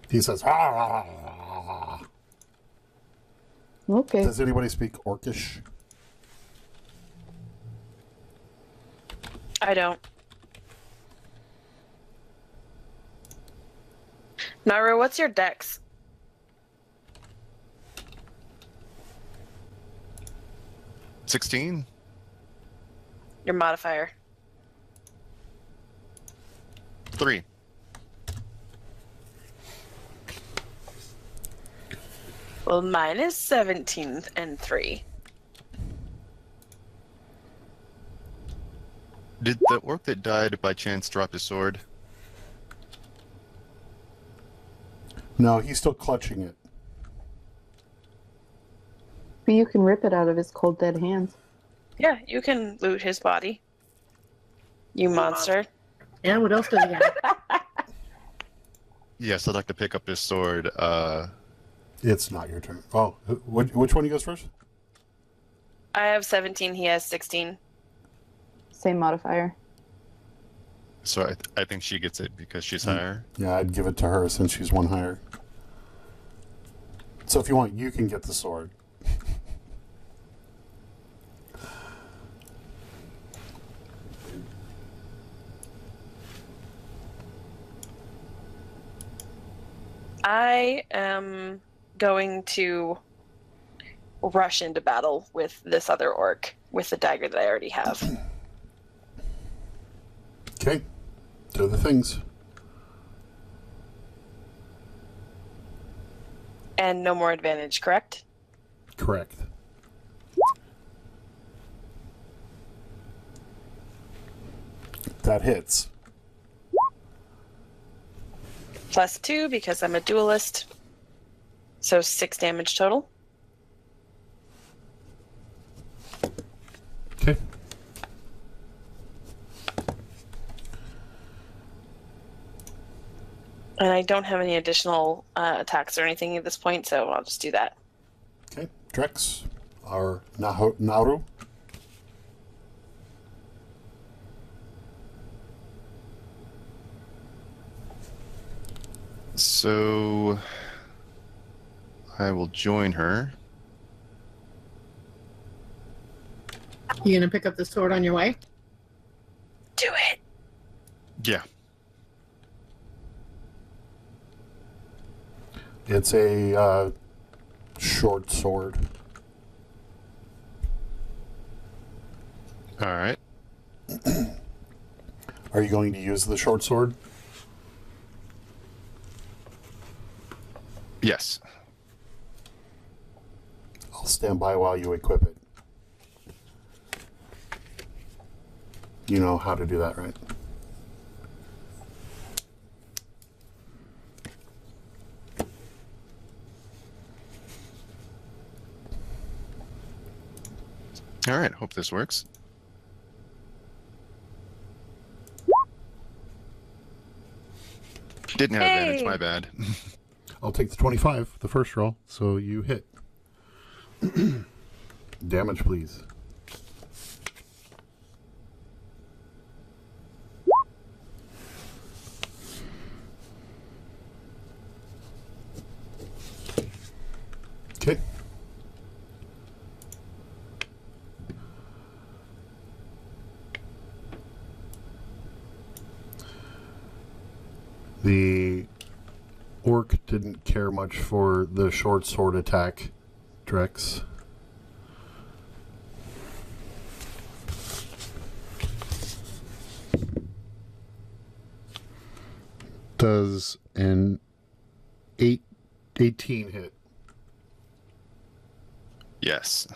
A: He says, "Ah."
C: Okay.
A: Does anybody speak Orcish?
E: I don't. Naru, what's your dex?
D: $16.
E: Your modifier?
D: 3.
E: Well, mine is 17 and 3.
D: Did the orc that died by chance drop his sword?
A: No, he's still clutching it.
C: But you can rip it out of his cold dead hands.
E: Yeah, you can loot his body. You monster.
B: Yeah, what else does he have?
D: Yes, I'd like to pick up his sword.
A: It's not your turn. Oh, which one goes first?
E: I have 17, he has 16.
C: Same modifier.
D: So I think she gets it because she's higher.
A: Yeah, I'd give it to her since she's one higher. So if you want, you can get the sword.
E: I am going to rush into battle with this other orc with the dagger that I already have.
A: Okay, do the things.
E: And no more advantage, correct?
A: Correct. That hits.
E: +2 because I'm a duelist. So 6 damage total.
A: Okay.
E: And I don't have any additional attacks or anything at this point, so I'll just do that.
A: Okay. Drex, our Naru.
D: So I will join her.
B: You gonna pick up the sword on your way?
E: Do it!
D: Yeah.
A: It's a short sword.
D: All right.
A: Are you going to use the short sword?
D: Yes.
A: I'll stand by while you equip it. You know how to do that, right?
D: All right. Hope this works. Didn't have advantage,
E: Hey!
D: my bad.
A: I'll take the 25, the first roll, so you hit. Damage, please. Okay. The orc didn't care much for the short sword attack, Drex. Does an 18 hit?
D: Yes.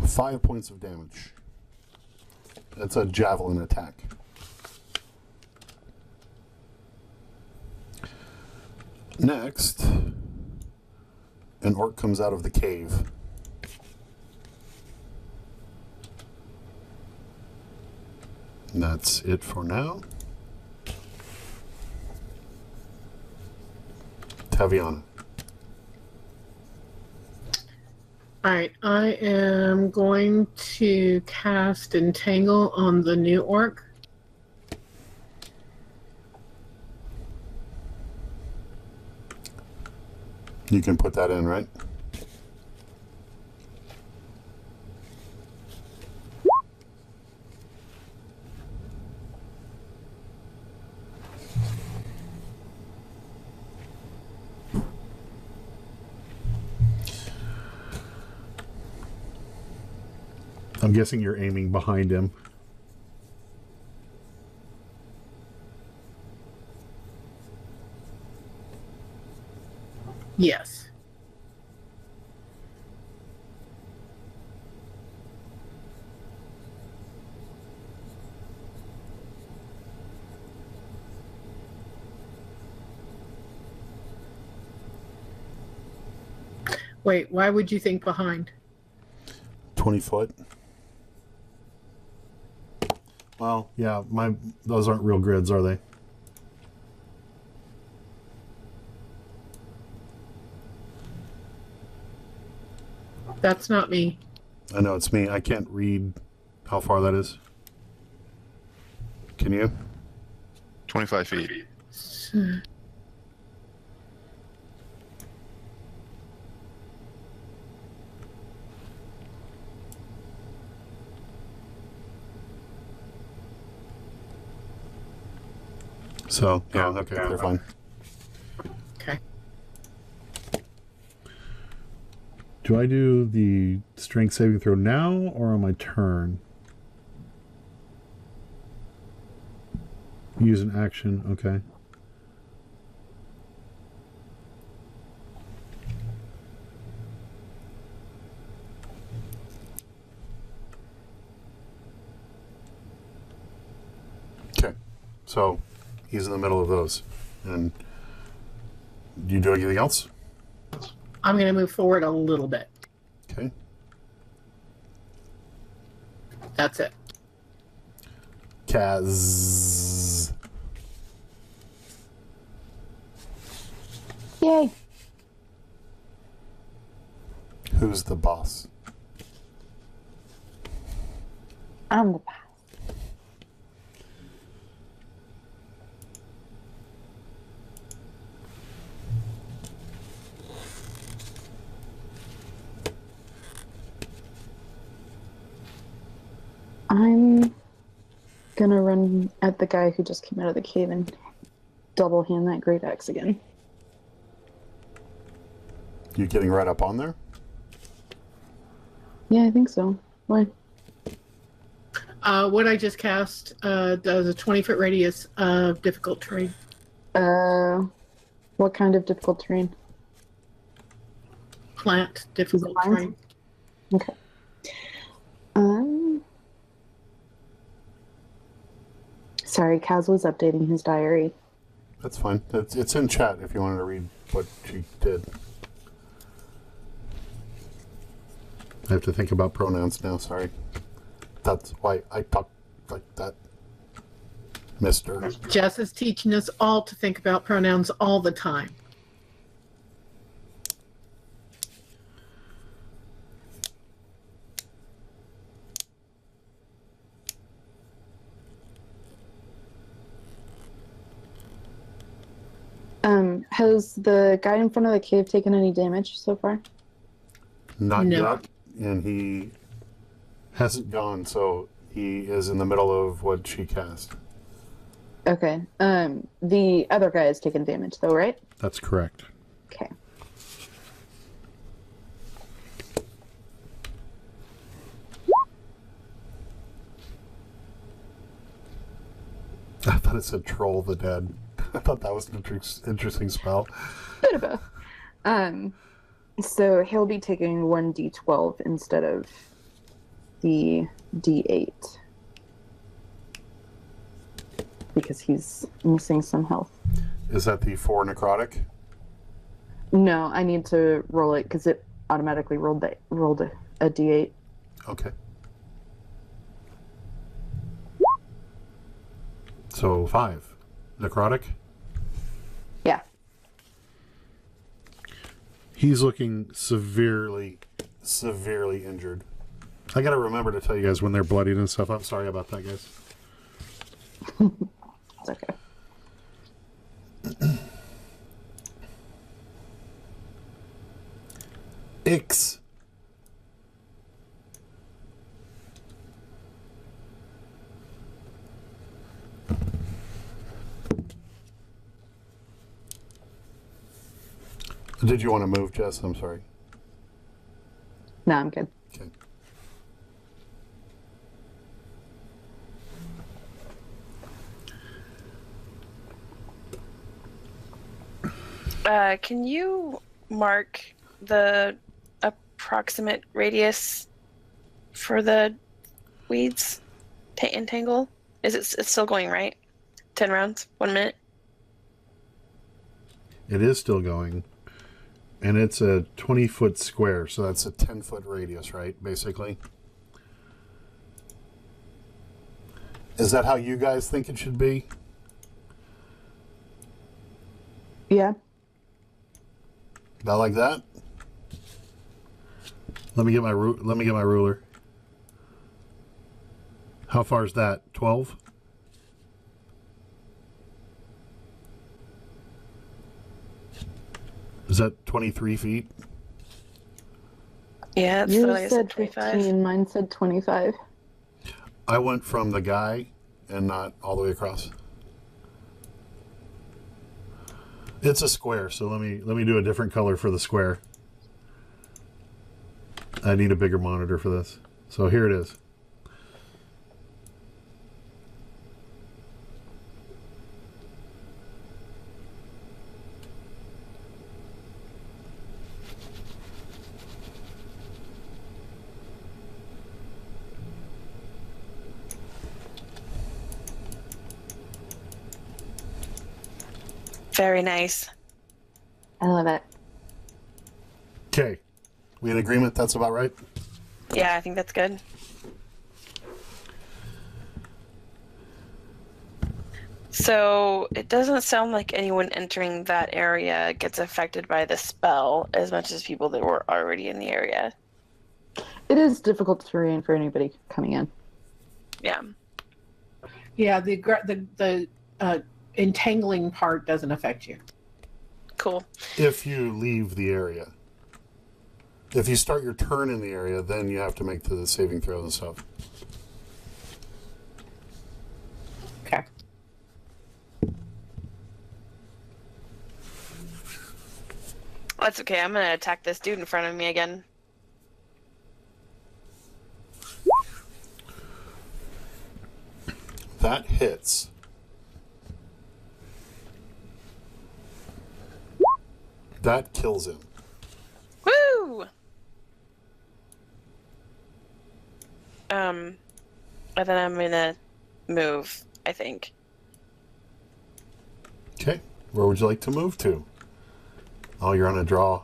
A: Five points of damage. That's a javelin attack. Next, an orc comes out of the cave. And that's it for now. Taviana.
B: All right, I am going to cast Entangle on the new orc.
A: You can put that in, right? I'm guessing you're aiming behind him.
B: Yes. Wait, why would you think behind?
A: 20 foot. Well, yeah, those aren't real grids, are they?
B: That's not me.
A: I know it's me. I can't read how far that is. Can you?
D: 25 feet.
A: So, yeah, okay, they're fine.
B: Okay.
A: Do I do the strength saving throw now or on my turn? Use an action, okay. Okay, so he's in the middle of those. And do you do anything else?
B: I'm going to move forward a little bit.
A: Okay.
B: That's it.
A: Kaz.
C: Yay.
A: Who's the boss?
C: I'm the boss. I'm gonna run at the guy who just came out of the cave and double hand that great axe again.
A: You getting right up on there?
C: Yeah, I think so. Why?
B: What I just cast does a 20-foot radius of difficult terrain.
C: What kind of difficult terrain?
B: Plant difficult
C: Plant?
B: terrain.
C: Okay. Sorry, Kaz was updating his diary.
A: That's fine. It's in chat if you wanted to read what she did. I have to think about pronouns now, sorry. That's why I talk like that. Mister.
B: Jess is teaching us all to think about pronouns all the time.
C: Has the guy in front of the cave taken any damage so far?
A: Not
B: No.
A: yet, and he hasn't gone, so he is in the middle of what she cast.
C: Okay. The other guy has taken damage though, right?
A: That's correct.
C: Okay.
A: I thought it said Troll the Dead. I thought that was an interesting spell.
C: Bit of both. So he'll be taking 1d12 instead of the d8 because he's missing some health.
A: Is that the 4 necrotic?
C: No, I need to roll it because it automatically rolled a d8.
A: Okay. So 5. Necrotic?
C: Yeah.
A: He's looking severely injured. I gotta remember to tell you guys when they're bloodied and stuff. I'm sorry about that, guys.
C: It's okay.
A: Ix. Did you want to move, Jess? I'm sorry.
C: No, I'm good.
E: Okay. Can you mark the approximate radius for the weeds entangle? It's still going, right? 10 rounds, 1 minute.
A: It is still going. And it's a 20-foot square, so that's a 10-foot radius, right? Basically. Is that how you guys think it should be?
C: Yeah.
A: About like that? Let me get my ruler. How far is that? 12? Is that 23 feet?
E: Yeah, it's
C: You
E: like I
C: said
E: 25.
C: 15, mine said 25.
A: I went from the guy and not all the way across. It's a square, so let me do a different color for the square. I need a bigger monitor for this. So here it is.
E: Very nice.
C: I love it.
A: Okay. We in agreement that's about right?
E: Yeah, I think that's good. So it doesn't sound like anyone entering that area gets affected by the spell as much as people that were already in the area.
C: It is difficult terrain for anybody coming in.
E: Yeah.
B: Yeah, the entangling part doesn't affect you.
E: Cool.
A: If you leave the area. If you start your turn in the area, then you have to make the saving throws and stuff.
B: Okay.
E: That's okay. I'm going to attack this dude in front of me again.
A: That hits. That kills him.
E: Woo! And then I'm going to move, I think.
A: Okay. Where would you like to move to? Oh, you're on a draw.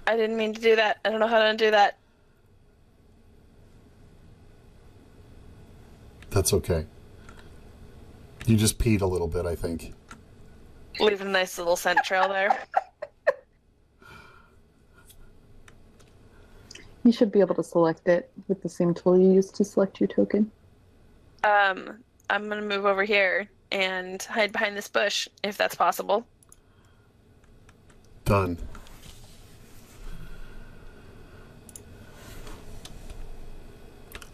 E: I didn't mean to do that. I don't know how to undo that.
A: That's okay. You just peed a little bit, I think.
E: Leave a nice little scent trail there.
C: You should be able to select it with the same tool you used to select your token.
E: I'm gonna move over here and hide behind this bush, if that's possible.
A: Done.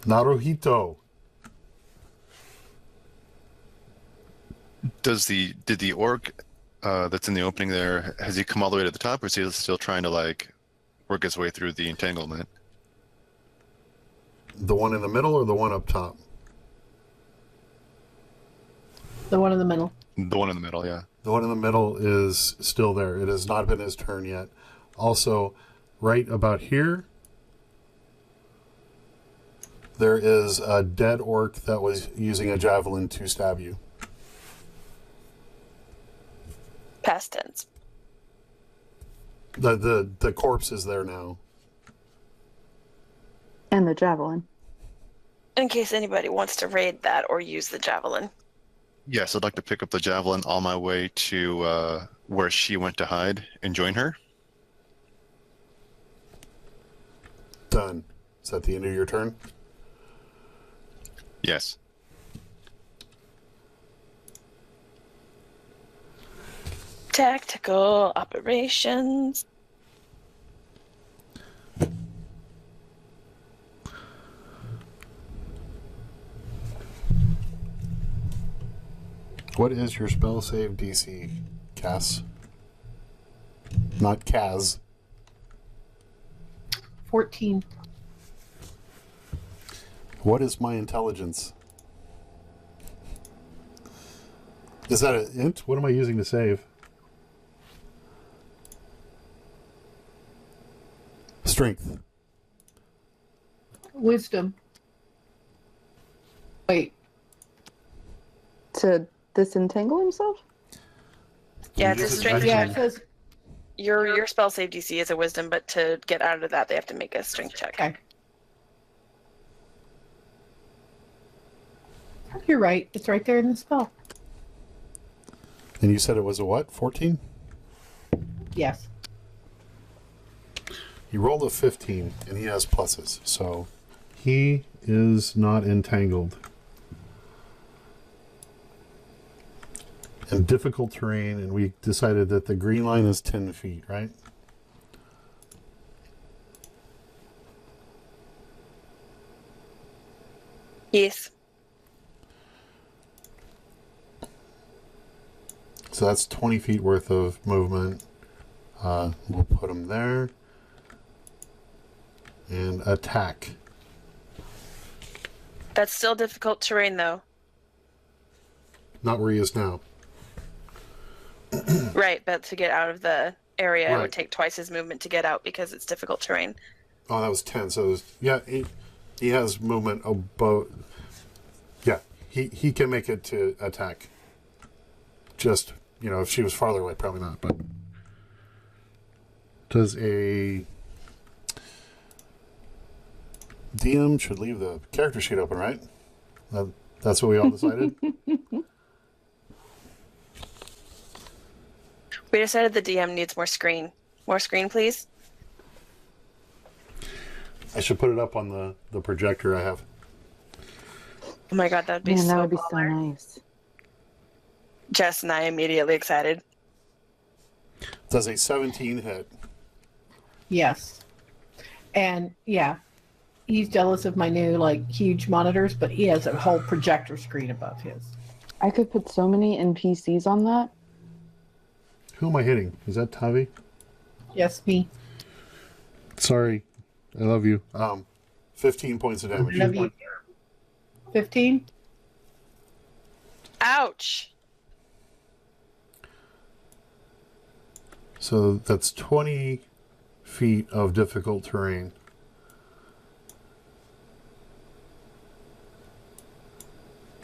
A: Naruhito.
D: Did the orc that's in the opening there, has he come all the way to the top, or is he still trying to like work his way through the entanglement?
A: The one in the middle or the one up top?
B: The one in the middle.
D: The one in the middle, yeah.
A: The one in the middle is still there. It has not been his turn yet. Also, right about here, there is a dead orc that was using a javelin to stab you.
E: Past tense.
A: The corpse is there now.
C: And the javelin.
E: In case anybody wants to raid that or use the javelin.
D: Yes, I'd like to pick up the javelin on my way to where she went to hide and join her.
A: Done. Is that the end of your turn?
D: Yes.
E: Tactical operations.
A: What is your spell save DC, Cass? Not Kaz.
B: 14.
A: What is my intelligence? Is that an int? What am I using to save? Strength.
B: Wisdom. Wait.
C: To disentangle himself?
E: Yeah, it's a strength.
B: Yeah, it says.
E: Your spell save DC is a wisdom, but to get out of that, they have to make a strength check.
B: Okay. You're right. It's right there in the spell.
A: And you said it was a what? 14?
B: Yes.
A: He rolled a 15, and he has pluses, so he is not entangled. And difficult terrain, and we decided that the green line is 10 feet, right?
E: Yes.
A: So that's 20 feet worth of movement. We'll put him there. And attack.
E: That's still difficult terrain, though.
A: Not where he is now.
E: Right, but to get out of the area, it
A: Right.
E: would take twice his movement to get out because it's difficult terrain.
A: Oh, that was 10. So, it was, yeah, he has movement about... Yeah, he can make it to attack. Just, if she was farther away, probably not, but... Does a... DM should leave the character sheet open, right? That's what we all decided?
E: We decided the DM needs more screen. More screen, please.
A: I should put it up on the projector I have.
E: Oh my god, that'd be
C: Man,
E: so
C: that would be so
E: baller.
C: nice.
E: Jess and I immediately excited.
A: Does a 17 hit?
B: Yes. And yeah, he's jealous of my new huge monitors, but he has a whole projector screen above his.
C: I could put so many NPCs on that.
A: Who am I hitting? Is that Tavi?
B: Yes, me.
A: Sorry. I love you. 15 points of damage.
B: Love you. 15?
E: Ouch!
A: So that's 20 feet of difficult terrain.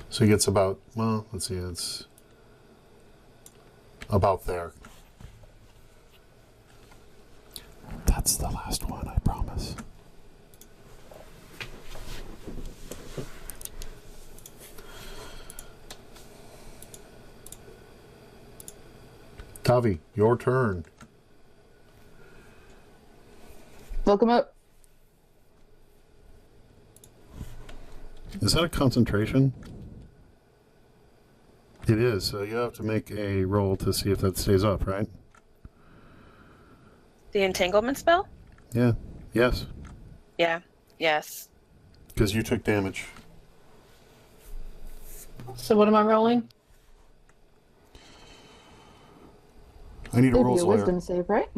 A: So he gets about, let's see, it's about there. That's the last one, I promise. Tavi, your turn.
C: Welcome up.
A: Is that a concentration? It is, so you have to make a roll to see if that stays up, right?
E: The entanglement spell?
A: Yeah. Yes.
E: Yeah. Yes.
A: Because you took damage.
B: So what am I rolling?
A: I need a
C: It'd
A: roll
C: be a
A: slayer.
C: wisdom save, right?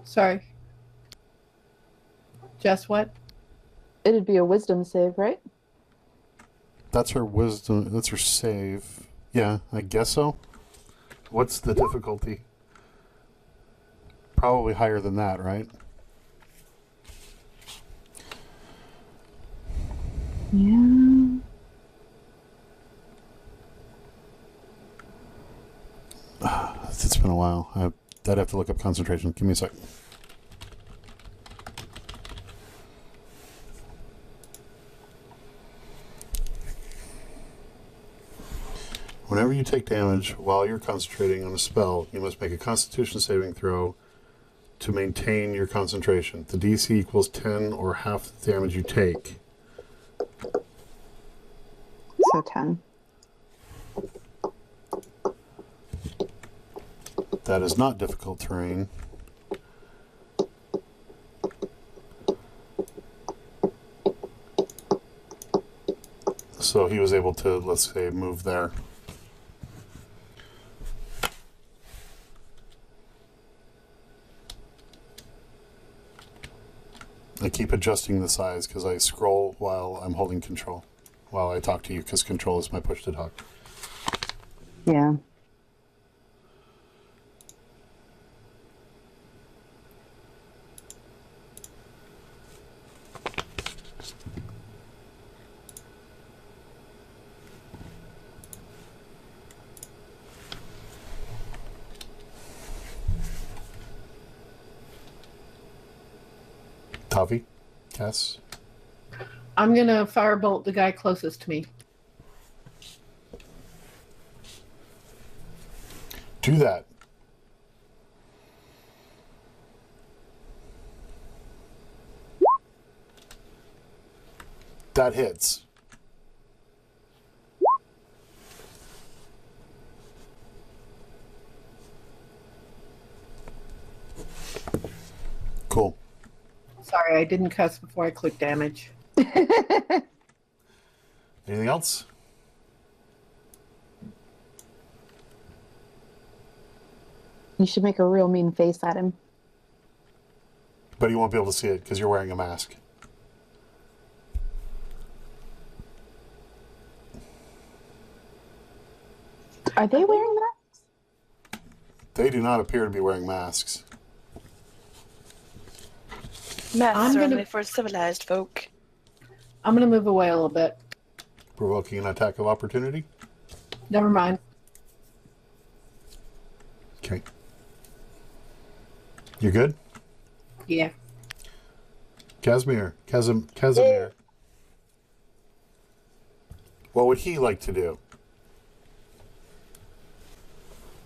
B: Sorry. Just what?
C: It'd be a wisdom save, right?
A: That's her wisdom. That's her save. Yeah, I guess so. What's the difficulty? Probably higher than that, right?
C: Yeah.
A: It's been a while. I'd have to look up concentration. Give me a sec. Whenever you take damage while you're concentrating on a spell, you must make a Constitution saving throw to maintain your concentration. The DC equals 10 or half the damage you take.
C: So 10.
A: That is not difficult terrain. So he was able to, let's say, move there. I keep adjusting the size because I scroll while I'm holding control, while I talk to you, because control is my push to talk.
C: Yeah.
A: Tavi? Cass?
B: I'm gonna firebolt the guy closest to me.
A: Do that. That hits. Cool.
B: Sorry, I didn't cuss before I clicked damage.
A: Anything else?
C: You should make a real mean face at him.
A: But you won't be able to see it because you're wearing a mask.
C: Are they wearing that?
A: They do not appear to be wearing masks.
E: Masks
B: I'm
E: are
B: gonna-
E: only for civilized folk.
B: I'm gonna move away a little bit.
A: Provoking an attack of opportunity?
B: Never mind.
A: Okay. You're good?
B: Yeah.
A: Casimir. What would he like to do?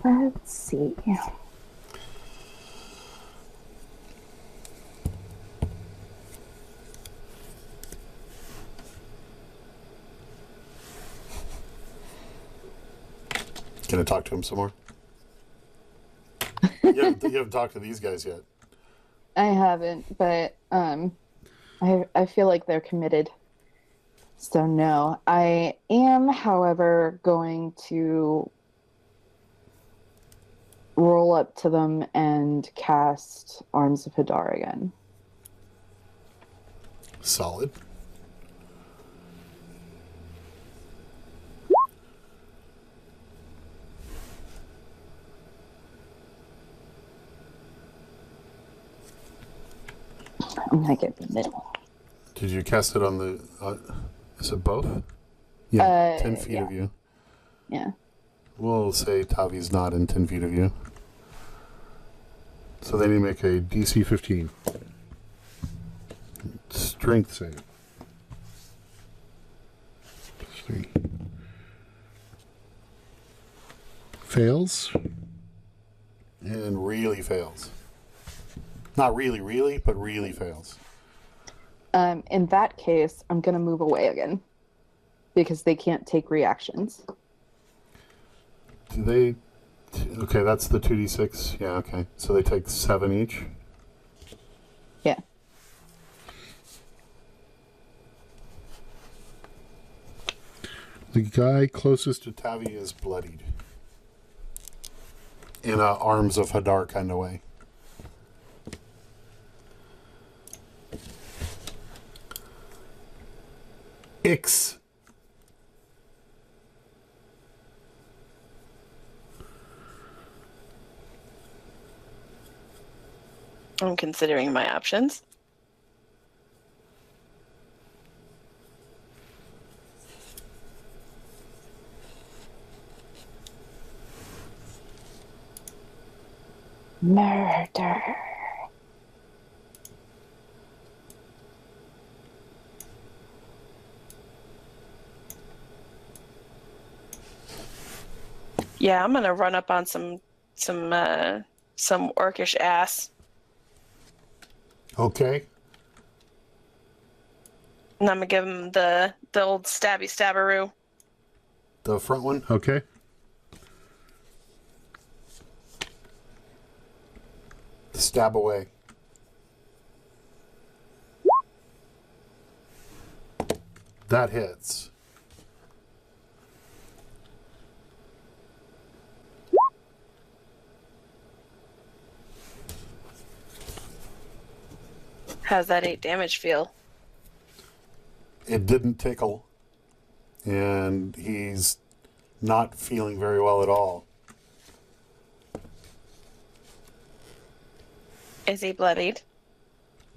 C: Let's see.
A: Gonna talk to him some more? You haven't talked to these guys yet.
C: I haven't, but I feel like they're committed. So no, I am, however, going to roll up to them and cast Arms of Hadar again.
A: Solid.
C: I'm gonna get the middle.
A: Did you cast it on the... is it both? Yeah, 10 feet of you.
C: Yeah.
A: We'll say Tavi's not in 10 feet of you. So they need to make a DC 15. Strength save. +3. Fails. And really fails. Not really, really, but really fails.
C: In that case, I'm going to move away again because they can't take reactions.
A: Do they... Okay, that's the 2d6. Yeah, okay. So they take 7 each.
C: Yeah.
A: The guy closest to Tavi is bloodied. In a Arms of Hadar kind of way. Ix.
E: I'm considering my options.
C: Murder.
E: Yeah, I'm gonna run up on some orcish ass,
A: Okay.
E: and I'm gonna give him the old stabby stabberoo.
A: The front one? Okay. Stab away. That hits.
E: How's that 8 damage feel?
A: It didn't tickle. And he's not feeling very well at all.
E: Is he bloodied?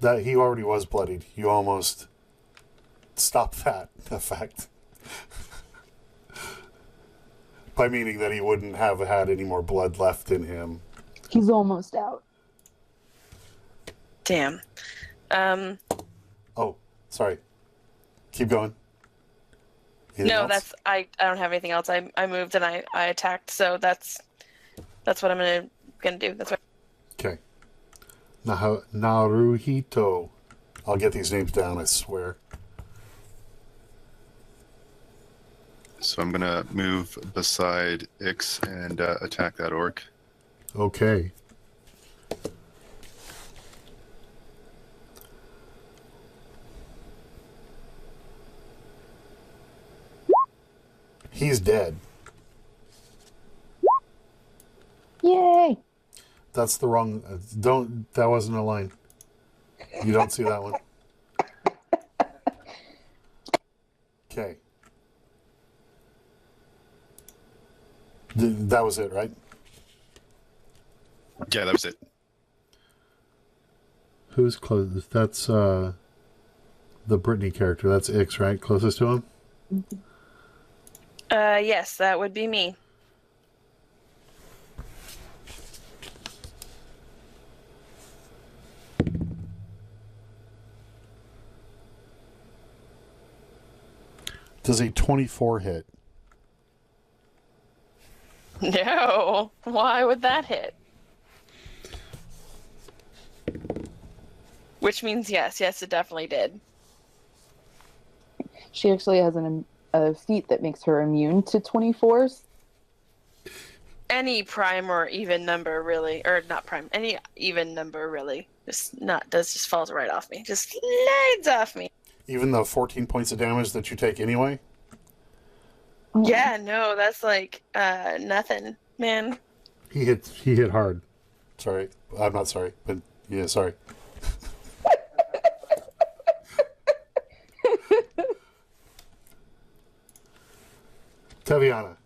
A: That he already was bloodied. You almost stopped that effect. By meaning that he wouldn't have had any more blood left in him.
C: He's almost out.
E: Damn.
A: Oh, sorry. Keep going. Anything
E: No,
A: else?
E: that's I don't have anything else. I moved and I attacked, so that's what I'm gonna do. That's what.
A: Okay. Naruhito. I'll get these names down, I swear.
D: So I'm gonna move beside Ix and attack that orc.
A: Okay. He's dead.
C: Yay!
A: That's the wrong... that wasn't a line. You don't see that one. Okay. That was it, right?
D: Yeah, that was it.
A: Who's closest? That's the Brittany character. That's Ix, right? Closest to him?
E: Yes, that would be me.
A: Does a 24 hit?
E: No. Why would that hit? Which means yes. Yes, it definitely did.
C: She actually has a feat that makes her immune to 24s.
E: Any prime or even number, really, or not prime, any even number, really, just falls right off me. Just slides off me.
A: Even the 14 points of damage that you take anyway?
E: Yeah, no, that's like nothing, man.
A: He hit hard. Sorry. I'm not sorry, but yeah, sorry. Taviana.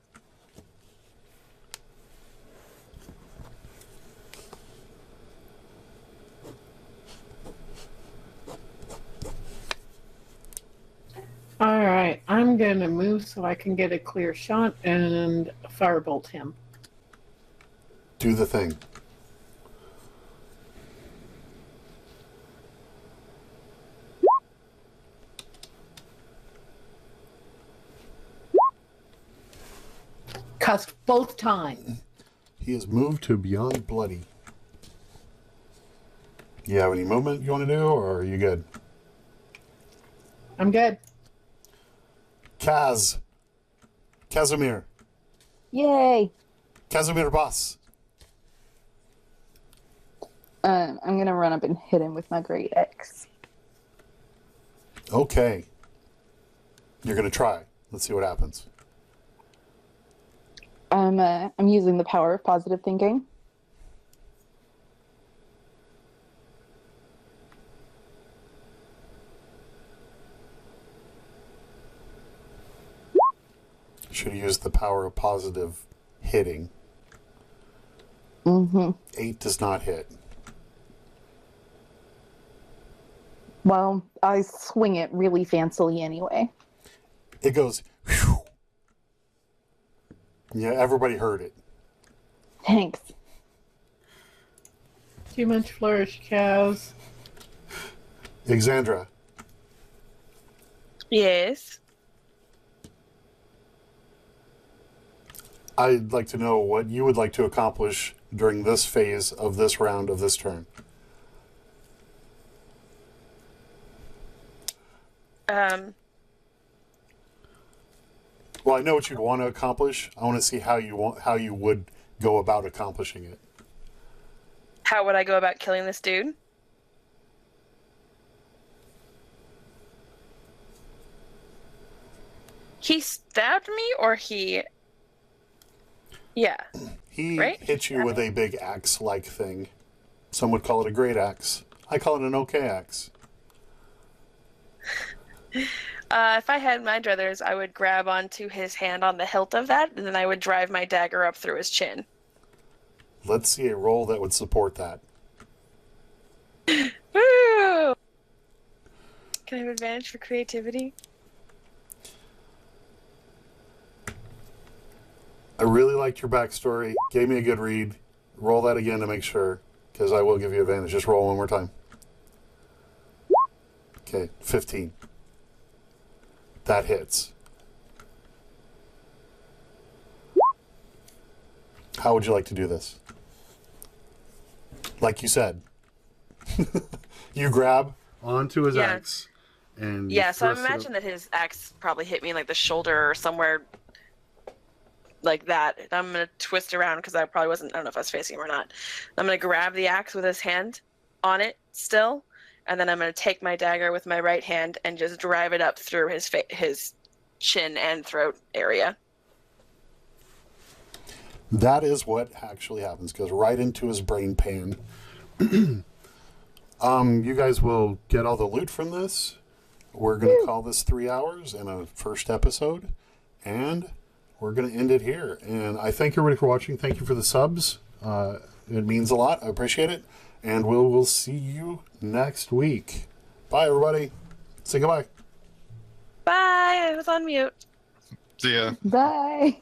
B: All right, I'm going to move so I can get a clear shot and firebolt him.
A: Do the thing.
B: Cussed both times.
A: He is moved to beyond bloody. You have any movement you want to do, or are you good?
B: I'm good.
A: Casimir.
C: Yay!
A: Casimir Boss.
C: I'm gonna run up and hit him with my great axe.
A: Okay. You're gonna try. Let's see what happens.
C: I'm using the power of positive thinking.
A: Should have used the power of positive hitting. 8 does not hit.
C: Well, I swing it really fancily anyway.
A: It goes. Whew. Yeah, everybody heard it.
C: Thanks.
B: Too much flourish, cows.
A: Exandra.
E: Yes.
A: I'd like to know what you would like to accomplish during this phase of this round of this turn. Well, I know what you'd want to accomplish. I want to see how you would go about accomplishing it.
E: How would I go about killing this dude? He stabbed me, or he... Yeah.
A: He
E: Right?
A: hit you with a big axe-like thing. Some would call it a great axe. I call it an okay axe.
E: If I had my druthers, I would grab onto his hand on the hilt of that, and then I would drive my dagger up through his chin.
A: Let's see a roll that would support that.
E: Woo! Can I have advantage for creativity?
A: I really liked your backstory. Gave me a good read. Roll that again to make sure, because I will give you advantage. Just roll one more time. Okay, 15. That hits. How would you like to do this? Like you said. You grab onto his axe. And
E: Yeah, so I
A: thrust it up.
E: imagine that his axe probably hit me in like the shoulder or somewhere like that. And I'm going to twist around because I probably wasn't, I don't know if I was facing him or not. I'm going to grab the axe with his hand on it still, and then I'm going to take my dagger with my right hand and just drive it up through his chin and throat area.
A: That is what actually happens. Goes right into his brain pan. You guys will get all the loot from this. We're going to call this 3 hours in a first episode. And we're going to end it here. And I thank everybody for watching. Thank you for the subs. It means a lot. I appreciate it. And we'll see you next week. Bye, everybody. Say goodbye.
E: Bye! I was on mute.
D: See ya.
C: Bye.